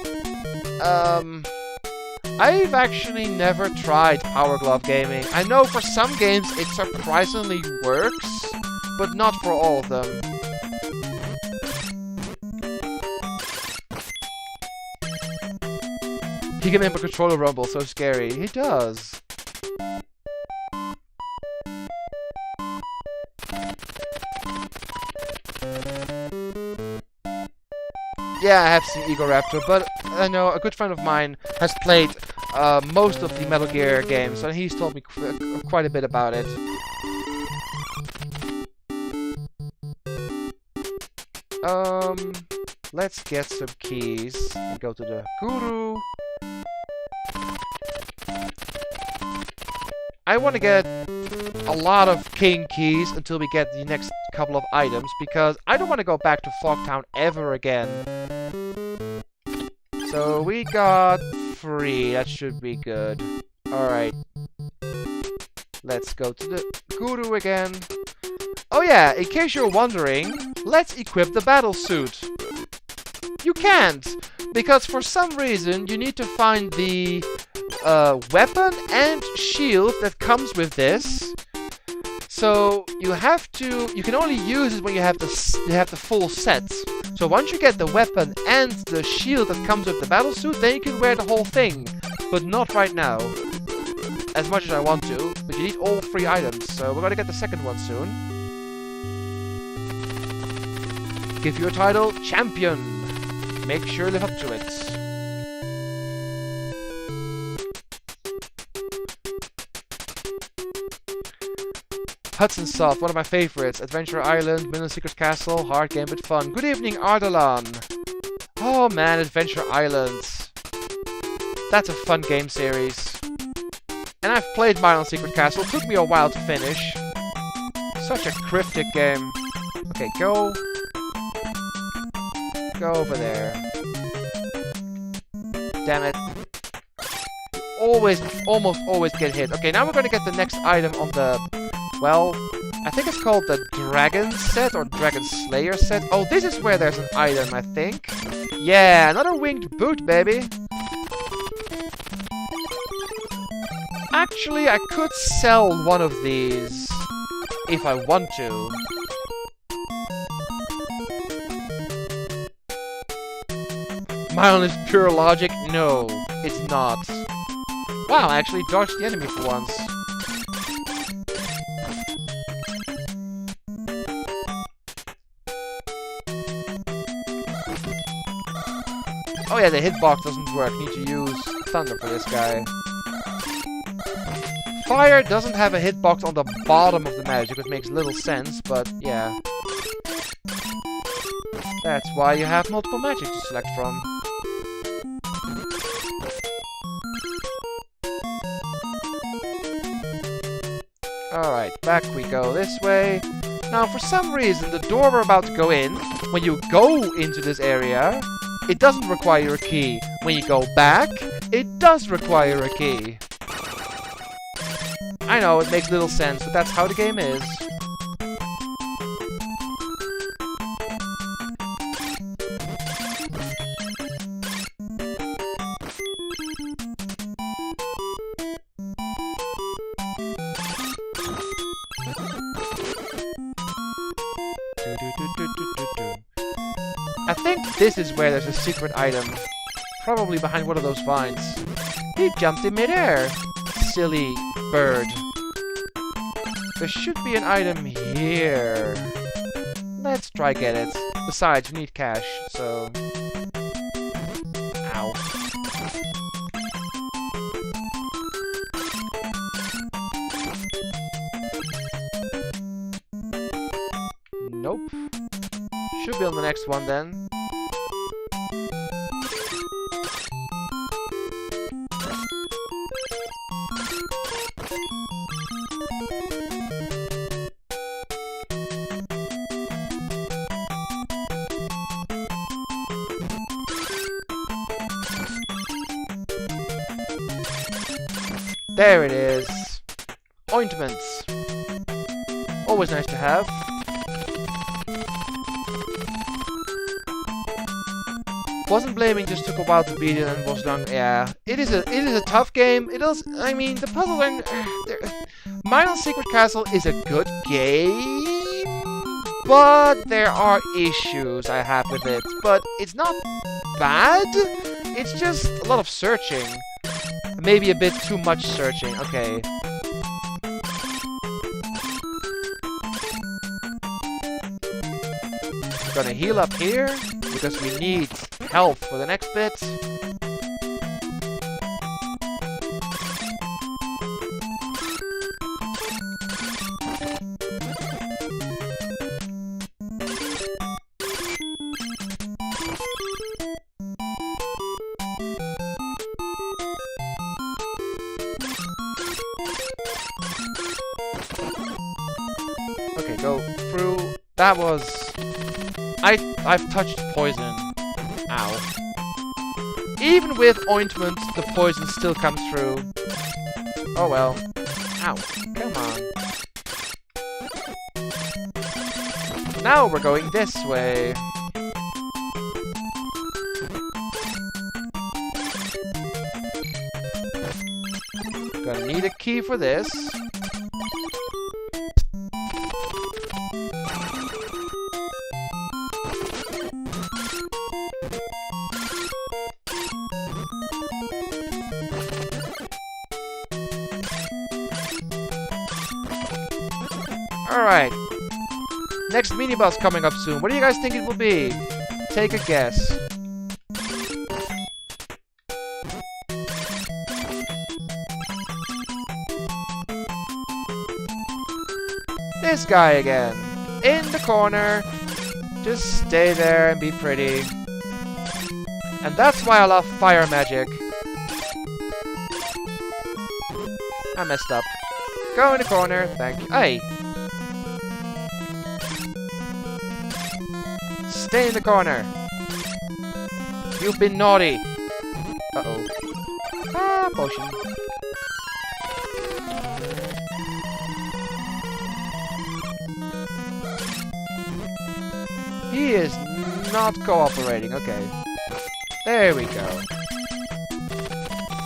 I've actually never tried power glove gaming. I know for some games it surprisingly works, but not for all of them. He can make a controller rumble, so scary. He does. Yeah, I have seen Egoraptor, but I know a good friend of mine has played most of the Metal Gear games, and he's told me quite a bit about it. Let's get some keys and go to the Guru. I want to get a lot of king keys until we get the next couple of items, because I don't want to go back to Fogtown ever again. So we got 3, that should be good. Alright. Let's go to the Guru again. Oh yeah, in case you're wondering, let's equip the battle suit. You can't, because for some reason you need to find the weapon and shield that comes with this. So you can only use it when you have the full set. So once you get the weapon and the shield that comes with the battle suit, then you can wear the whole thing. But not right now. As much as I want to, but you need all 3 items. So we're gonna get the second one soon. give you a title, Champion. Make sure you live up to it. Hudson Soft, one of my favorites. Adventure Island, Middle Secret Castle, hard game but fun. Good evening, Ardalan. Oh man, Adventure Island. That's a fun game series. And I've played Middle Secret Castle. Took me a while to finish. Such a cryptic game. Okay, go. Go over there. Damn it. Almost always get hit. Okay, now we're gonna get the next item on the... Well, I think it's called the Dragon set or Dragon Slayer set. Oh, this is where there's an item, I think. Yeah, another winged boot, baby. Actually, I could sell one of these if I want to. Mine is pure logic? No, it's not. Wow, I actually dodged the enemy for once. Oh yeah, the hitbox doesn't work. Need to use thunder for this guy. Fire doesn't have a hitbox on the bottom of the magic, which makes little sense, but yeah. That's why you have multiple magic to select from. Alright, back we go this way. Now, for some reason, the door we're about to go in, when you go into this area, it doesn't require a key. When you go back, it does require a key. I know, it makes little sense, but that's how the game is. I think this is where there's a secret item. Probably behind one of those vines. He jumped in midair. Silly bird. There should be an item here. Let's try get it. Besides, we need cash, so... Ow. Nope. Should be on the next one then. There it is. Ointments. Always nice to have. Wasn't blaming, just took a while to beat it and was done. Yeah, it is a tough game. It is. I mean, the puzzles are. Middle Secret Castle is a good game, but there are issues I have with it. But it's not bad. It's just a lot of searching. Maybe a bit too much searching. Okay. We're gonna heal up here because we need health for the next bit. Okay, go through. That was... I've touched poison. Ow. Even with ointment, the poison still comes through. Oh well. Ow. Come on. Now we're going this way. Gonna need a key for this. Alright. Next mini-boss coming up soon. What do you guys think it will be? Take a guess. This guy again. In the corner. Just stay there and be pretty. And that's why I love fire magic. I messed up. Go in the corner. Thank you. Hey. Stay in the corner. You've been naughty. Uh-oh. Ah, potion. He is not cooperating. Okay. There we go.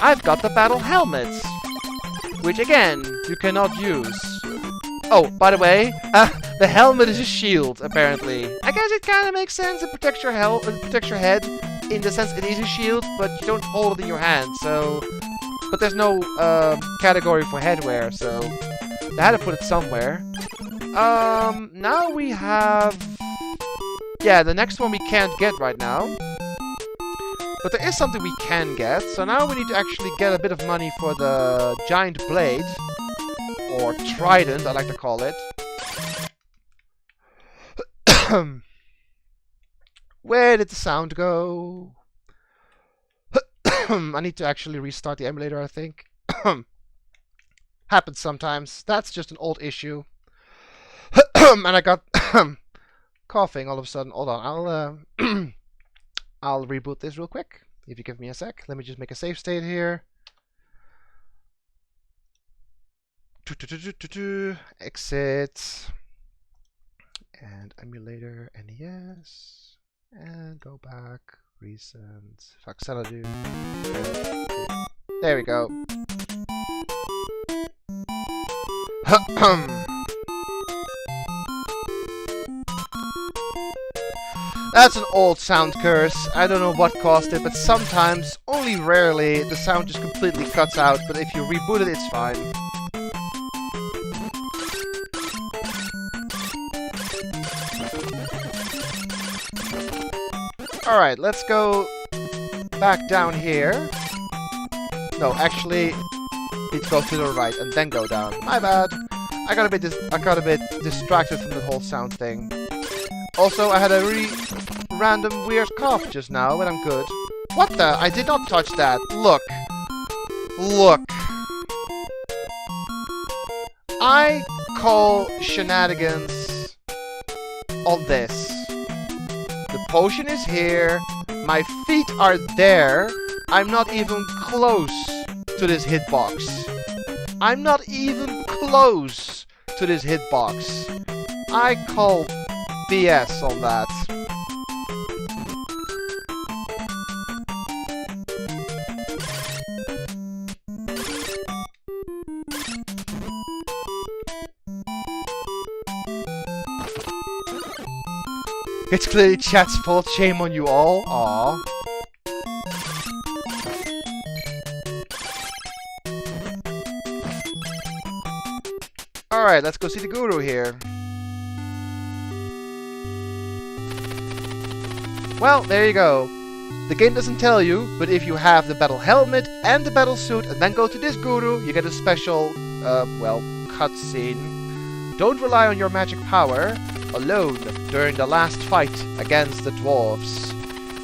I've got the battle helmets. Which, again, you cannot use. Oh, by the way, the helmet is a shield, apparently. I guess it kind of makes sense. It protects your protects your head. In the sense it is a shield, but you don't hold it in your hand, so... But there's no category for headwear, so... I had to put it somewhere. Now we have... Yeah, the next one we can't get right now. But there is something we can get, so now we need to actually get a bit of money for the giant blade. Or trident, I like to call it. Where did the sound go? I need to actually restart the emulator, I think. Happens sometimes. That's just an old issue. And I got coughing all of a sudden. Hold on, I'll reboot this real quick. If you give me a sec. Let me just make a save state here. Exit. And emulator NES. And go back. Recent. Faxanadu. There we go. That's an old sound curse. I don't know what caused it, but sometimes, only rarely, the sound just completely cuts out. But if you reboot it, it's fine. Alright, let's go back down here. No, actually, it goes to the right and then go down. My bad. I got a bit distracted from the whole sound thing. Also, I had a really random weird cough just now, but I'm good. What the? I did not touch that. Look. Look. I call shenanigans on this. The potion is here. My feet are there. I'm not even close to this hitbox. I'm not even close to this hitbox. I call BS on that. It's clearly chat's fault. Shame on you all. Aww. Alright, let's go see the guru here. Well, there you go. The game doesn't tell you, but if you have the battle helmet and the battle suit and then go to this guru, you get a special, well, cutscene. Don't rely on your magic power alone during the last fight against the dwarves.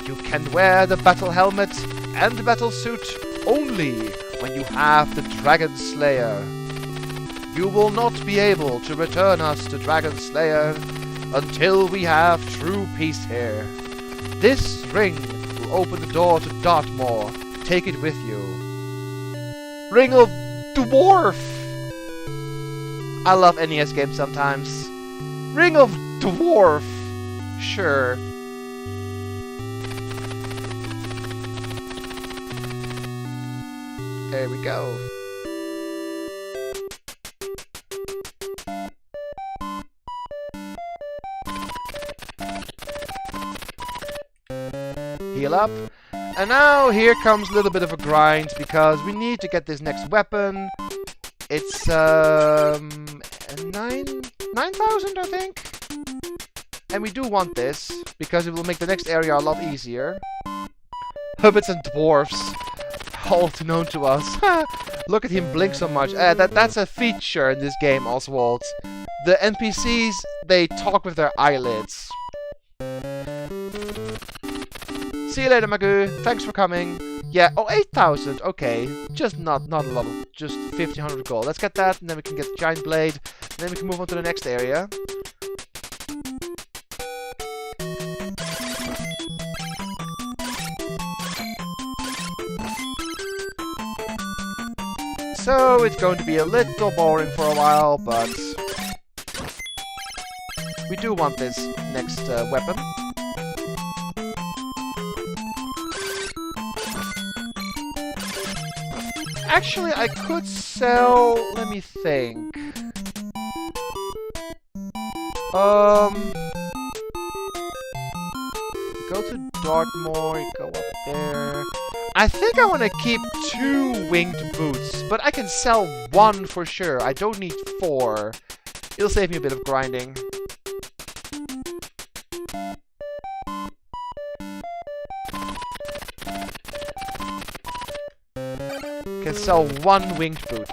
You can wear the battle helmet and the battle suit only when you have the Dragon Slayer. You will not be able to return us to Dragon Slayer until we have true peace here. This ring will open the door to Dartmoor. Take it with you. Ring of Dwarf! I love NES games sometimes. Ring of Dwarf! Sure. There we go. Heal up. And now here comes a little bit of a grind because we need to get this next weapon. It's 9,000 I think. And we do want this, because it will make the next area a lot easier. Hobbits and dwarves. All known to us. Look at him blink so much. That's a feature in this game, Oswald. The NPCs, they talk with their eyelids. See you later, Magoo. Thanks for coming. Yeah, oh, 8,000. Okay. Just not a lot of, just 1,500 gold. Let's get that, and then we can get the giant blade. And then we can move on to the next area. So, it's going to be a little boring for a while, but we do want this next weapon. Actually, I could sell... Let me think. Go to Dartmoor, go up there. I think I want to keep 2 winged boots, but I can sell 1 for sure. I don't need 4. It'll save me a bit of grinding. Can sell 1 winged boot.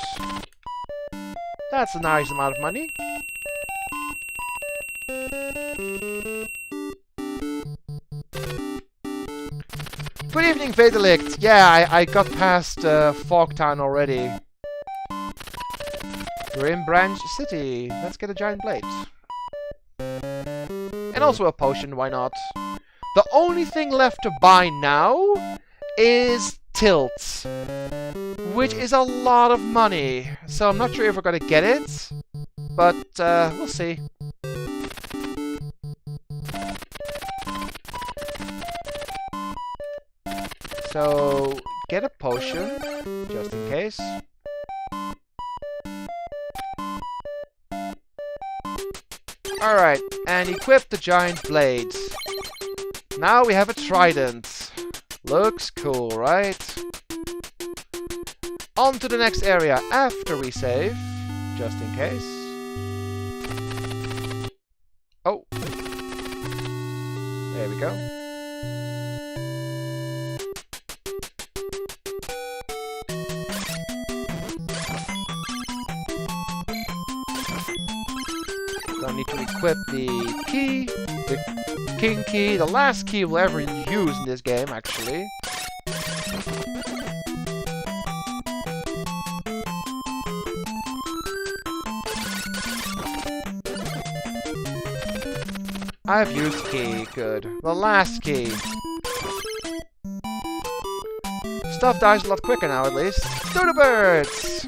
That's a nice amount of money. Good evening, Vedelict. Yeah, I got past Fogtown already. We're in Branch City. Let's get a giant blade. And also a potion, why not? The only thing left to buy now is Tilt, which is a lot of money. So I'm not sure if we're gonna get it, but we'll see. So, get a potion, just in case. Alright, and equip the giant blade. Now we have a trident. Looks cool, right? On to the next area after we save, just in case. Oh. There we go. Need to equip the key, the king key, the last key we'll ever use in this game, actually. I've used key, good. The last key. Stuff dies a lot quicker now, at least. Do the birds!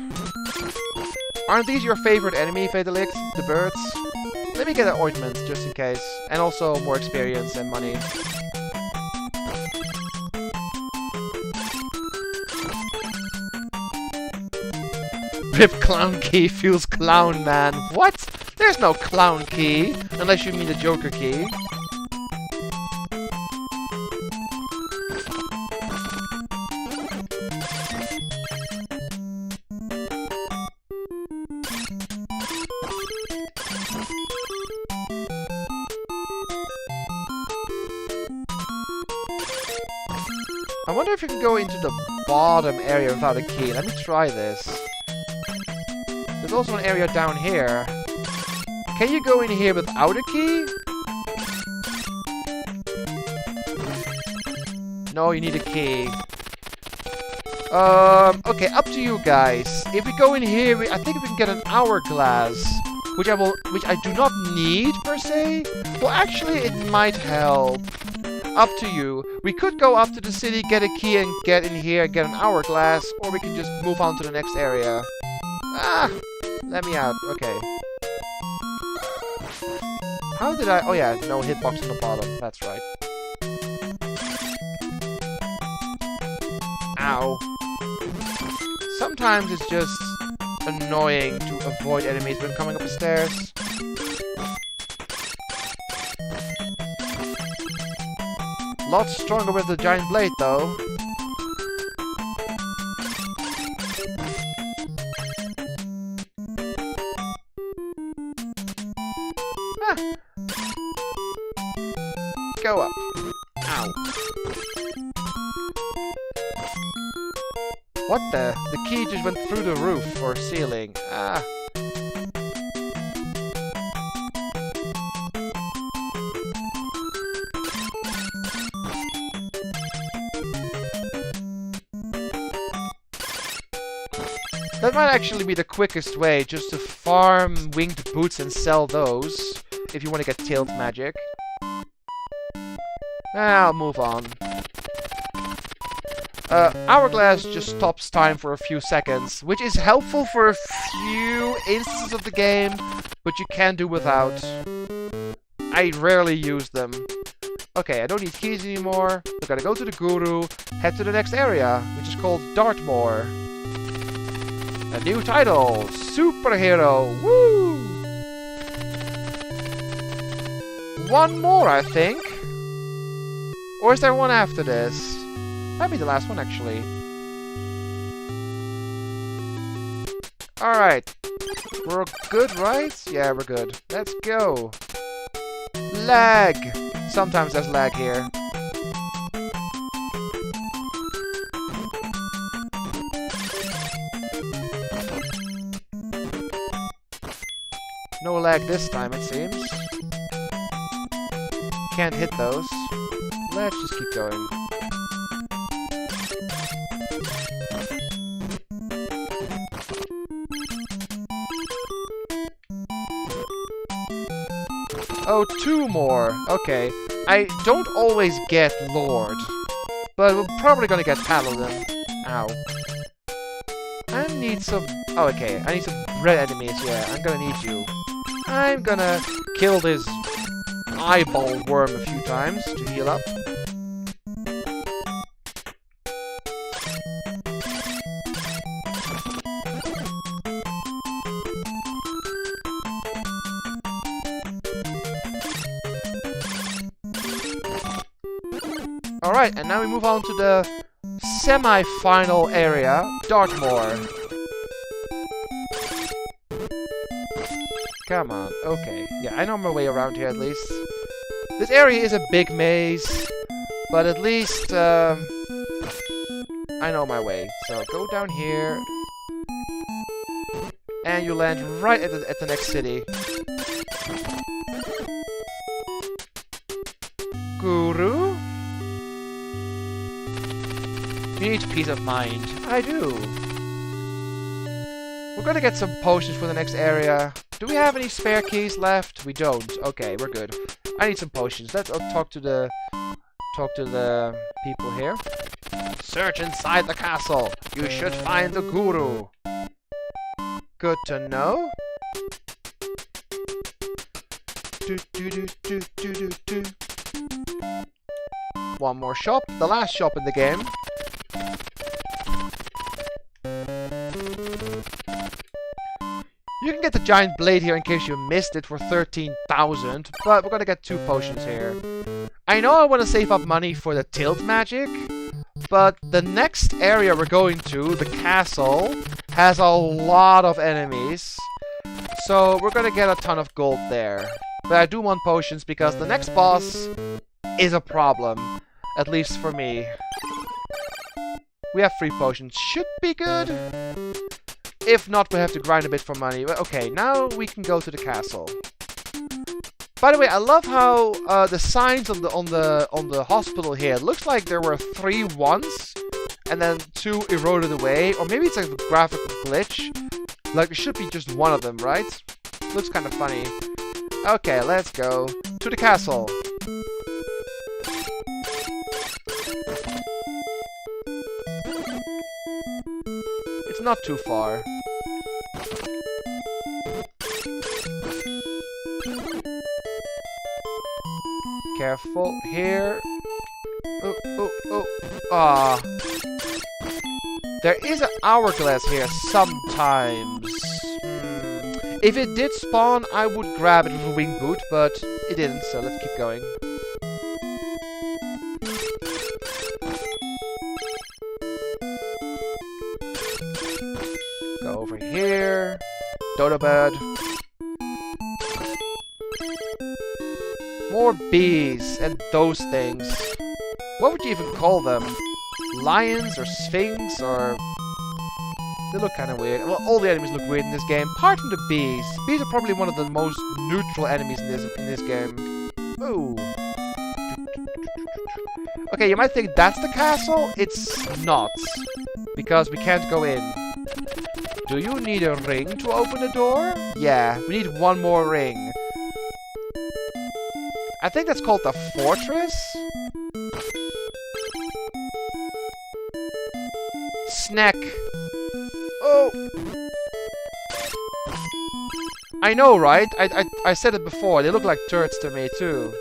Aren't these your favorite enemy, Vedelict? The birds? Let me get an ointment, just in case. And also more experience and money. Rip clown key feels clown, man. What? There's no clown key, unless you mean the Joker key. I wonder if you can go into the bottom area without a key. Let me try this. There's also an area down here. Can you go in here without a key? No, you need a key. Okay, up to you guys. If we go in here, I think we can get an hourglass, which I do not need per se. Well, actually, it might help. Up to you. We could go up to the city, get a key, and get in here, get an hourglass, or we can just move on to the next area. Ah! Let me out. Okay. How did I... Oh yeah, no hitbox on the bottom. That's right. Ow. Sometimes it's just annoying to avoid enemies when coming up the stairs. Lot stronger with the giant blade, though. Ah. go up. Ow. What the? The key just went through the roof or ceiling. Ah. That might actually be the quickest way, just to farm winged boots and sell those, if you want to get tilt magic. I'll move on. Hourglass just stops time for a few seconds, which is helpful for a few instances of the game, but you can do without. I rarely use them. Okay, I don't need keys anymore. We gotta go to the Guru, head to the next area, which is called Dartmoor. A new title, Superhero, woo! One more, I think. Or is there one after this? Might be the last one, actually. Alright. We're good, right? Yeah, we're good. Let's go. Lag! Sometimes there's lag here. No lag this time, it seems. Can't hit those. Let's just keep going. Oh, two more. Okay. I don't always get Lord, but we're probably gonna get Paladin. Ow. I need some... Oh, okay. I need some red enemies. Yeah, I'm gonna need you. I'm gonna kill this eyeball worm a few times to heal up. Alright, and now we move on to the semi-final area, Dartmoor. Come on, okay. Yeah, I know my way around here at least. This area is a big maze, but at least I know my way. So go down here, and you land right at the next city. Guru? You need peace of mind. I do. We're gonna get some potions for the next area. Do we have any spare keys left? We don't. Okay, we're good. I need some potions. Let's talk to the people here. Search inside the castle. You should find the Guru. Good to know. One more shop. The last shop in the game. You can get the giant blade here in case you missed it for 13,000, but we're gonna get 2 potions here. I know I want to save up money for the tilt magic, but the next area we're going to, the castle, has a lot of enemies. So we're gonna get a ton of gold there. But I do want potions because the next boss is a problem, at least for me. We have 3 potions, should be good. If not, we have to grind a bit for money. But okay, now we can go to the castle. By the way, I love how the signs on the hospital here. It looks like there were 3 once, and then 2 eroded away, or maybe it's like a graphical glitch. Like it should be just one of them, right? Looks kind of funny. Okay, let's go to the castle. It's not too far. Careful here. Oh, oh, oh. Ah. There is an hourglass here sometimes. If it did spawn, I would grab it with a wing boot, but it didn't, so let's keep going. Go over here. Dodo bird. More bees and those things. What would you even call them? Lions or sphinx or... They look kind of weird. Well, all the enemies look weird in this game, apart from the bees. Bees are probably one of the most neutral enemies in this game. Ooh. Okay, you might think that's the castle. It's not, because we can't go in. Do you need a ring to open the door? Yeah, we need one more ring. I think that's called the fortress? Snack. Oh! I know, right? I said it before. They look like turrets to me, too.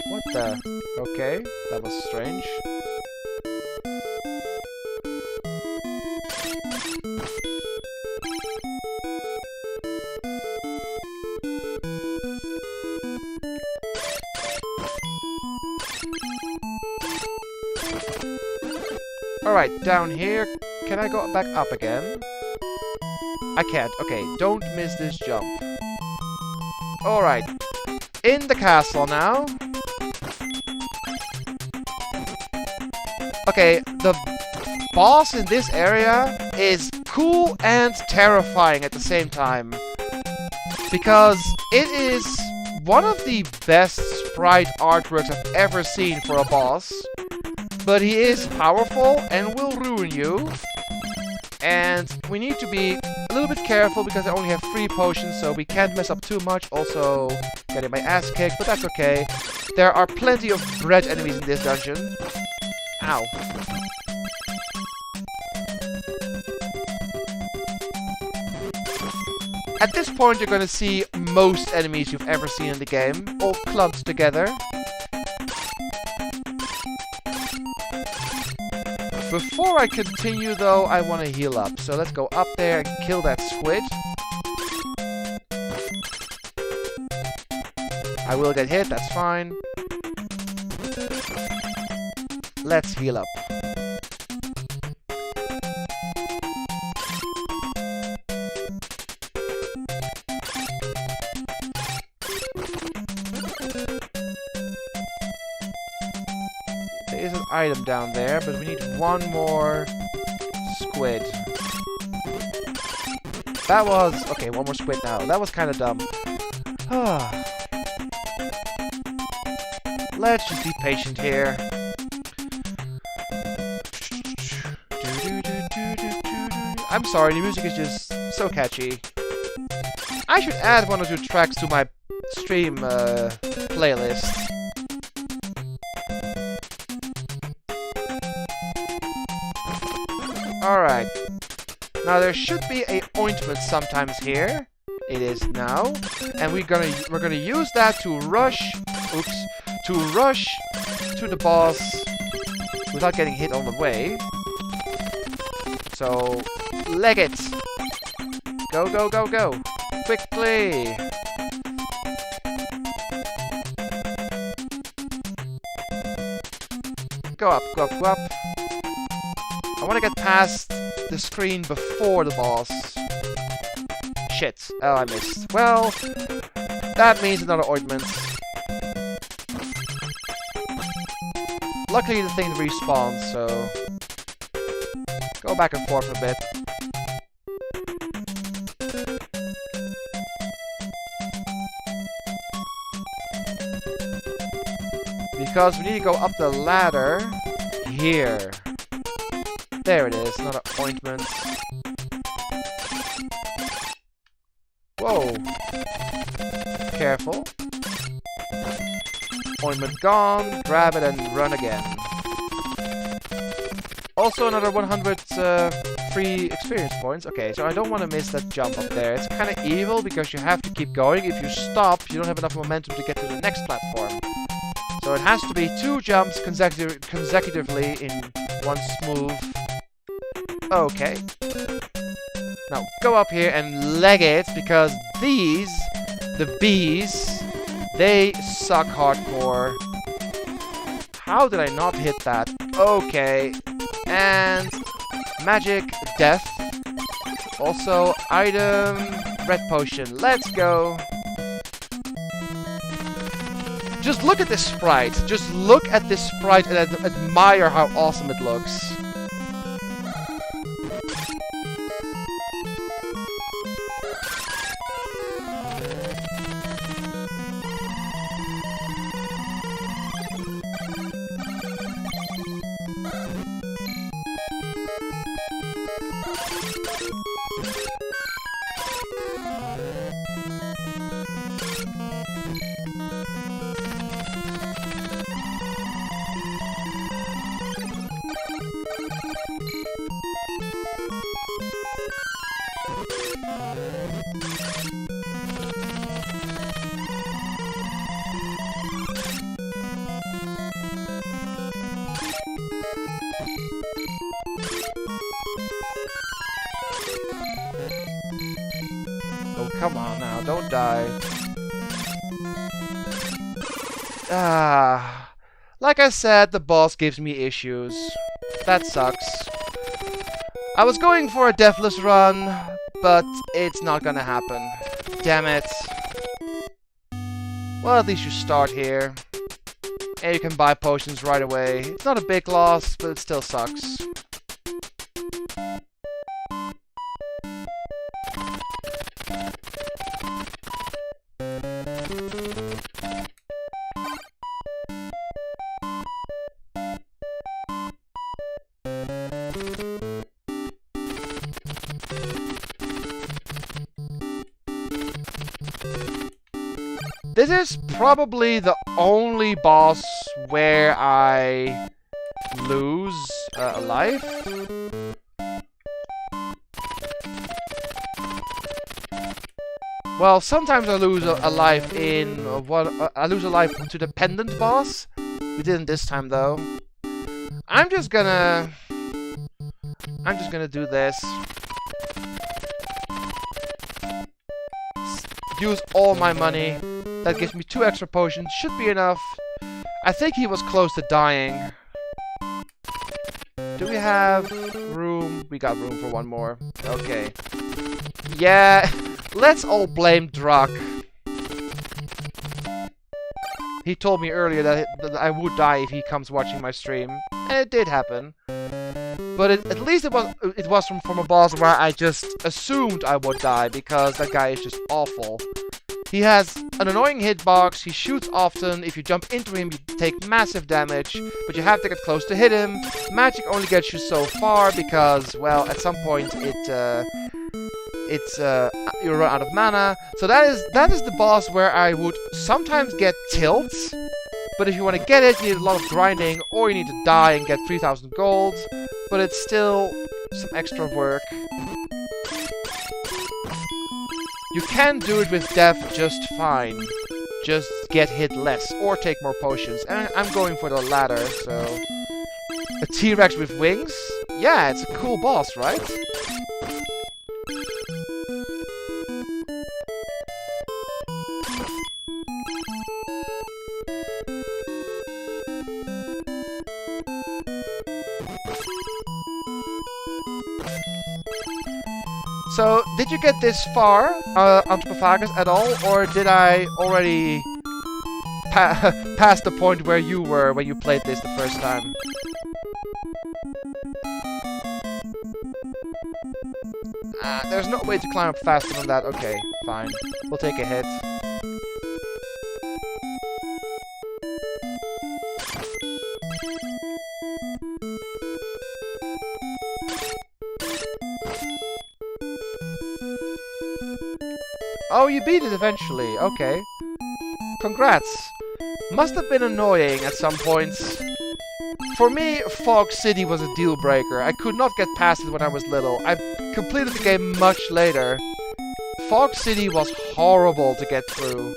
What the? Okay, that was strange. Alright, down here. Can I go back up again? I can't. Okay, don't miss this jump. Alright. In the castle now. Okay, the boss in this area is cool and terrifying at the same time. Because it is one of the best sprite artworks I've ever seen for a boss. But he is powerful and will ruin you. And we need to be a little bit careful because I only have 3 potions, so we can't mess up too much. Also, getting my ass kicked, but that's okay. There are plenty of bread enemies in this dungeon. Ow. At this point, you're gonna see most enemies you've ever seen in the game, all clumped together. Before I continue, though, I want to heal up. So let's go up there and kill that squid. I will get hit, that's fine. Let's heal up. There is an item down there, but we need one more squid. That was... okay, one more squid now. That was kind of dumb. Let's just be patient here. I'm sorry, the music is just so catchy. I should add 1 or 2 tracks to my stream playlist. Alright. Now there should be a ointment sometimes here. It is now. And we're gonna use that to rush to rush to the boss without getting hit on the way. So leg it. Go, go, go, go. Quickly. Go up, go up, go up. I want to get past the screen before the boss. Shit. Oh, I missed. Well, that means another ointment. Luckily, the thing respawns, so... go back and forth a bit. Because we need to go up the ladder here. There it is, another ointment. Whoa. Careful. Ointment gone, grab it and run again. Also another 100 free experience points. Okay, so I don't want to miss that jump up there. It's kind of evil because you have to keep going. If you stop, you don't have enough momentum to get to the next platform. So it has to be 2 jumps consecutively in one smooth. Okay. Now go up here and leg it because these, the bees, they suck hardcore. How did I not hit that? Okay. And magic death. Also, item, red potion. Let's go. Just look at this sprite. Just look at this sprite and admire how awesome it looks. Oh, come on now, don't die. Like I said, the boss gives me issues. That sucks. I was going for a deathless run, but it's not gonna happen. Damn it. Well, at least you start here. And you can buy potions right away. It's not a big loss, but it still sucks. This is probably the only boss where I lose a life. Well, sometimes I lose a life in I lose a life to the pendant boss. We didn't this time though. I'm just gonna do this. Use all my money. That gives me 2 extra potions. Should be enough. I think he was close to dying. Do we have room? We got room for one more. Okay. Yeah, let's all blame Druck. He told me earlier that I would die if he comes watching my stream. And it did happen. But at least it was from a boss where I just assumed I would die because that guy is just awful. He has an annoying hitbox, he shoots often, if you jump into him you take massive damage, but you have to get close to hit him. Magic only gets you so far because, well, at some point you run out of mana. So that is the boss where I would sometimes get tilts, but if you want to get it, you need a lot of grinding, or you need to die and get 3000 gold, but it's still some extra work. You can do it with death just fine. Just get hit less, or take more potions. And I'm going for the latter, so... A T-Rex with wings? Yeah, it's a cool boss, right? So, did you get this far onto Paphagus at all, or did I already pass the point where you were when you played this the first time? There's no way to climb up faster than that. Okay, fine. We'll take a hit. Oh, you beat it eventually. Okay. Congrats. Must have been annoying at some points. For me, Fog City was a deal breaker. I could not get past it when I was little. I completed the game much later. Fog City was horrible to get through.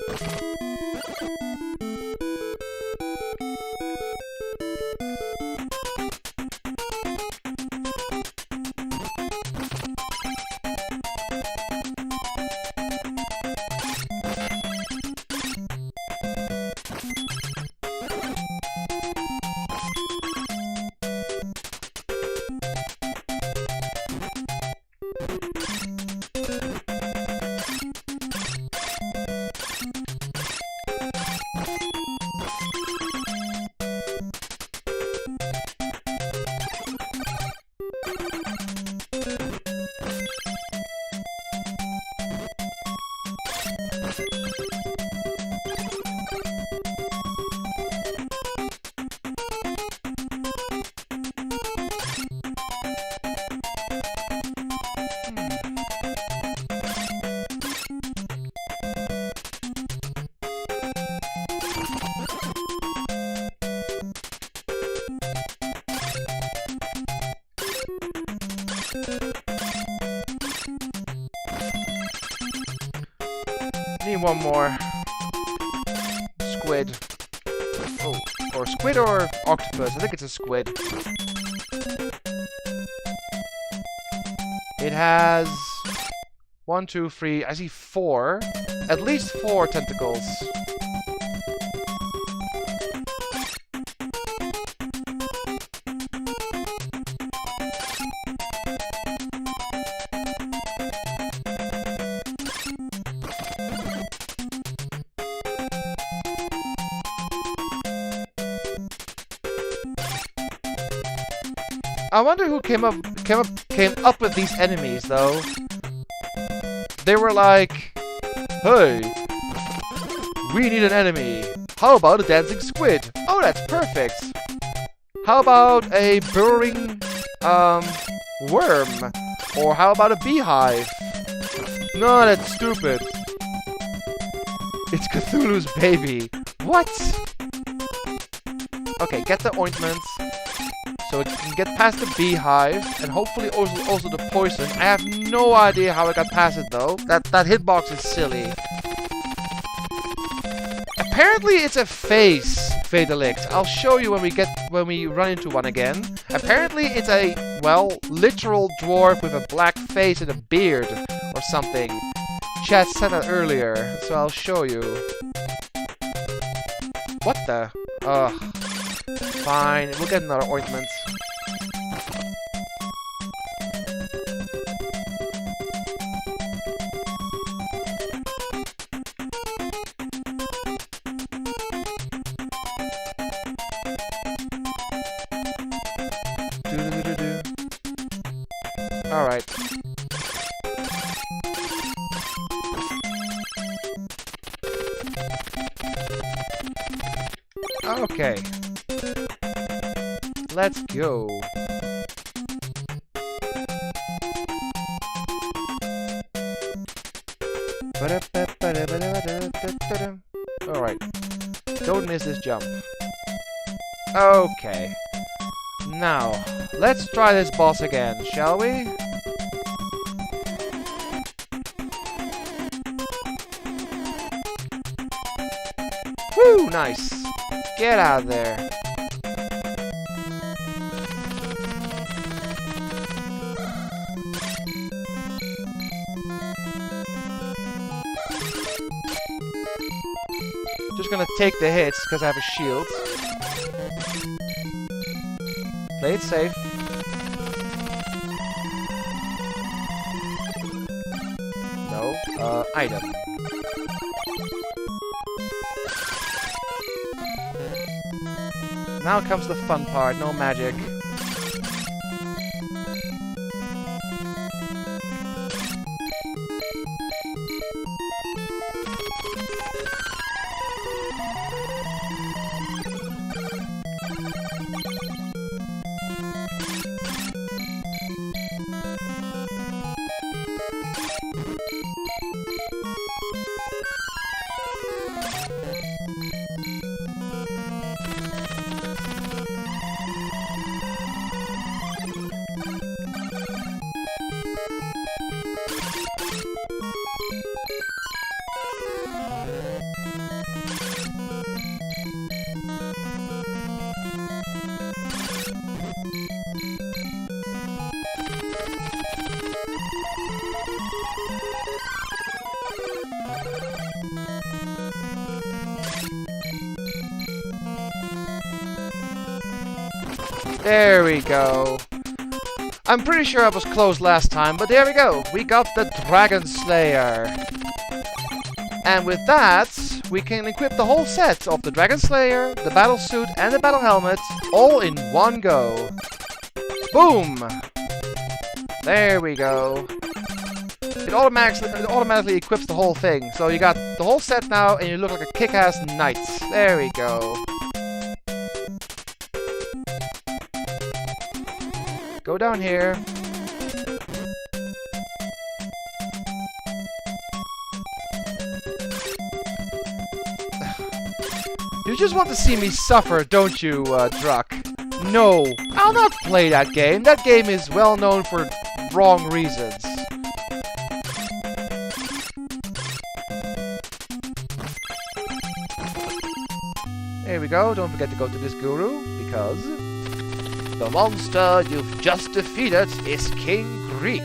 Need one more. Squid. Oh, or squid or octopus. I think it's a squid. It has 1, 2, 3. I see 4. At least 4 tentacles. I wonder who came up with these enemies, though. They were like, "Hey, we need an enemy. How about a dancing squid? Oh, that's perfect. How about a burrowing worm? Or how about a beehive? No, that's stupid. It's Cthulhu's baby. What? Okay, get the ointments. So it can get past the beehive, and hopefully also the poison. I have no idea how I got past it though. That hitbox is silly. Apparently it's a face Fatalict. I'll show you when we run into one again. Apparently it's a, well, literal dwarf with a black face and a beard or something. Chat said that earlier, so I'll show you. What the? Ugh. Fine, we'll get another ointment. Alright. Okay. Let's go. Alright. Don't miss this jump. Okay. Now, let's try this boss again, shall we? Woo! Nice. Get out of there. Just gonna take the hits because I have a shield. Play it safe. No. Item. Now comes the fun part. No magic. There we go. I'm pretty sure I was close last time, but there we go. We got the Dragon Slayer. And with that, we can equip the whole set of the Dragon Slayer, the battle suit, and the battle helmet, all in one go. Boom! There we go. It automatically equips the whole thing. So you got the whole set now, and you look like a kick-ass knight. There we go. Go down here. You just want to see me suffer, don't you, Druck? No, I'll not play that game. That game is well known for wrong reasons. There we go. Don't forget to go to this guru, because the monster you've just defeated is King Grief.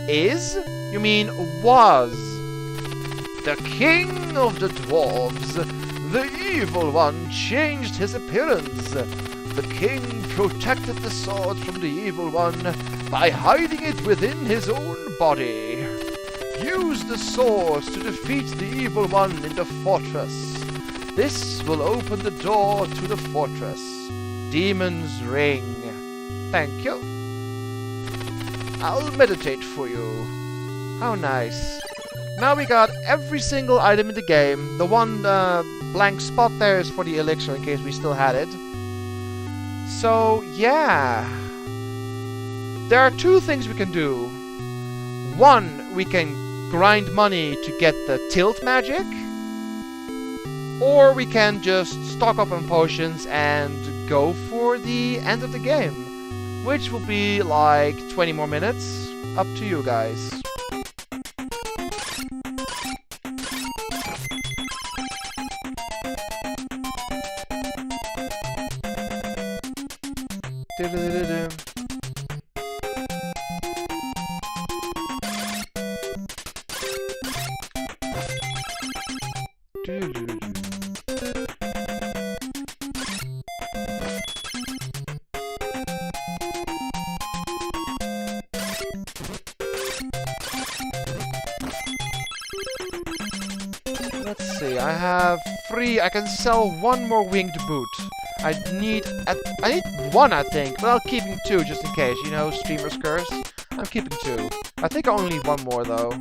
Is? You mean was? The king of the dwarves. The evil one changed his appearance. The king protected the sword from the evil one by hiding it within his own body. Use the sword to defeat the evil one in the fortress. This will open the door to the fortress. Demon's Ring. Thank you. I'll meditate for you. How nice. Now we got every single item in the game. The one blank spot there is for the elixir in case we still had it. So, yeah. There are two things we can do. One, we can grind money to get the tilt magic. Or we can just stock up on potions and go for the end of the game. Which will be like 20 more minutes. Up to you guys. Let's see, I have 3. I can sell 1 more winged boot. I need one, I think, but I'll keep 2 just in case. You know, streamer's curse. I'm keeping 2. I think I only need 1 more though.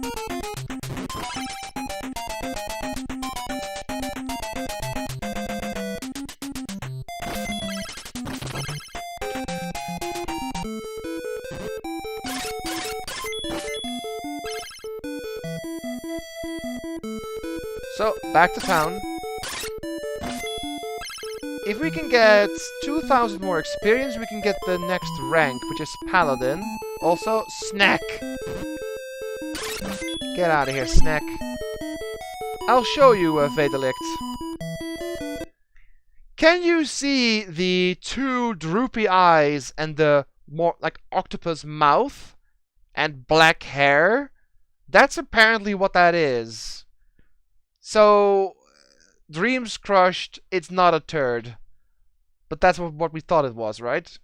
So, back to town. If we can get 2,000 more experience, we can get the next rank, which is Paladin. Also, Snack. Get out of here, Snack. I'll show you, Vedelict. Can you see the 2 droopy eyes and the more, like, octopus mouth? And black hair? That's apparently what that is. So, dreams crushed, it's not a turd. But that's what we thought it was, right?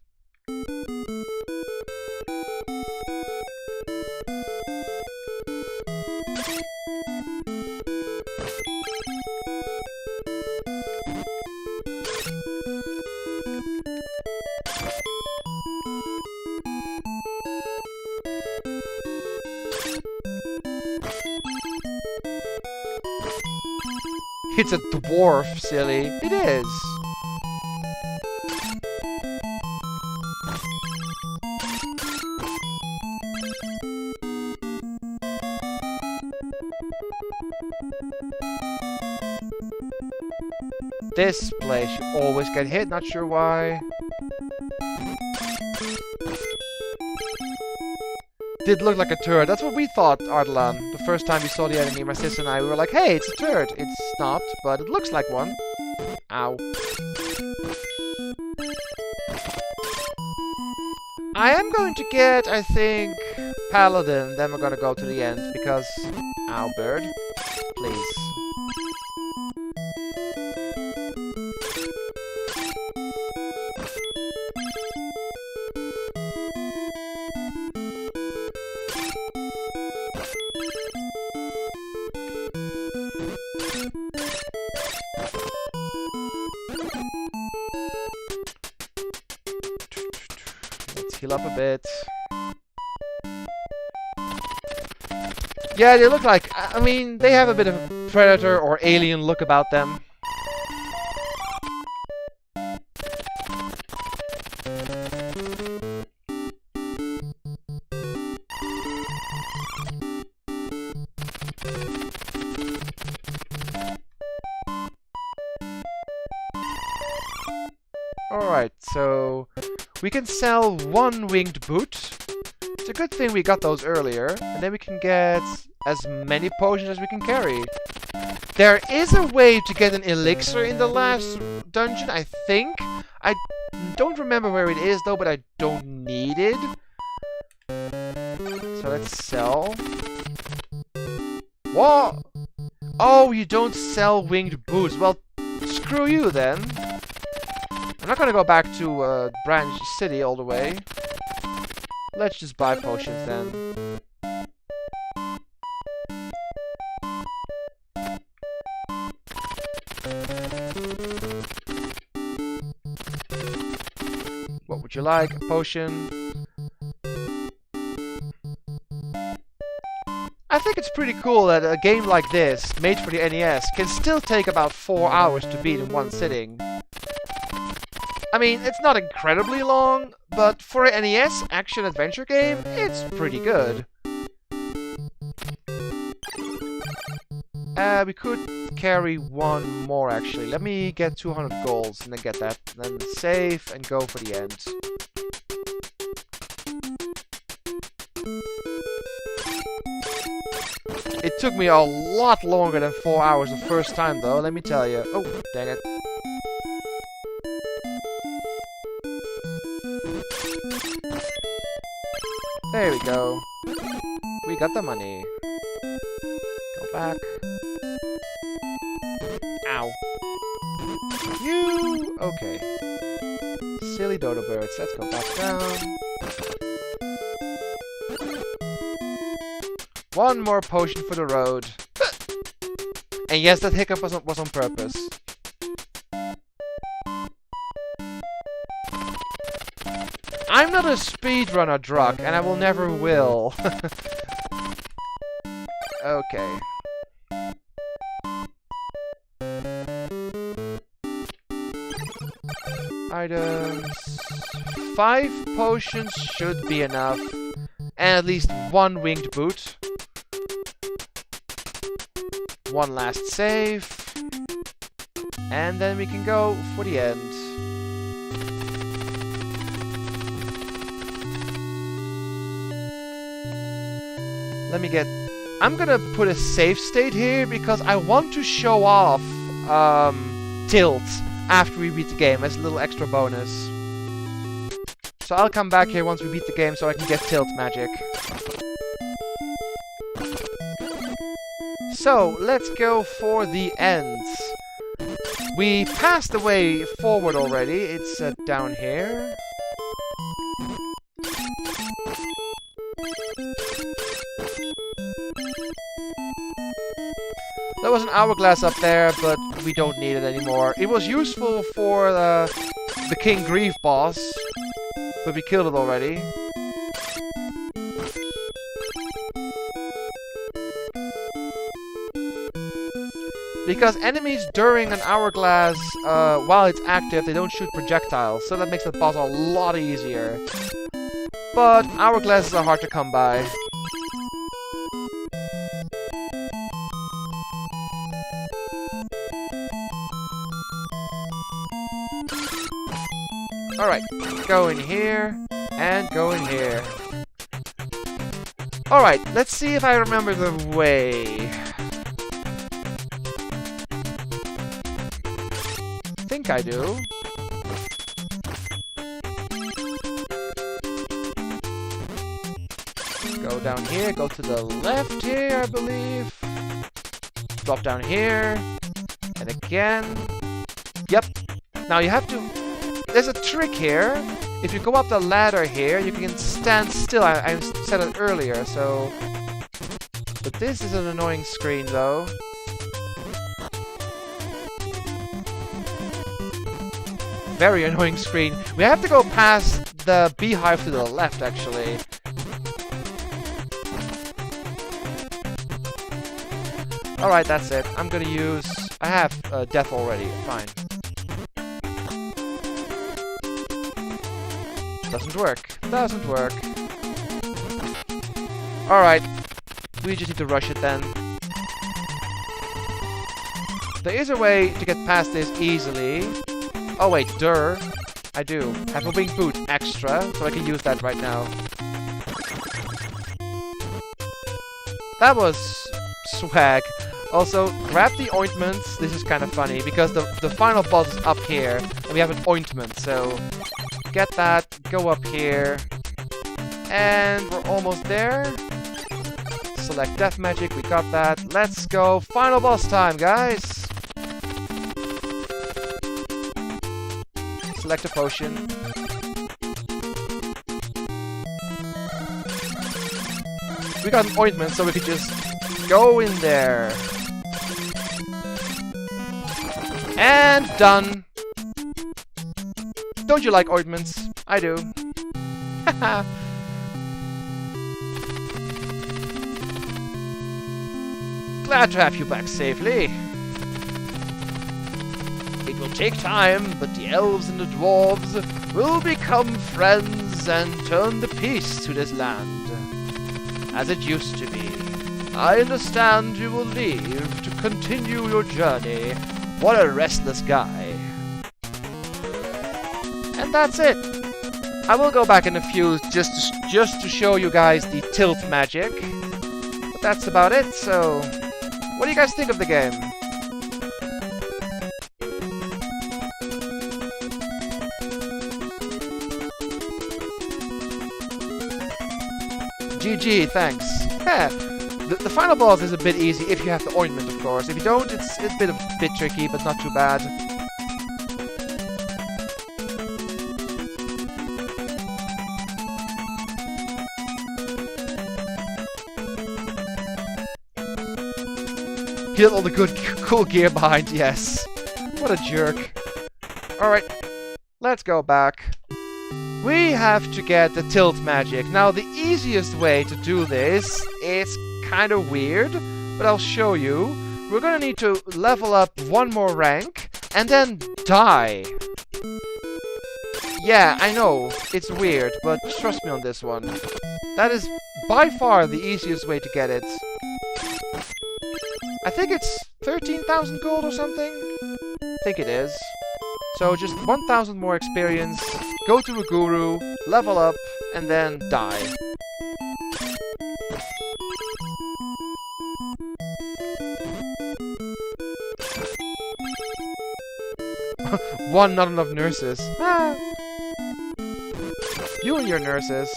It's a dwarf, silly. It is. This place you always get hit, not sure why. Did look like a turret. That's what we thought, Ardalan. The first time we saw the enemy, my sister and I, we were like, hey, it's a turret. It's not, but it looks like one. Ow. I am going to get, I think, Paladin. Then we're going to go to the end, because... Ow, bird. Please. Heal up a bit. Yeah, they look like... I mean, they have a bit of a predator or alien look about them. Alright, so... we can sell 1 winged boot to a good thing we got those earlier. And then we can get as many potions as we can carry. There is a way to get an elixir in the last dungeon, I think. I don't remember where it is though, but I don't need it. So let's sell. What? Oh, you don't sell winged boots. Well, screw you then. I'm not gonna go back to Branch City all the way. Let's just buy potions then. What would you like? A potion? I think it's pretty cool that a game like this, made for the NES, can still take about 4 hours to beat in one sitting. I mean, it's not incredibly long, but for an NES action-adventure game, it's pretty good. We could carry one more, actually. Let me get 200 golds and then get that. Then save and go for the end. It took me a lot longer than 4 hours the first time, though, let me tell you. Oh, dang it. There we go. We got the money. Go back. Ow. You! Okay. Silly dodo birds. Let's go back down. One more potion for the road. And yes, that hiccup was on purpose. I'm not a speedrunner, Druck, and I will never will. Okay. Items. 5 potions should be enough. And at least 1 winged boot. 1 last save. And then we can go for the end. Let me get... I'm gonna put a save state here because I want to show off tilt after we beat the game as a little extra bonus. So I'll come back here once we beat the game so I can get tilt magic. So, let's go for the ends. We passed the way forward already. It's down here. There was an hourglass up there, but we don't need it anymore. It was useful for the King Grief boss, but we killed it already. Because enemies during an hourglass, while it's active, they don't shoot projectiles, so that makes the boss a lot easier. But hourglasses are hard to come by. Alright, go in here, and go in here. Alright, let's see if I remember the way. I think I do. Go down here, go to the left here, I believe. Drop down here. And again. Yep. Now you have to... There's a trick here. If you go up the ladder here, you can stand still. I said it earlier, so... But this is an annoying screen, though. Very annoying screen. We have to go past the beehive to the left, actually. Alright, that's it. I'm gonna use... I have death already. Fine. Doesn't work. Doesn't work. Alright. We just need to rush it then. There is a way to get past this easily. Oh wait, I do. Have a winged boot extra, so I can use that right now. that was swag. Also, grab the ointments. This is kind of funny because the final boss is up here and we have an ointment. So get that, go up here, and we're almost there. Select death magic, we got that. Let's go, final boss time, guys. Select a potion. We got an ointment, so we could just go in there. And done. Don't you like ointments? I do. Glad to have you back safely. It will take time, but the elves and the dwarves will become friends and turn the peace to this land, as it used to be. I understand you will leave to continue your journey. What a restless guy. And that's it. I will go back in a few just to show you guys the tilt magic. But that's about it, so what do you guys think of the game? GG, thanks. Yeah, the final boss is a bit easy if you have the ointment, of course. If you don't, it's a bit tricky, but not too bad. Get all the good, cool gear behind, yes. What a jerk. Alright, let's go back. We have to get the tilt magic. Now, the easiest way to do this is kind of weird, but I'll show you. We're gonna need to level up one more rank, and then die. Yeah, I know, it's weird, but trust me on this one. That is by far the easiest way to get it. I think it's 13,000 gold or something? I think it is. So just 1,000 more experience, go to a guru, level up, and then die. One, not enough nurses. Ah. You and your nurses.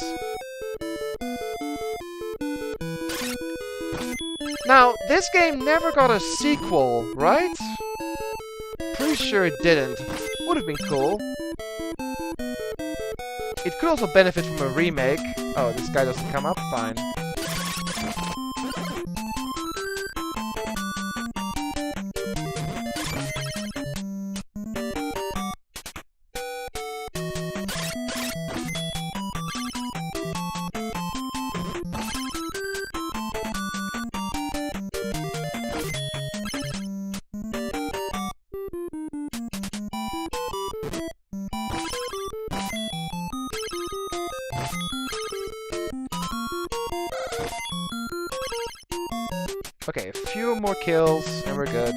Now, this game never got a sequel, right? Pretty sure it didn't. Would have been cool. It could also benefit from a remake. Oh, this guy doesn't come up? Fine. Okay, a few more kills, and we're good.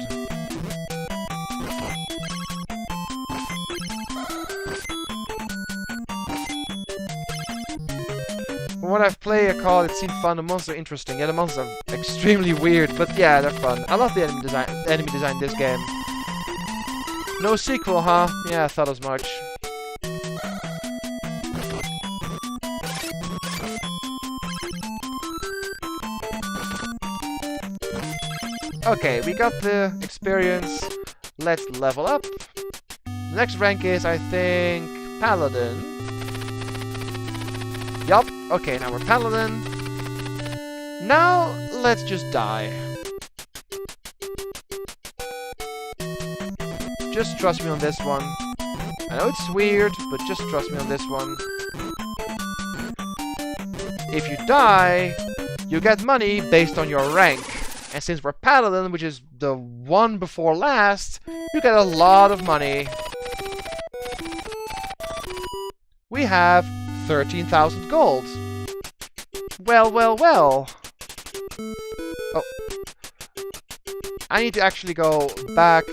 From what I've played, I call it seemed fun. The monsters are interesting. Yeah, the monsters are extremely weird, but yeah, they're fun. I love the enemy design in this game. No sequel, huh? Yeah, I thought as much. Okay, we got the experience. Let's level up. The next rank is, I think, Paladin. Yup. Okay, now we're Paladin. Now, let's just die. Just trust me on this one. I know it's weird, but just trust me on this one. If you die, you get money based on your rank. And since we're Paladin, which is the one before last, you get a lot of money. We have 13,000 gold. Well, well, well. Oh. I need to actually go back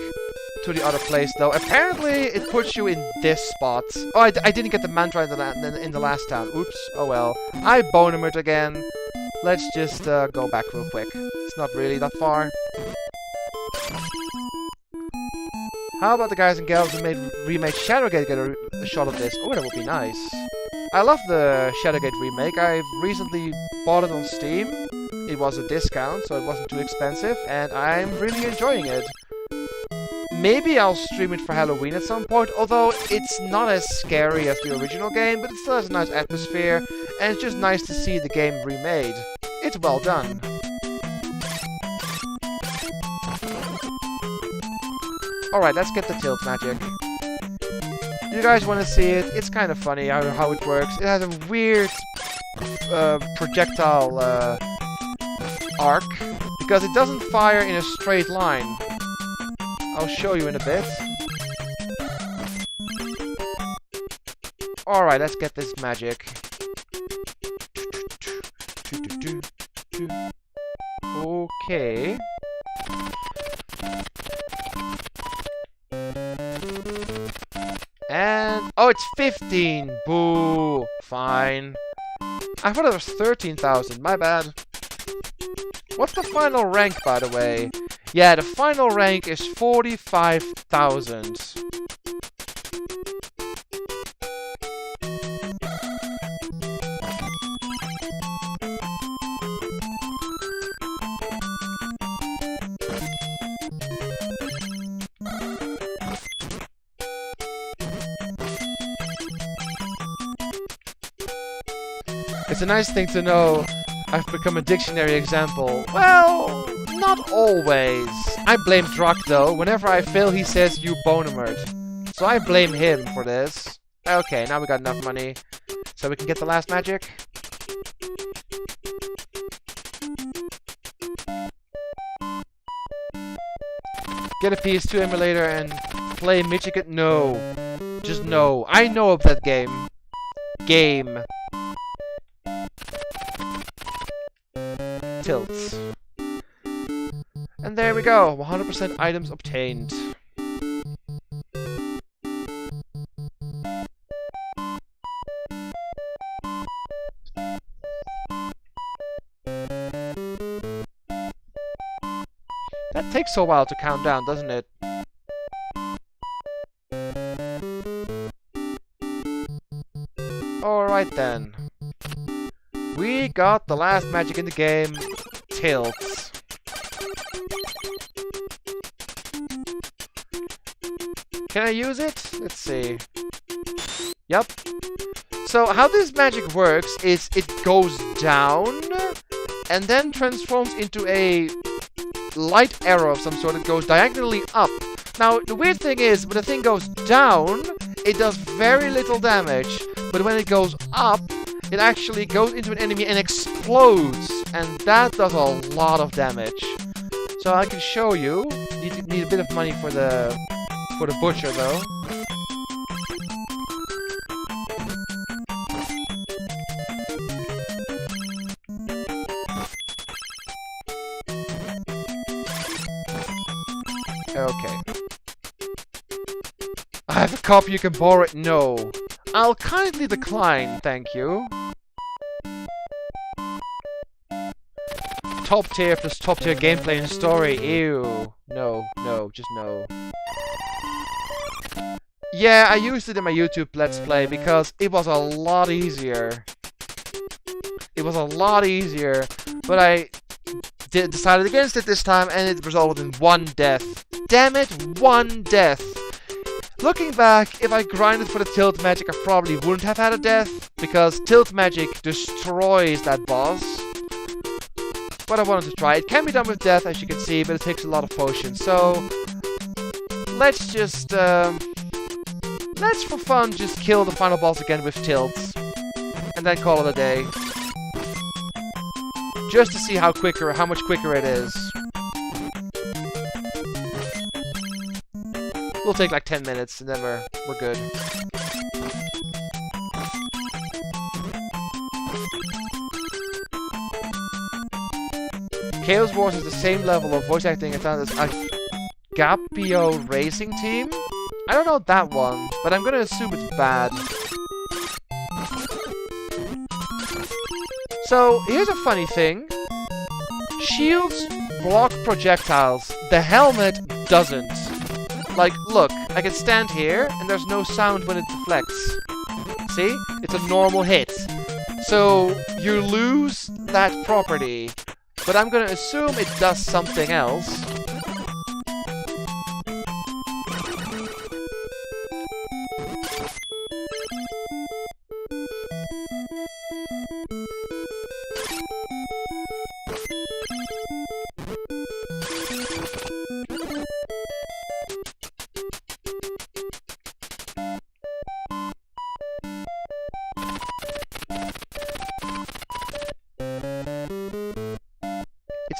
to the other place, though. Apparently, it puts you in this spot. Oh, I didn't get the mantra in the last town. Oops. Oh well. I bonemed again. let's just go back real quick. It's not really that far. How about the guys and gals who remade Shadowgate get a shot of this? Oh, that would be nice. I love the Shadowgate remake. I've recently bought it on Steam. It was a discount, so it wasn't too expensive, and I'm really enjoying it. Maybe I'll stream it for Halloween at some point, although it's not as scary as the original game, but it still has a nice atmosphere, and it's just nice to see the game remade. It's well done. Alright, let's get the tilt magic. You guys want to see it? It's kind of funny how it works. It has a weird projectile arc, because it doesn't fire in a straight line. I'll show you in a bit. Alright, let's get this magic. Okay. And... oh, it's 15! Boo! Fine. I thought it was 13,000. My bad. What's the final rank, by the way? Yeah, the final rank is 45,000. It's a nice thing to know I've become a dictionary example. Well, not always. I blame Druck though. Whenever I fail, he says, "You bonemert." So I blame him for this. Okay, now we got enough money. So we can get the last magic. Get a PS2 emulator and play Michigan. No. Just no. I know of that game. Tilts. And there we go, 100% items obtained. That takes a while to count down, doesn't it? Alright then. We got the last magic in the game, tilts. Can I use it? Let's see. Yep. So how this magic works is it goes down and then transforms into a light arrow of some sort. It goes diagonally up. Now, the weird thing is, when the thing goes down, it does very little damage, but when it goes up, it actually goes into an enemy and explodes, and that does a lot of damage. So I can show you. Need a bit of money for the butcher, though. Okay. I have a copy, you can borrow it. No. I'll kindly decline, thank you. Top tier plus top tier gameplay and story. Ew. No, no, just no. Yeah, I used it in my YouTube Let's Play because it was a lot easier. It was a lot easier, but I decided against it this time and it resulted in one death. Damn it, one death. Looking back, if I grinded for the tilt magic, I probably wouldn't have had a death, because tilt magic destroys that boss. But I wanted to try. It can be done with death, as you can see, but it takes a lot of potions. So, let's just, let's for fun just kill the final boss again with tilts. And then call it a day. Just to see how much quicker it is. We'll take like 10 minutes and then we're good. Chaos Wars is the same level of voice acting as Agapio Racing Team. I don't know that one, but I'm gonna assume it's bad. So, here's a funny thing. Shields block projectiles. The helmet doesn't. Like, look, I can stand here, and there's no sound when it deflects. See? It's a normal hit. So, you lose that property. But I'm gonna assume it does something else.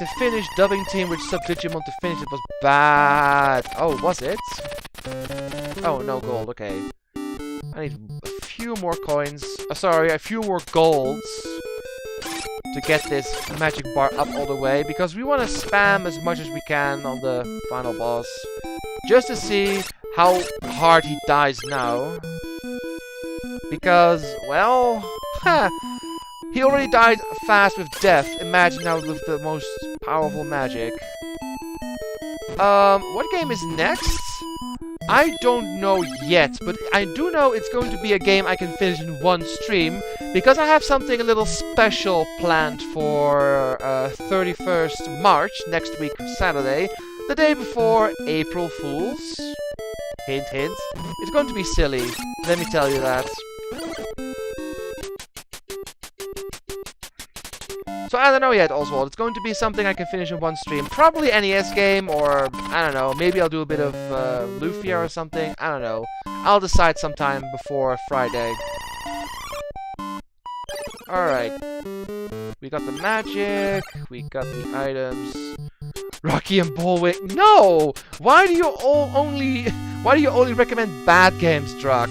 It's a Finnish dubbing team which subbed Digimon to finish. It was bad. Oh, was it? Oh, no gold. Okay. I need a few more coins. Sorry, a few more golds to get this magic bar up all the way, because we want to spam as much as we can on the final boss, just to see how hard he dies now. Because, well, he already died fast with death. Imagine now with the most powerful magic. What game is next? I don't know yet, but I do know it's going to be a game I can finish in one stream, because I have something a little special planned for 31st March, next week, Saturday, the day before April Fools. Hint, hint. It's going to be silly, let me tell you that. So I don't know yet, Oswald. It's going to be something I can finish in one stream. Probably NES game, or, I don't know, maybe I'll do a bit of Lufia or something. I don't know. I'll decide sometime before Friday. Alright. We got the magic. We got the items. Rocky and Bullwick. No! Why do you only recommend bad games, Druck?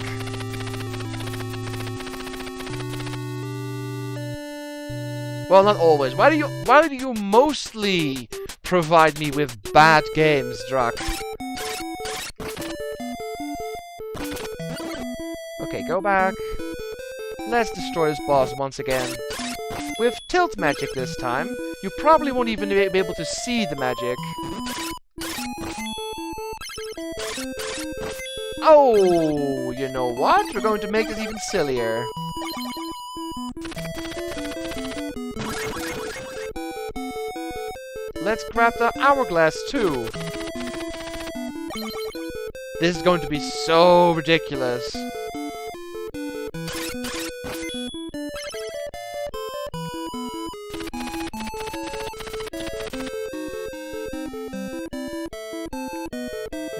Well, not always. Why do you mostly provide me with bad games, Druck? Okay, go back. Let's destroy this boss once again. With tilt magic this time, you probably won't even be able to see the magic. Oh, you know what? We're going to make this even sillier. Let's grab the hourglass too. This is going to be so ridiculous.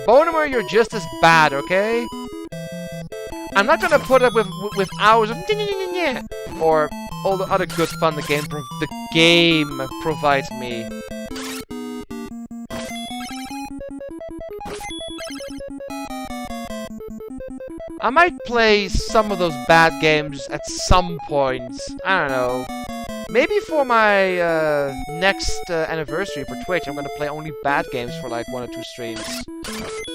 Bonemer, you're just as bad, okay? I'm not gonna put up with hours of or all the other good fun the game provides me. I might play some of those bad games at some point. I don't know. Maybe for my next anniversary for Twitch, I'm gonna play only bad games for like 1 or 2 streams.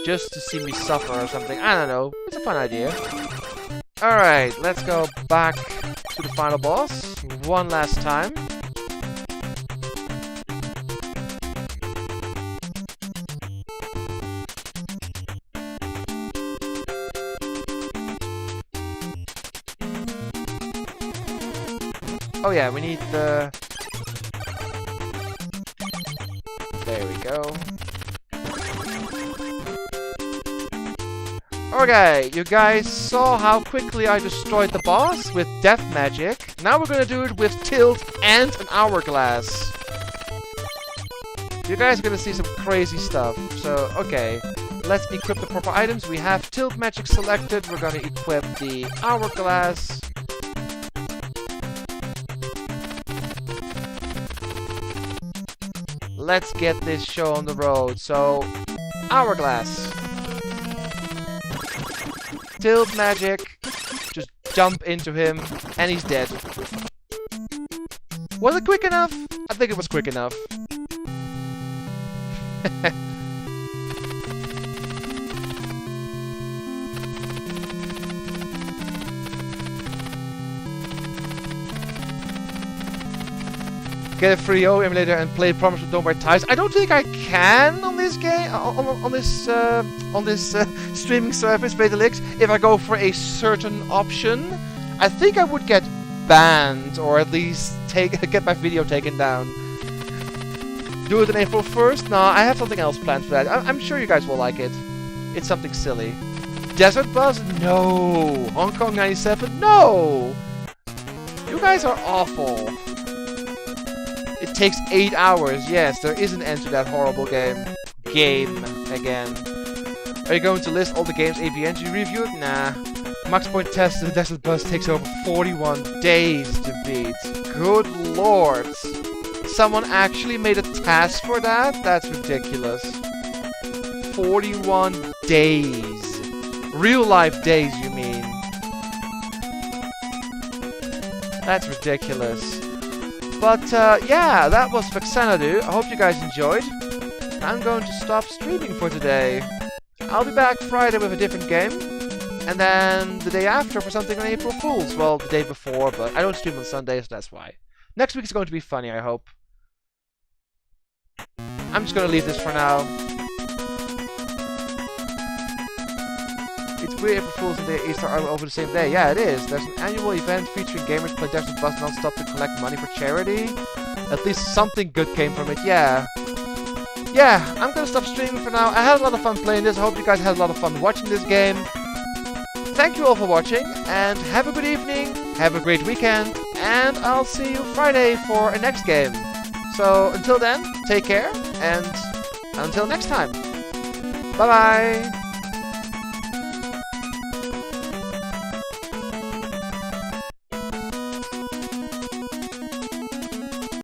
Just to see me suffer or something. I don't know. It's a fun idea. Alright, let's go back to the final boss. One last time. Oh yeah, we need the... There we go. Okay, you guys saw how quickly I destroyed the boss with death magic. Now we're gonna do it with tilt and an hourglass. You guys are gonna see some crazy stuff. So, okay. Let's equip the proper items. We have tilt magic selected. We're gonna equip the hourglass. Let's get this show on the road. So, hourglass. Tilt magic. Just jump into him, and he's dead. Was it quick enough? I think it was quick enough. get a free O emulator and play Promise but Don't Wear Ties. I don't think I can on this game, on this streaming service, Betalix. If I go for a certain option, I think I would get banned, or at least get my video taken down. Do it on April 1st? No, I have something else planned for that. I'm sure you guys will like it. It's something silly. Desert Bus? No. Hong Kong 97? No. You guys are awful. It takes 8 hours. Yes, there is an end to that horrible game. Again. Are you going to list all the games AVNG reviewed? Nah. Max Point Test of the Desert Bus takes over 41 days to beat. Good lord. Someone actually made a task for that? That's ridiculous. 41 days. Real life days, you mean? That's ridiculous. But, yeah, that was Faxanadu. I hope you guys enjoyed. I'm going to stop streaming for today. I'll be back Friday with a different game. And then the day after for something on April Fool's. Well, the day before, but I don't stream on Sundays, so that's why. Next week is going to be funny, I hope. I'm just going to leave this for now. It's weird April Fool's and the Easter are over the same day. Yeah, it is. There's an annual event featuring gamers play Desert Bus non-stop to collect money for charity. At least something good came from it, yeah. Yeah, I'm going to stop streaming for now. I had a lot of fun playing this. I hope you guys had a lot of fun watching this game. Thank you all for watching, and have a good evening, have a great weekend, and I'll see you Friday for a next game. So, until then, take care, and until next time. Bye-bye!